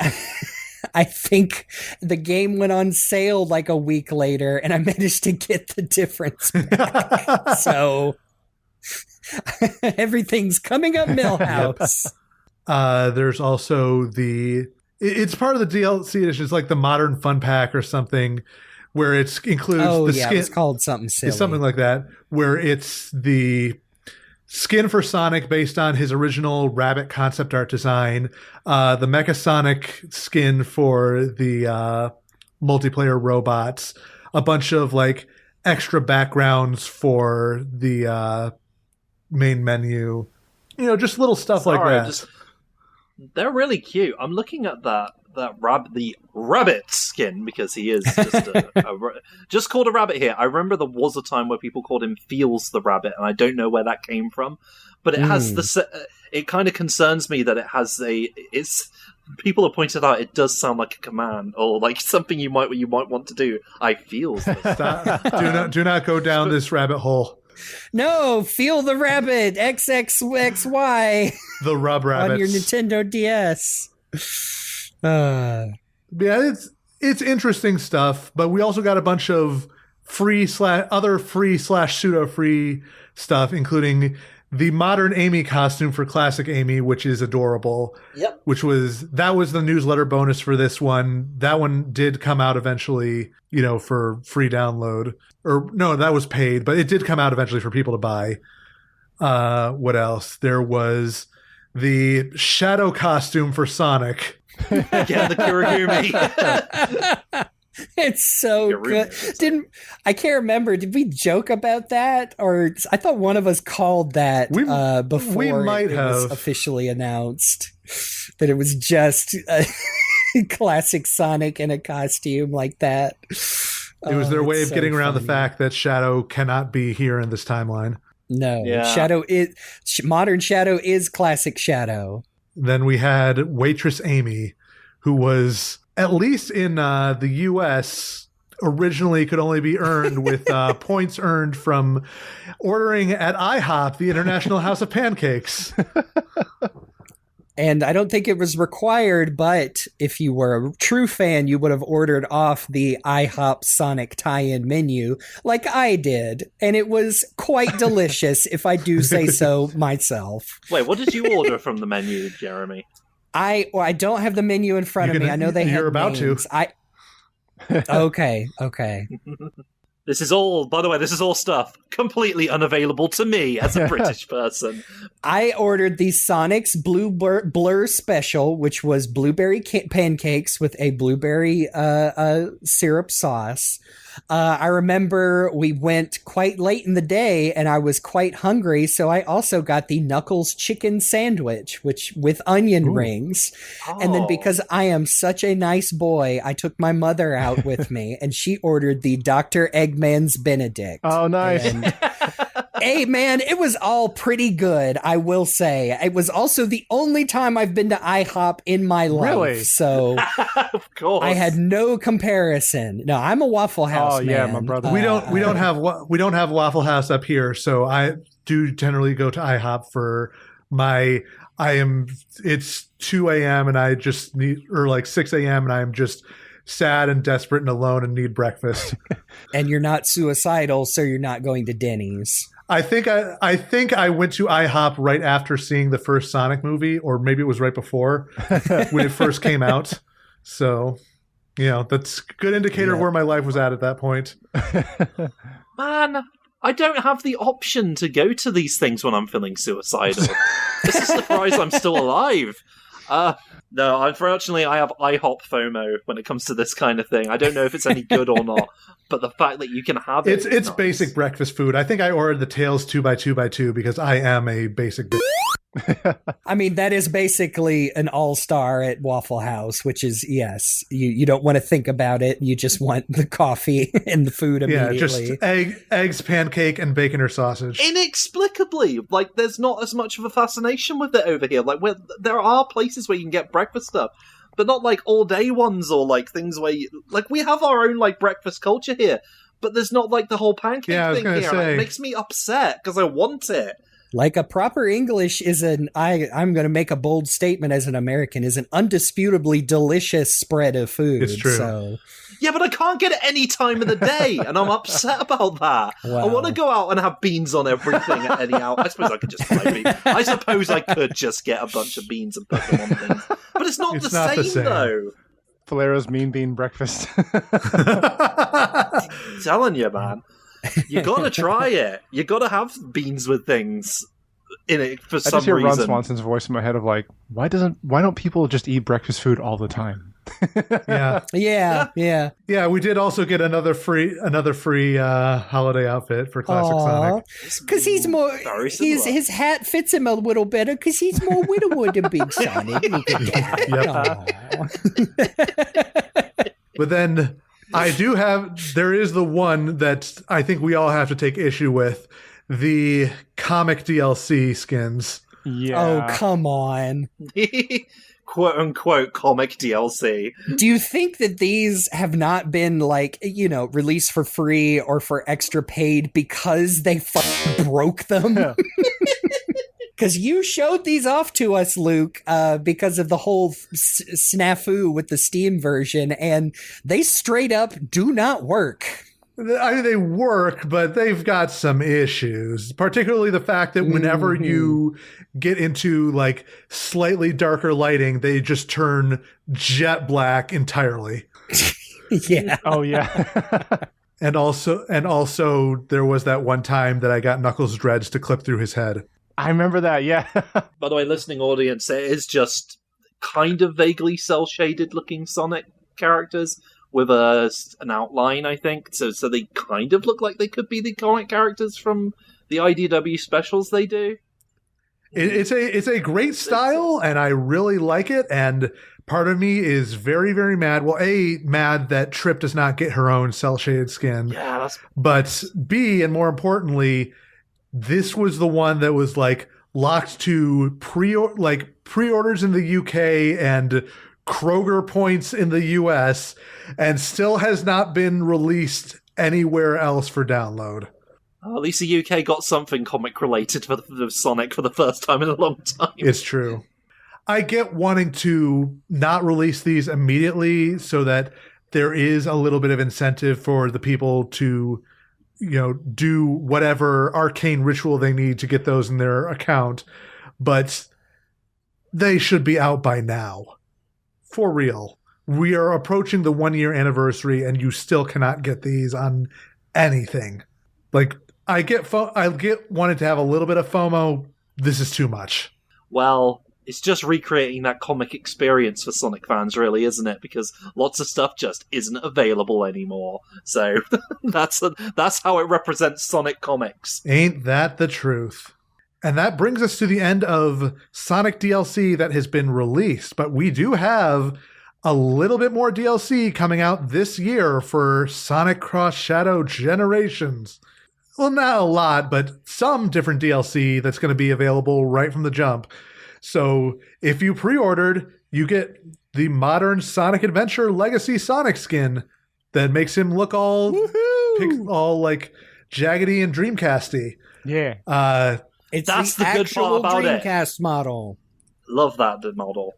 I think the game went on sale like a week later and I managed to get the difference back. So everything's coming up Millhouse. There's also it's part of the DLC edition. It's like the Modern Fun Pack or something where it includes the skin. It's called something silly. It's something like that, where it's the skin for Sonic based on his original Rabbit concept art design, the Mecha Sonic skin for the multiplayer robots, a bunch of extra backgrounds for the main menu, just little stuff like that. They're really cute. I'm looking at the rabbit skin because he is just just called a rabbit here. I remember there was a time where people called him Feels the Rabbit, and I don't know where that came from. But it has it kind of concerns me that it has people have pointed out it does sound like a command or like something you might want to do. I feels this. do not go down this rabbit hole. No, feel the rabbit XXXY. The rub rabbits on your Nintendo DS. Yeah, it's interesting stuff, but we also got a bunch of other free / pseudo free stuff, including the modern Amy costume for classic Amy, which is adorable. Yep. That was the newsletter bonus for this one. That one did come out eventually, for free download. Or no, that was paid, but it did come out eventually for people to buy. What else? There was the Shadow costume for Sonic. Yeah, the Kirigumi. It's so good. I can't remember. Did we joke about that, or I thought one of us called that before we might it have was officially announced that it was just a classic Sonic in a costume like that. It was their way of getting around the fact that Shadow cannot be here in this timeline. No, yeah. Modern Shadow is classic Shadow. Then we had Waitress Amy, who was, at least in the U.S., originally could only be earned with points earned from ordering at IHOP, the International House of Pancakes. And I don't think it was required, but if you were a true fan, you would have ordered off the IHOP Sonic tie-in menu like I did. And it was quite delicious, if I do say so myself. Wait, what did you order from the menu, Jeremy? I don't have the menu in front of me. I know they have You're about names. to. Okay. This is all, by the way, this is all stuff completely unavailable to me as a British person. I ordered the Sonic's Blur Special, which was blueberry pancakes with a blueberry syrup sauce. I remember we went quite late in the day and I was quite hungry, so I also got the Knuckles chicken sandwich, which with onion rings. Oh. And then because I am such a nice boy, I took my mother out with me and she ordered the Dr. Eggman's Benedict. Oh, nice. And, hey, man, it was all pretty good, I will say. It was also the only time I've been to IHOP in my life. Really? So Of course. I had no comparison. No, I'm a Waffle House man. Yeah, my brother. We don't have Waffle House up here, so I do generally go to IHOP for my. It's 2 a.m. and I just need, or like 6 a.m. and I'm just sad and desperate and alone and need breakfast. And you're not suicidal, so you're not going to Denny's. I think I went to IHOP right after seeing the first Sonic movie, or maybe it was right before when it first came out. So, that's a good indicator of where my life was at that point. Man, I don't have the option to go to these things when I'm feeling suicidal. It's a surprise I'm still alive. No, unfortunately, I have IHOP FOMO when it comes to this kind of thing. I don't know if it's any good or not, but the fact that you can have it, it's nice. Basic breakfast food. I think I ordered the Tails 2x2x2 because I am a basic. I mean, that is basically an all-star at Waffle House, which is, yes, you don't want to think about it. You just want the coffee and the food immediately. Yeah, just eggs, pancake, and bacon or sausage. Inexplicably, there's not as much of a fascination with it over here. There are places where you can get breakfast stuff, but not all-day ones or things where we have our own breakfast culture here, but there's not the whole pancake thing here. And it makes me upset because I want it. A proper English is I'm going to make a bold statement as an American, is an undisputably delicious spread of food. It's true. So. Yeah, but I can't get it any time of the day, and I'm upset about that. Wow. I want to go out and have beans on everything at any hour. I suppose I could just get a bunch of beans and put them on things. But it's not the same, though. Faulerro's mean bean breakfast. I'm telling you, man. You gotta try it. You gotta have beans with things in it for some reason. I just hear Ron Swanson's voice in my head of why don't people just eat breakfast food all the time? Yeah. We did also get another free holiday outfit for Classic Sonic. Because he's more, his hat fits him a little better because he's more widowed than Big Sonic. But then there is the one that I think we all have to take issue with, the comic DLC skins. Yeah. Oh, come on. Quote-unquote comic DLC. Do you think that these have not been released for free or for extra paid because they broke them? Because you showed these off to us, Luke, because of the whole snafu with the Steam version, and they straight up do not work. I mean, they work, but they've got some issues, particularly the fact that whenever you get into slightly darker lighting, they just turn jet black entirely. Yeah. Oh, yeah. And also there was that one time that I got Knuckles' dreads to clip through his head. I remember that, yeah. By the way, listening audience, it is just kind of vaguely cel-shaded looking Sonic characters with an outline, I think. So they kind of look like they could be the comic characters from the IDW specials they do. It's a great style, and I really like it, and part of me is very, very mad. Well, A, mad that Trip does not get her own cel-shaded skin. Yeah, but B, and more importantly, this was the one that was locked to pre-orders in the UK and Kroger points in the US, and still has not been released anywhere else for download. Oh, at least the UK got something comic related for the Sonic for the first time in a long time. It's true. I get wanting to not release these immediately so that there is a little bit of incentive for the people to do whatever arcane ritual they need to get those in their account, but they should be out by now. For real. We are approaching the 1-year anniversary and you still cannot get these on anything. Like, I get wanted to have a little bit of FOMO. This is too much. Well, it's just recreating that comic experience for Sonic fans, really, isn't it? Because lots of stuff just isn't available anymore. So that's how it represents Sonic comics. Ain't that the truth? And that brings us to the end of Sonic DLC that has been released. But we do have a little bit more DLC coming out this year for Sonic Cross Shadow Generations. Well, not a lot, but some different DLC that's going to be available right from the jump. So if you pre-ordered, you get the modern Sonic Adventure Legacy Sonic skin that makes him look all like jaggedy and Dreamcasty. Yeah. That's the good part about it. Dreamcast model. Love that model.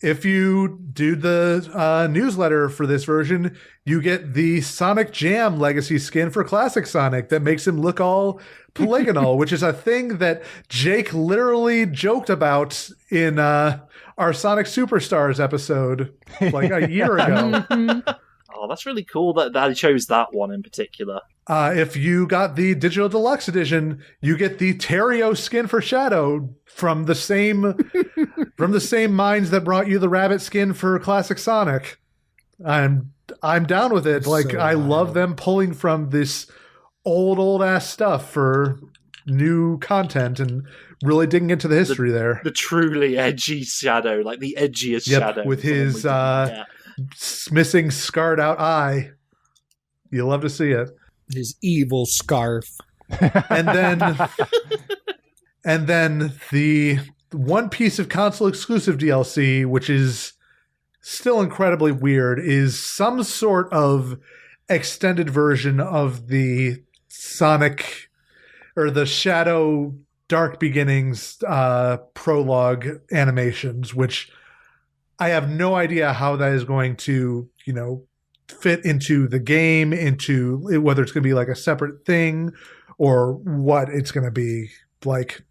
If you do the newsletter for this version, you get the Sonic Jam Legacy skin for Classic Sonic that makes him look all polygonal, which is a thing that Jake literally joked about in our Sonic Superstars episode like a year ago. Oh, that's really cool that he chose that one in particular. If you got the Digital Deluxe Edition, you get the Terrio skin for Shadow from the same minds that brought you the Rabbit skin for Classic Sonic. I'm down with it. Like, I love them pulling from this old ass stuff for new content and really digging into the history there. The truly edgy Shadow, like the edgiest Shadow. With his missing scarred out eye. You love to see it. His evil scarf. And then the one piece of console exclusive DLC, which is still incredibly weird, is some sort of extended version of the Sonic or the Shadow Dark Beginnings prologue animations, which I have no idea how that is going to, fit into the game, into whether it's going to be like a separate thing or what it's going to be like.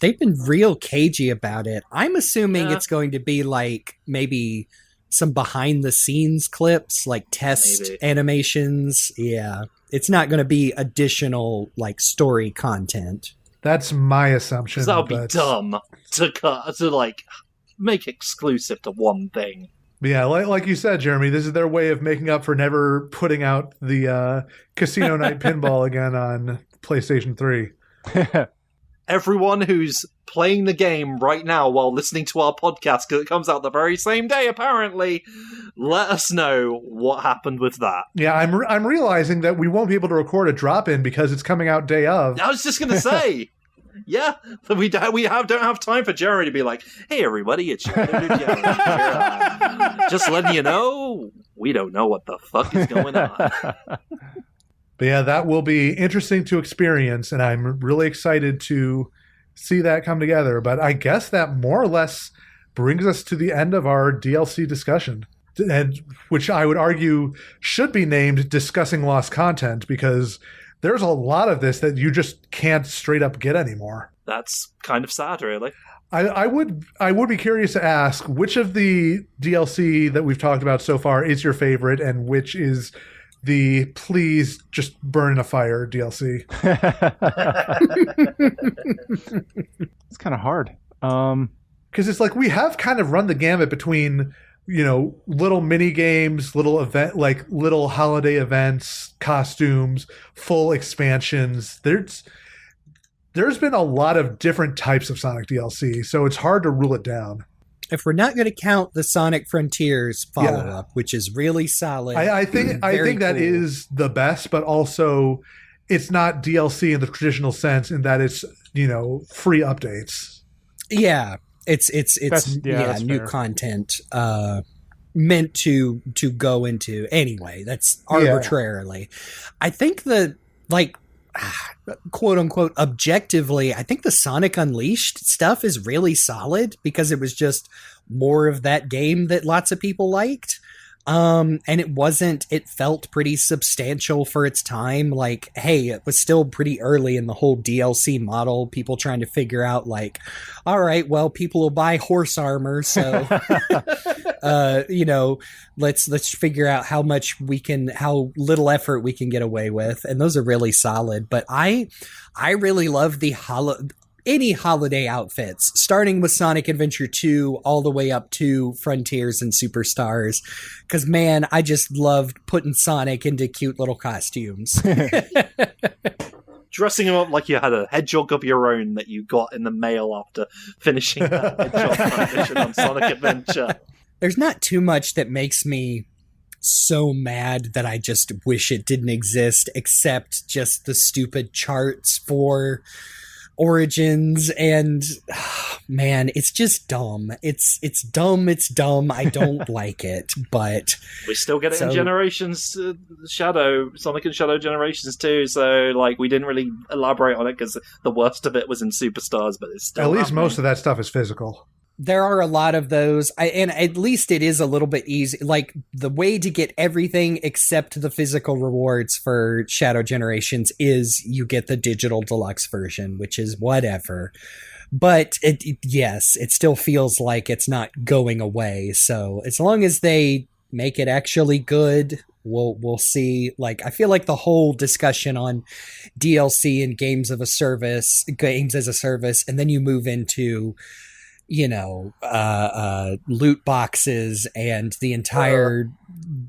They've been real cagey about it. I'm assuming it's going to be like maybe some behind the scenes clips, like test animations. Yeah. It's not going to be additional like story content. That's my assumption. That would be dumb to make exclusive to one thing. Yeah, like you said, Jeremy, this is their way of making up for never putting out the Casino Night Pinball again on PlayStation 3. Everyone who's playing the game right now while listening to our podcast, because it comes out the very same day, apparently, let us know what happened with that. Yeah, I'm realizing that we won't be able to record a drop-in because it's coming out day of. I was just going to say... Yeah, we don't have time for Jeremy to be like, "Hey, everybody, it's Jeremy." Just letting you know, we don't know what the fuck is going on. But yeah, that will be interesting to experience, and I'm really excited to see that come together. But I guess that more or less brings us to the end of our DLC discussion, and which I would argue should be named Discussing Lost Content, because there's a lot of this that you just can't straight up get anymore. That's kind of sad, really. I would be curious to ask which of the DLC that we've talked about so far is your favorite, and which is the please just burn in a fire DLC. It's kind of hard. Because it's like we have kind of run the gamut between, little mini games, little holiday events, costumes, full expansions. There's been a lot of different types of Sonic DLC, so it's hard to rule it down. If we're not going to count the Sonic Frontiers follow-up, which is really solid. I think that is the best, but also it's not DLC in the traditional sense in that it's, free updates. Yeah. It's new fair. content meant to go into anyway. That's arbitrarily. I think the quote unquote objectively, I think the Sonic Unleashed stuff is really solid because it was just more of that game that lots of people liked. And it felt pretty substantial for its time. Like, hey, it was still pretty early in the whole DLC model, people trying to figure out like, all right, well, people will buy horse armor, so let's figure out how little effort we can get away with. And those are really solid. But I really love any holiday outfits, starting with Sonic Adventure 2 all the way up to Frontiers and Superstars. Because, man, I just loved putting Sonic into cute little costumes. Dressing him up like you had a hedgehog of your own that you got in the mail after finishing that hedgehog transition on Sonic Adventure. There's not too much that makes me so mad that I just wish it didn't exist, except just the stupid charts for Origins, and man, it's just dumb. It's dumb. I don't like it, but we still get it in Generations Shadow, Sonic and Shadow Generations too. So like, we didn't really elaborate on it because the worst of it was in Superstars, but it's still at least most of that stuff is physical. There are a lot of those, and at least it is a little bit easy. Like, the way to get everything except the physical rewards for Shadow Generations is you get the digital deluxe version, which is whatever. But yes, it still feels like it's not going away. So as long as they make it actually good, we'll see. Like, I feel like the whole discussion on DLC and games as a service, and then you move into loot boxes and the entire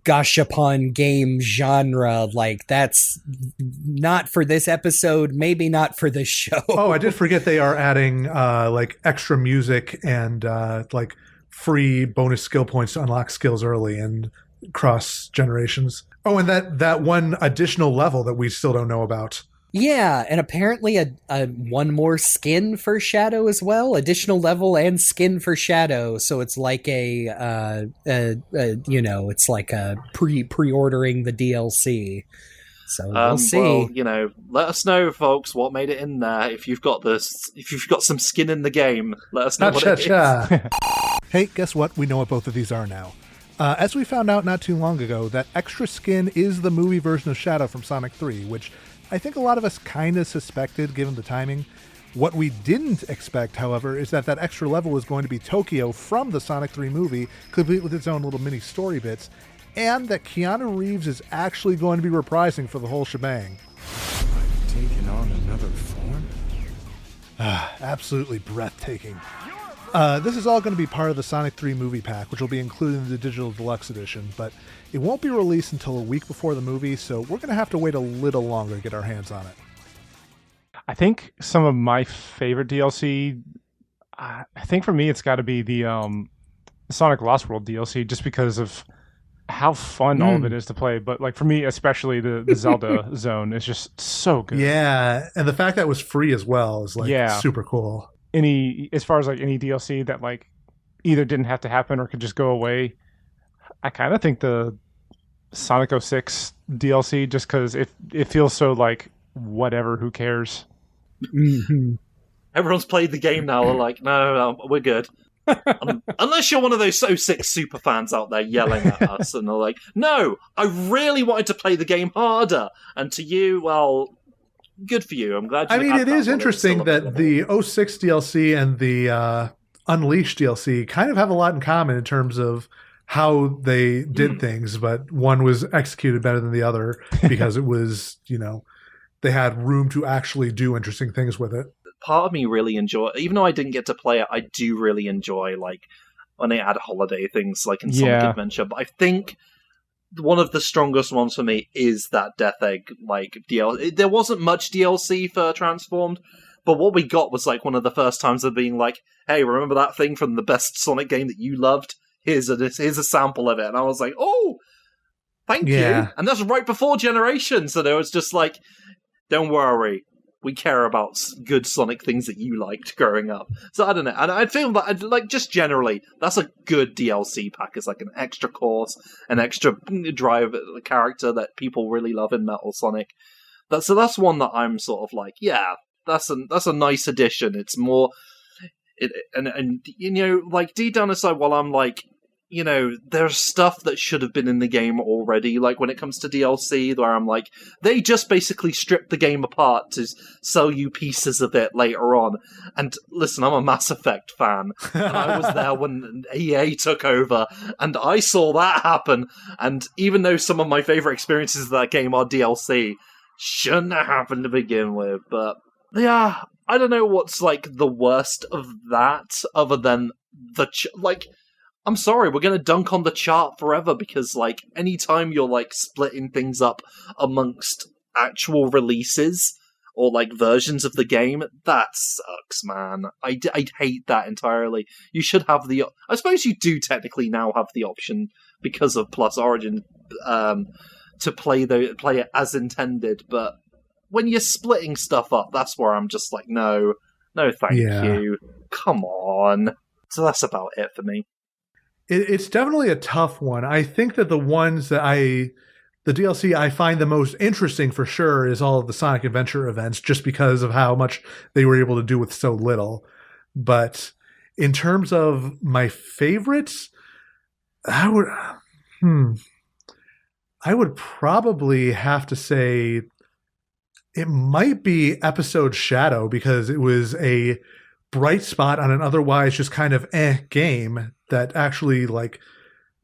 gashapon game genre, like, that's not for this episode, maybe not for this show. Oh, I did forget they are adding like extra music and like free bonus skill points to unlock skills early and cross generations. Oh, and that one additional level that we still don't know about. Yeah, and apparently a one more skin for Shadow as well, additional level and skin for Shadow. So it's like it's like a pre-ordering the DLC. So we'll see. Well, let us know, folks, what made it in there. If you've got some skin in the game, let us know what it is. Hey, guess what? We know what both of these are now. As we found out not too long ago, that extra skin is the movie version of Shadow from Sonic 3, which I think a lot of us kind of suspected given the timing. What we didn't expect, however, is that extra level was going to be Tokyo from the Sonic 3 movie, complete with its own little mini story bits, and that Keanu Reeves is actually going to be reprising for the whole shebang. I've taken on another form? Absolutely breathtaking. This is all going to be part of the Sonic 3 movie pack, which will be included in the digital deluxe edition, but it won't be released until a week before the movie, so we're going to have to wait a little longer to get our hands on it. I think some of my favorite DLC, I think for me it's got to be the Sonic Lost World DLC, just because of how fun all of it is to play. But like for me, especially the Zelda zone is just so good. Yeah, and the fact that it was free as well is super cool. As far as like any DLC that like either didn't have to happen or could just go away, I kind of think the Sonic 06 DLC, just because it feels so like whatever, who cares? Mm-hmm. Everyone's played the game now. They're like, no, we're good. Unless you're one of those 06 super fans out there yelling at us, and they're like, no, I really wanted to play the game harder. And to you, well, good for you. I'm glad you had it is interesting that the 06 DLC and the Unleashed DLC kind of have a lot in common in terms of how they did things, but one was executed better than the other because it was, they had room to actually do interesting things with it. Part of me really enjoy, even though I didn't get to play it, I do really enjoy like when they add holiday things like in Sonic Adventure. But I think one of the strongest ones for me is that Death Egg like DLC. There wasn't much DLC for Transformed, but what we got was like one of the first times of being like, hey, remember that thing from the best Sonic game that you loved? Here's a sample of it. And I was like, oh, thank you. And that's right before Generations. So there was just like, don't worry, we care about good Sonic things that you liked growing up. So I don't know. And I feel that, like, just generally, that's a good DLC pack. It's like an extra course, an extra drive character that people really love in Metal Sonic. So that's one that I'm sort of like, yeah, that's a nice addition. It's more, like deep down inside, while I'm like, you know, there's stuff that should have been in the game already, like when it comes to DLC, where I'm like, they just basically stripped the game apart to sell you pieces of it later on. And listen, I'm a Mass Effect fan, and I was there when EA took over, and I saw that happen, and even though some of my favourite experiences of that game are DLC, shouldn't have happened to begin with, but yeah, I don't know what's, like, the worst of that, other than I'm sorry, we're going to dunk on the chart forever because, like, anytime you're, like, splitting things up amongst actual releases or, like, versions of the game, that sucks, man. I'd hate that entirely. You should have I suppose you do technically now have the option, because of Plus Origin, to play it as intended, but when you're splitting stuff up, that's where I'm just like, no thank you. Come on. So that's about it for me. It's definitely a tough one. I think that the ones that the DLC I find the most interesting for sure is all of the Sonic Adventure events, just because of how much they were able to do with so little. But in terms of my favorites, I would probably have to say it might be Episode Shadow, because it was a bright spot on an otherwise just kind of game that actually, like,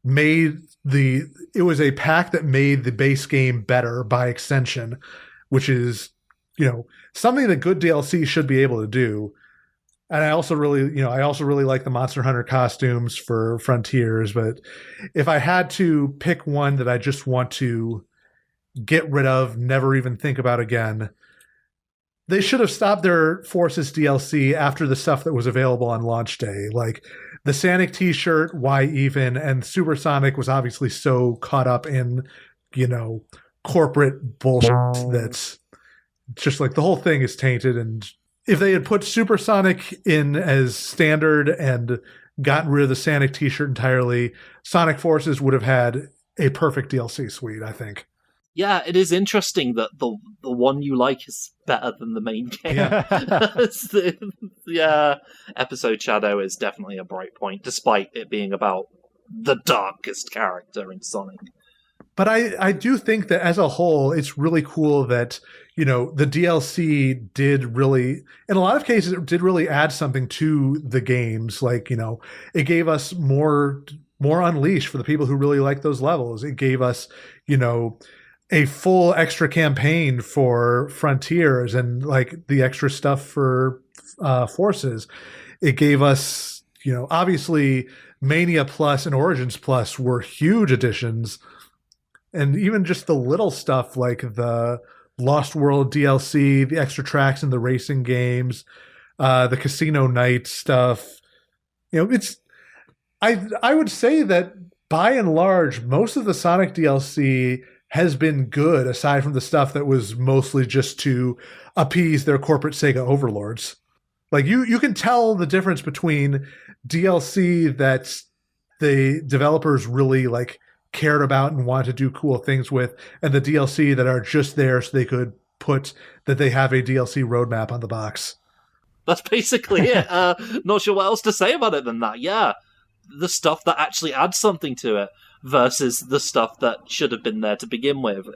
it was a pack that made the base game better by extension, which is, you know, something that good DLC should be able to do. And I also really like the Monster Hunter costumes for Frontiers, but if I had to pick one that I just want to get rid of, never even think about again, they should have stopped their Forces DLC after the stuff that was available on launch day. Like the Sonic t-shirt, why even? And Supersonic was obviously so caught up in, you know, corporate bullshit that's just like the whole thing is tainted. And if they had put Supersonic in as standard and gotten rid of the Sonic t-shirt entirely, Sonic Forces would have had a perfect DLC suite, I think. Yeah, it is interesting that the one you like is better than the main game. Yeah. Episode Shadow is definitely a bright point, despite it being about the darkest character in Sonic. But I do think that as a whole, it's really cool that, you know, the DLC did really, in a lot of cases, it did really add something to the games. Like, you know, it gave us more Unleash for the people who really like those levels. It gave us, you know, a full extra campaign for Frontiers and like the extra stuff for Forces. It gave us, you know, obviously Mania Plus and Origins Plus were huge additions. And even just the little stuff like the Lost World DLC, the extra tracks in the racing games, the Casino Night stuff. You know, I would say that by and large, most of the Sonic DLC has been good, aside from the stuff that was mostly just to appease their corporate Sega overlords. Like you can tell the difference between DLC that the developers really like cared about and wanted to do cool things with, and the DLC that are just there so they could put that they have a DLC roadmap on the box. That's basically it. Not sure what else to say about it than that. Yeah, the stuff that actually adds something to it versus the stuff that should have been there to begin with.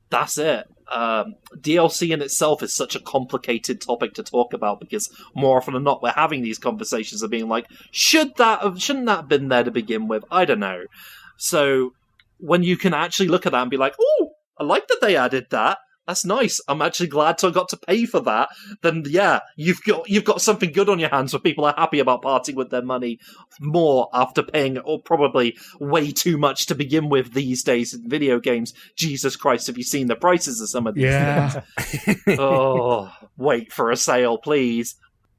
That's it. DLC in itself is such a complicated topic to talk about because more often than not we're having these conversations of being like, shouldn't that have been there to begin with? I don't know. So when you can actually look at that and be like, oh, I like that they added that. That's nice. I'm actually glad I got to pay for that. Then yeah, you've got something good on your hands where people are happy about parting with their money more after paying or probably way too much to begin with these days in video games. Jesus Christ, have you seen the prices of some of these things? Oh, wait for a sale, please.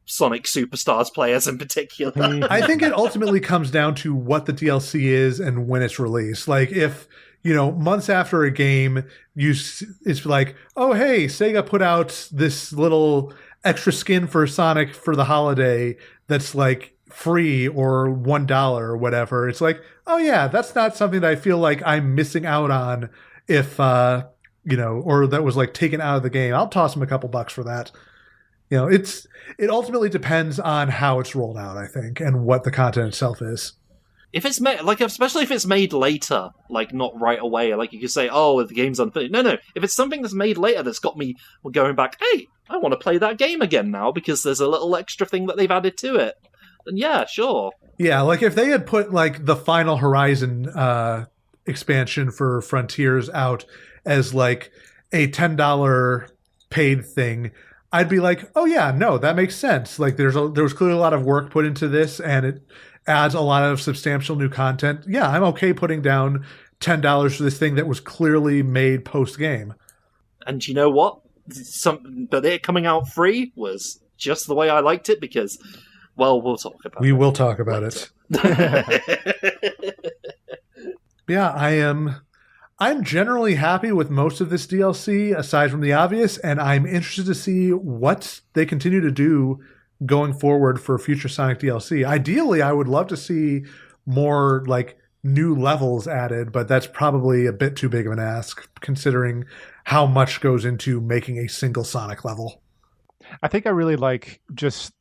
Sonic Superstars players in particular. I think it ultimately comes down to what the DLC is and when it's released. Like if, you know, months after a game, it's like, oh, hey, Sega put out this little extra skin for Sonic for the holiday that's like free or $1 or whatever. It's like, oh yeah, that's not something that I feel like I'm missing out on if, you know, or that was like taken out of the game. I'll toss them a couple bucks for that. You know, it ultimately depends on how it's rolled out, I think, and what the content itself is. if it's made, like, especially if it's made later, like, not right away, like, you could say, oh, the game's unfinished. No. If it's something that's made later that's got me going back, hey, I want to play that game again now because there's a little extra thing that they've added to it, then yeah, sure. Yeah, like, if they had put, like, the Final Horizon expansion for Frontiers out as, like, a $10 paid thing, I'd be like, oh, yeah, no, that makes sense. Like, there was clearly a lot of work put into this, and it adds a lot of substantial new content. Yeah, I'm okay putting down $10 for this thing that was clearly made post-game. And you know what? But it coming out free was just the way I liked it because, well, we'll talk about it. We will talk about it. Yeah, I'm generally happy with most of this DLC, aside from the obvious, and I'm interested to see what they continue to do going forward for future Sonic DLC. Ideally, I would love to see more, like, new levels added, but that's probably a bit too big of an ask, considering how much goes into making a single Sonic level. I think I really like just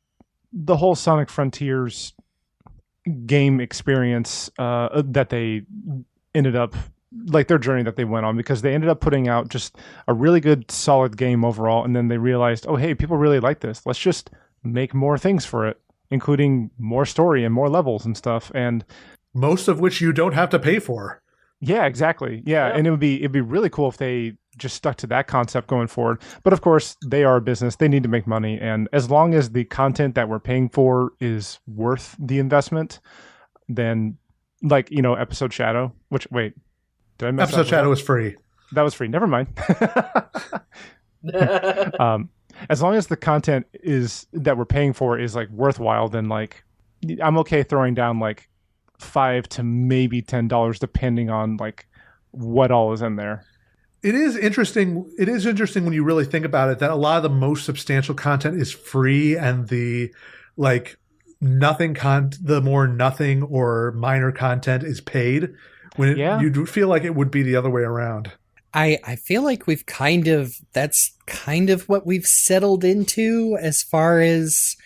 the whole Sonic Frontiers game experience that they ended up, like, their journey that they went on, because they ended up putting out just a really good, solid game overall, and then they realized, oh, hey, people really like this. Let's just make more things for it, including more story and more levels and stuff, and most of which you don't have to pay for. Yeah, exactly. Yeah, and it'd be really cool if they just stuck to that concept going forward. But of course, they are a business; they need to make money, and as long as the content that we're paying for is worth the investment, then, like, Episode Shadow. Which, wait, did I mess Episode up? Shadow was free. That was free. Never mind. As long as the content is that we're paying for is, like, worthwhile, then, like, I'm okay throwing down, like, $5 to maybe $10 depending on, like, what all is in there. It is interesting when you really think about it, that a lot of the most substantial content is free, and the, like, the more nothing or minor content is paid, when you do feel like it would be the other way around. I feel like that's kind of what we've settled into as far as,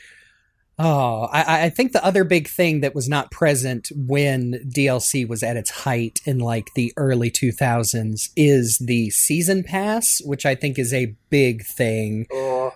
I think the other big thing that was not present when DLC was at its height in, like, the early 2000s is the season pass, which I think is a big thing,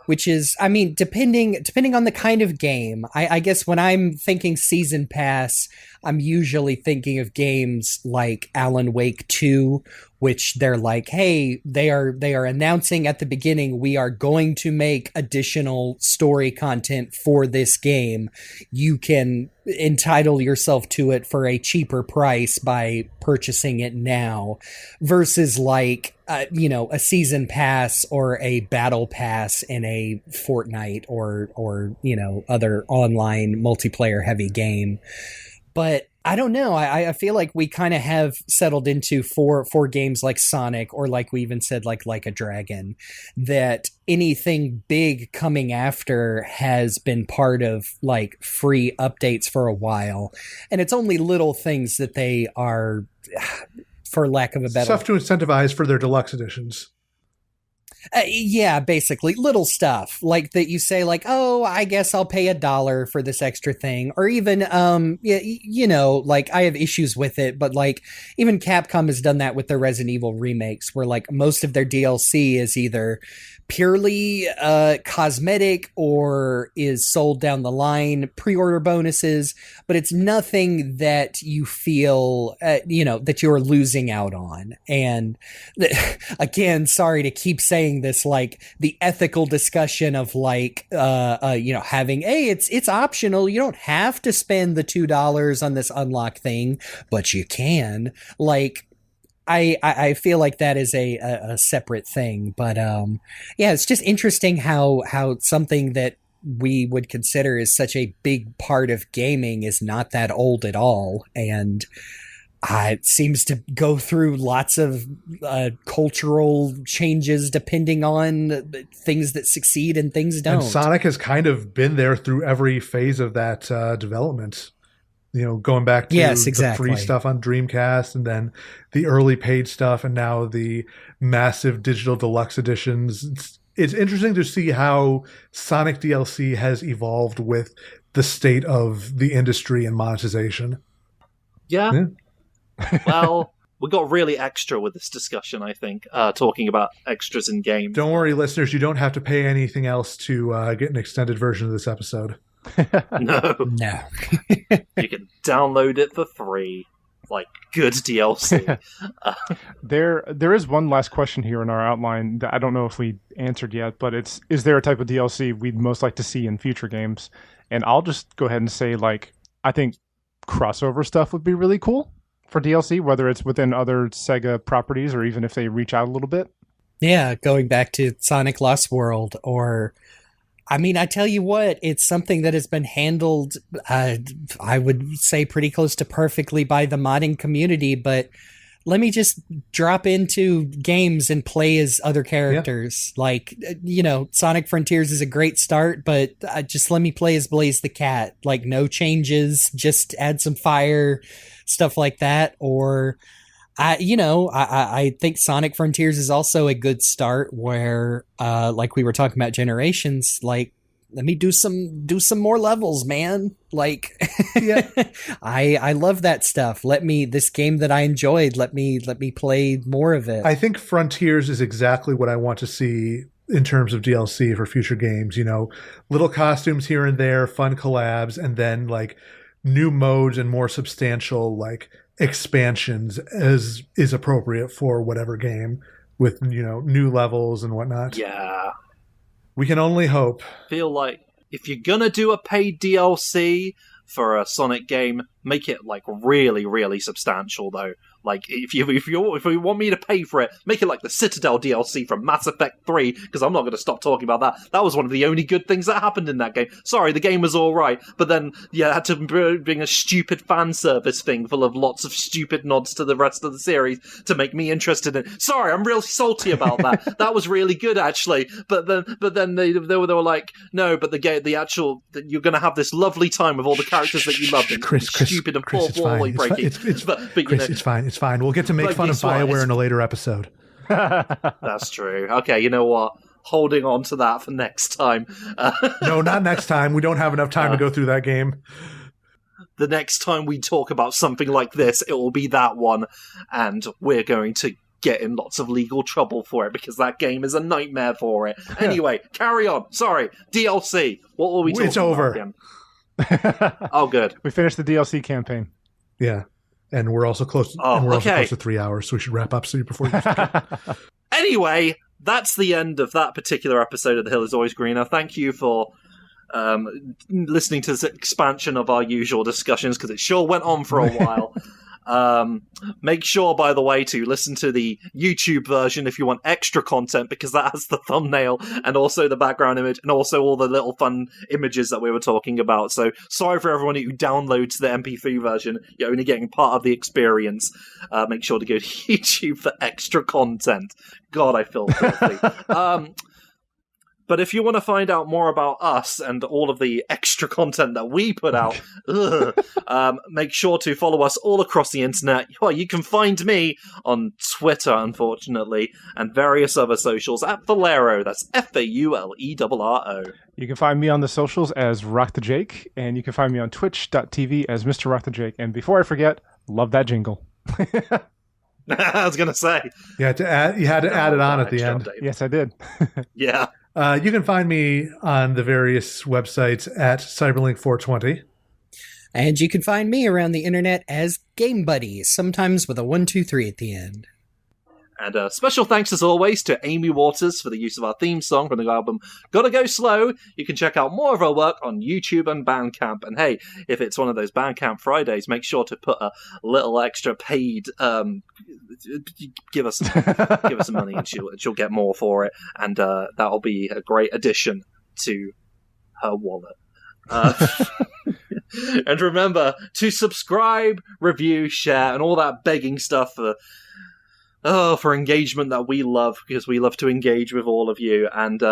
which is, I mean, depending on the kind of game, I guess when I'm thinking season pass, I'm usually thinking of games like Alan Wake 2, which they're like, hey, they are announcing at the beginning, we are going to make additional story content for this game. You can entitle yourself to it for a cheaper price by purchasing it now, versus, like, a season pass or a battle pass in a Fortnite or other online multiplayer heavy game. But I don't know. I feel like we kind of have settled into for games like Sonic, or like we even said, like a Dragon, that anything big coming after has been part of, like, free updates for a while. And it's only little things that they are, for lack of a better... stuff to incentivize for their deluxe editions. Yeah, basically little stuff like that. You say, like, oh, I guess I'll pay $1 for this extra thing, or even, like, I have issues with it, but, like, even Capcom has done that with their Resident Evil remakes, where, like, most of their DLC is either purely cosmetic or is sold down the line, pre-order bonuses, but it's nothing that you feel, that you're losing out on. And again, sorry to keep saying this, like, the ethical discussion of, like, having, hey, it's optional. You don't have to spend the $2 on this unlock thing, but you can. Like, I feel like that is a separate thing, but yeah, it's just interesting how something that we would consider as such a big part of gaming is not that old at all, and it seems to go through lots of cultural changes depending on things that succeed and things don't. And Sonic has kind of been there through every phase of that development. Going back to the free stuff on Dreamcast, and then the early paid stuff, and now the massive digital deluxe editions. It's interesting to see how Sonic DLC has evolved with the state of the industry and monetization. Yeah. Well, we got really extra with this discussion, I think, talking about extras in games. Don't worry, listeners. You don't have to pay anything else to get an extended version of this episode. No. You can download it for free. Like good DLC. There is one last question here in our outline that I don't know if we answered yet, but is there a type of DLC we'd most like to see in future games? And I'll just go ahead and say, like, I think crossover stuff would be really cool for DLC, whether it's within other Sega properties or even if they reach out a little bit. Yeah, going back to Sonic Lost World, or I mean, I tell you what, it's something that has been handled, I would say, pretty close to perfectly by the modding community, but let me just drop into games and play as other characters. Yeah. Like, Sonic Frontiers is a great start, but just let me play as Blaze the Cat. Like, no changes, just add some fire, stuff like that. Or, I think Sonic Frontiers is also a good start where, like we were talking about Generations, like, let me do some more levels, man. Like, yeah. I love that stuff. This game that I enjoyed, let me play more of it. I think Frontiers is exactly what I want to see in terms of DLC for future games. Little costumes here and there, fun collabs, and then like new modes and more substantial like expansions as is appropriate for whatever game with, new levels and whatnot. Yeah. We can only hope. Feel like if you're gonna do a paid DLC for a Sonic game, make it like really, really substantial though. Like if you want me to pay for it, make it like the Citadel DLC from Mass Effect 3, because I'm not going to stop talking about that. That was one of the only good things that happened in that game. Sorry, the game was all right, but then I had to bring a stupid fan service thing full of lots of stupid nods to the rest of the series to make me interested in it. Sorry, I'm really salty about that. That was really good actually, but then they were like, no, but the actual you're going to have this lovely time with all the characters that you loved. And Chris, stupid and Chris, poor wall breaking. Chris, it's fine. It's fine. We'll get to make fun of BioWare in a later episode. That's true. Okay, you know what? Holding on to that for next time. No, not next time. We don't have enough time to go through that game. The next time we talk about something like this, it will be that one, and we're going to get in lots of legal trouble for it because that game is a nightmare for it. Anyway, carry on. Sorry, DLC. What were we talking It's over. About again? Oh, good. We finished the DLC campaign. Yeah. And we're also close. Also close to 3 hours, so we should wrap up before you forget. Anyway, that's the end of that particular episode of The Hill Is Always Greener. Thank you for listening to this expansion of our usual discussions, because it sure went on for a while. Make sure, by the way, to listen to the YouTube version if you want extra content, because that has the thumbnail and also the background image and also all the little fun images that we were talking about. So sorry for everyone who downloads the MP3 version. You're only getting part of the experience. Make sure to go to YouTube for extra content. God, I feel filthy. But if you want to find out more about us and all of the extra content that we put out, make sure to follow us all across the internet. Well, you can find me on Twitter, unfortunately, and various other socials at Faulerro. That's Faulero. You can find me on the socials as RockTheJake, and you can find me on twitch.tv as Mr. RockTheJake. And before I forget, love that jingle. I was going to say. You had to add it on at the end. Update. Yes, I did. Yeah. You can find me on the various websites at CyberLink420. And you can find me around the internet as GameBuddy, sometimes with a 123 at the end. And special thanks, as always, to Amy Waters for the use of our theme song from the album Gotta Go Slow. You can check out more of her work on YouTube and Bandcamp. And hey, if it's one of those Bandcamp Fridays, make sure to put a little extra paid... give us some money, and she'll get more for it. And that'll be a great addition to her wallet. And remember to subscribe, review, share, and all that begging stuff for engagement that we love, because we love to engage with all of you. And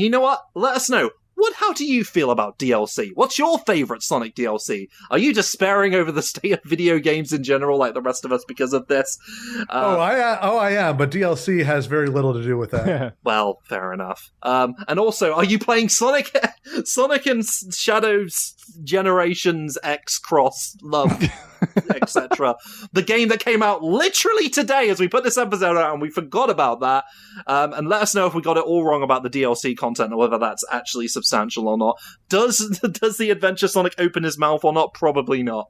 you know what? Let us know. How do you feel about DLC? What's your favourite Sonic DLC? Are you despairing over the state of video games in general, like the rest of us, because of this? I am, but DLC has very little to do with that. Well, fair enough. And also, are you playing Sonic and Shadows Generations X Cross Love, etc.? The game that came out literally today as we put this episode out, and we forgot about that. And let us know if we got it all wrong about the DLC content, or whether that's actually substantial or not. Does the Adventure Sonic open his mouth or not? Probably not.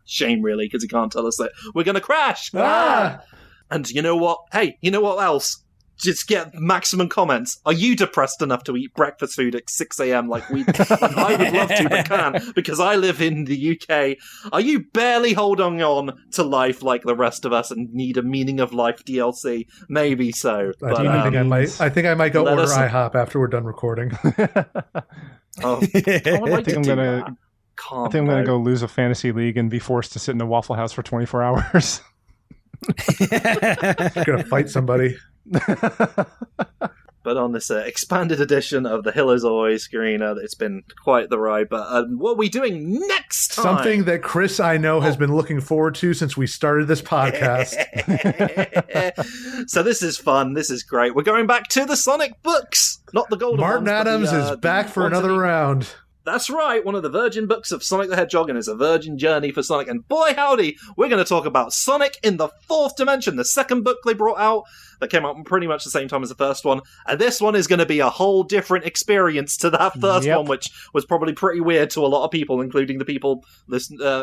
Shame, really, because he can't tell us that we're going to crash. And you know what? Hey, you know what else? Just get maximum comments. Are you depressed enough to eat breakfast food at 6 a.m. like I would love to, but can't, because I live in the UK? Are you barely holding on to life like the rest of us and need a meaning of life DLC? Maybe so. I think I might go order IHOP after we're done recording. I think I'm gonna go lose a fantasy league and be forced to sit in a Waffle House for 24 hours. Gonna fight somebody. But on this expanded edition of The Hill is Always Greener, it's been quite the ride. But what are we doing next time? Something that Chris, I know, has been looking forward to since we started this podcast. So this is fun. This is great. We're going back to the Sonic books, not the golden Martin ones. Adams is back for another round. That's right, one of the Virgin books of Sonic the Hedgehog, and it's a Virgin journey for Sonic. And boy howdy, we're going to talk about Sonic in the Fourth Dimension, the second book they brought out that came out pretty much the same time as the first one. And this one is going to be a whole different experience to that first one, which was probably pretty weird to a lot of people, including the people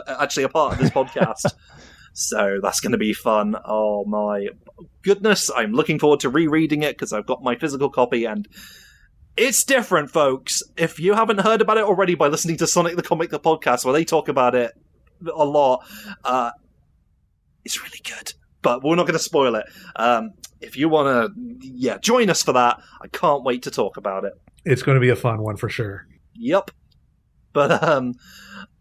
actually a part of this podcast. So that's going to be fun. Oh my goodness, I'm looking forward to rereading it because I've got my physical copy, and it's different, folks. If you haven't heard about it already by listening to Sonic the Comic, the podcast, where they talk about it a lot, it's really good. But we're not going to spoil it. If you want to, join us for that. I can't wait to talk about it. It's going to be a fun one for sure. Yep. But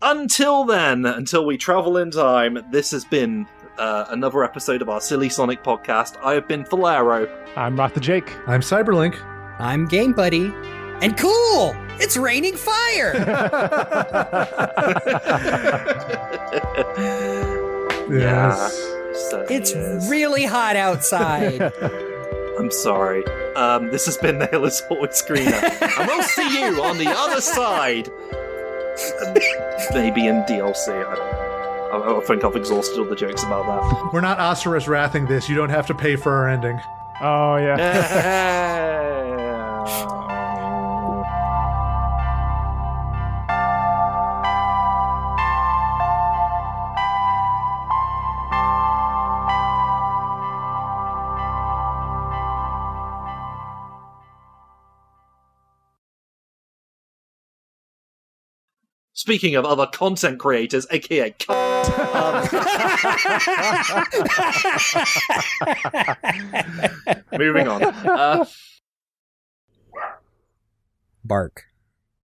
until then, until we travel in time, this has been another episode of our Silly Sonic podcast. I have been Faulerro. I'm RockTheJake. I'm CyberLink. I'm GameBuddy. And cool! It's raining fire! Yes. It's really hot outside. I'm sorry. This has been The Hill is Always Greener. And we'll see you on the other side. Maybe in DLC. I don't know. I think I've exhausted all the jokes about that. We're not Osiris Wrathing this. You don't have to pay for our ending. Oh, yeah. Speaking of other content creators, aka moving on. Bark.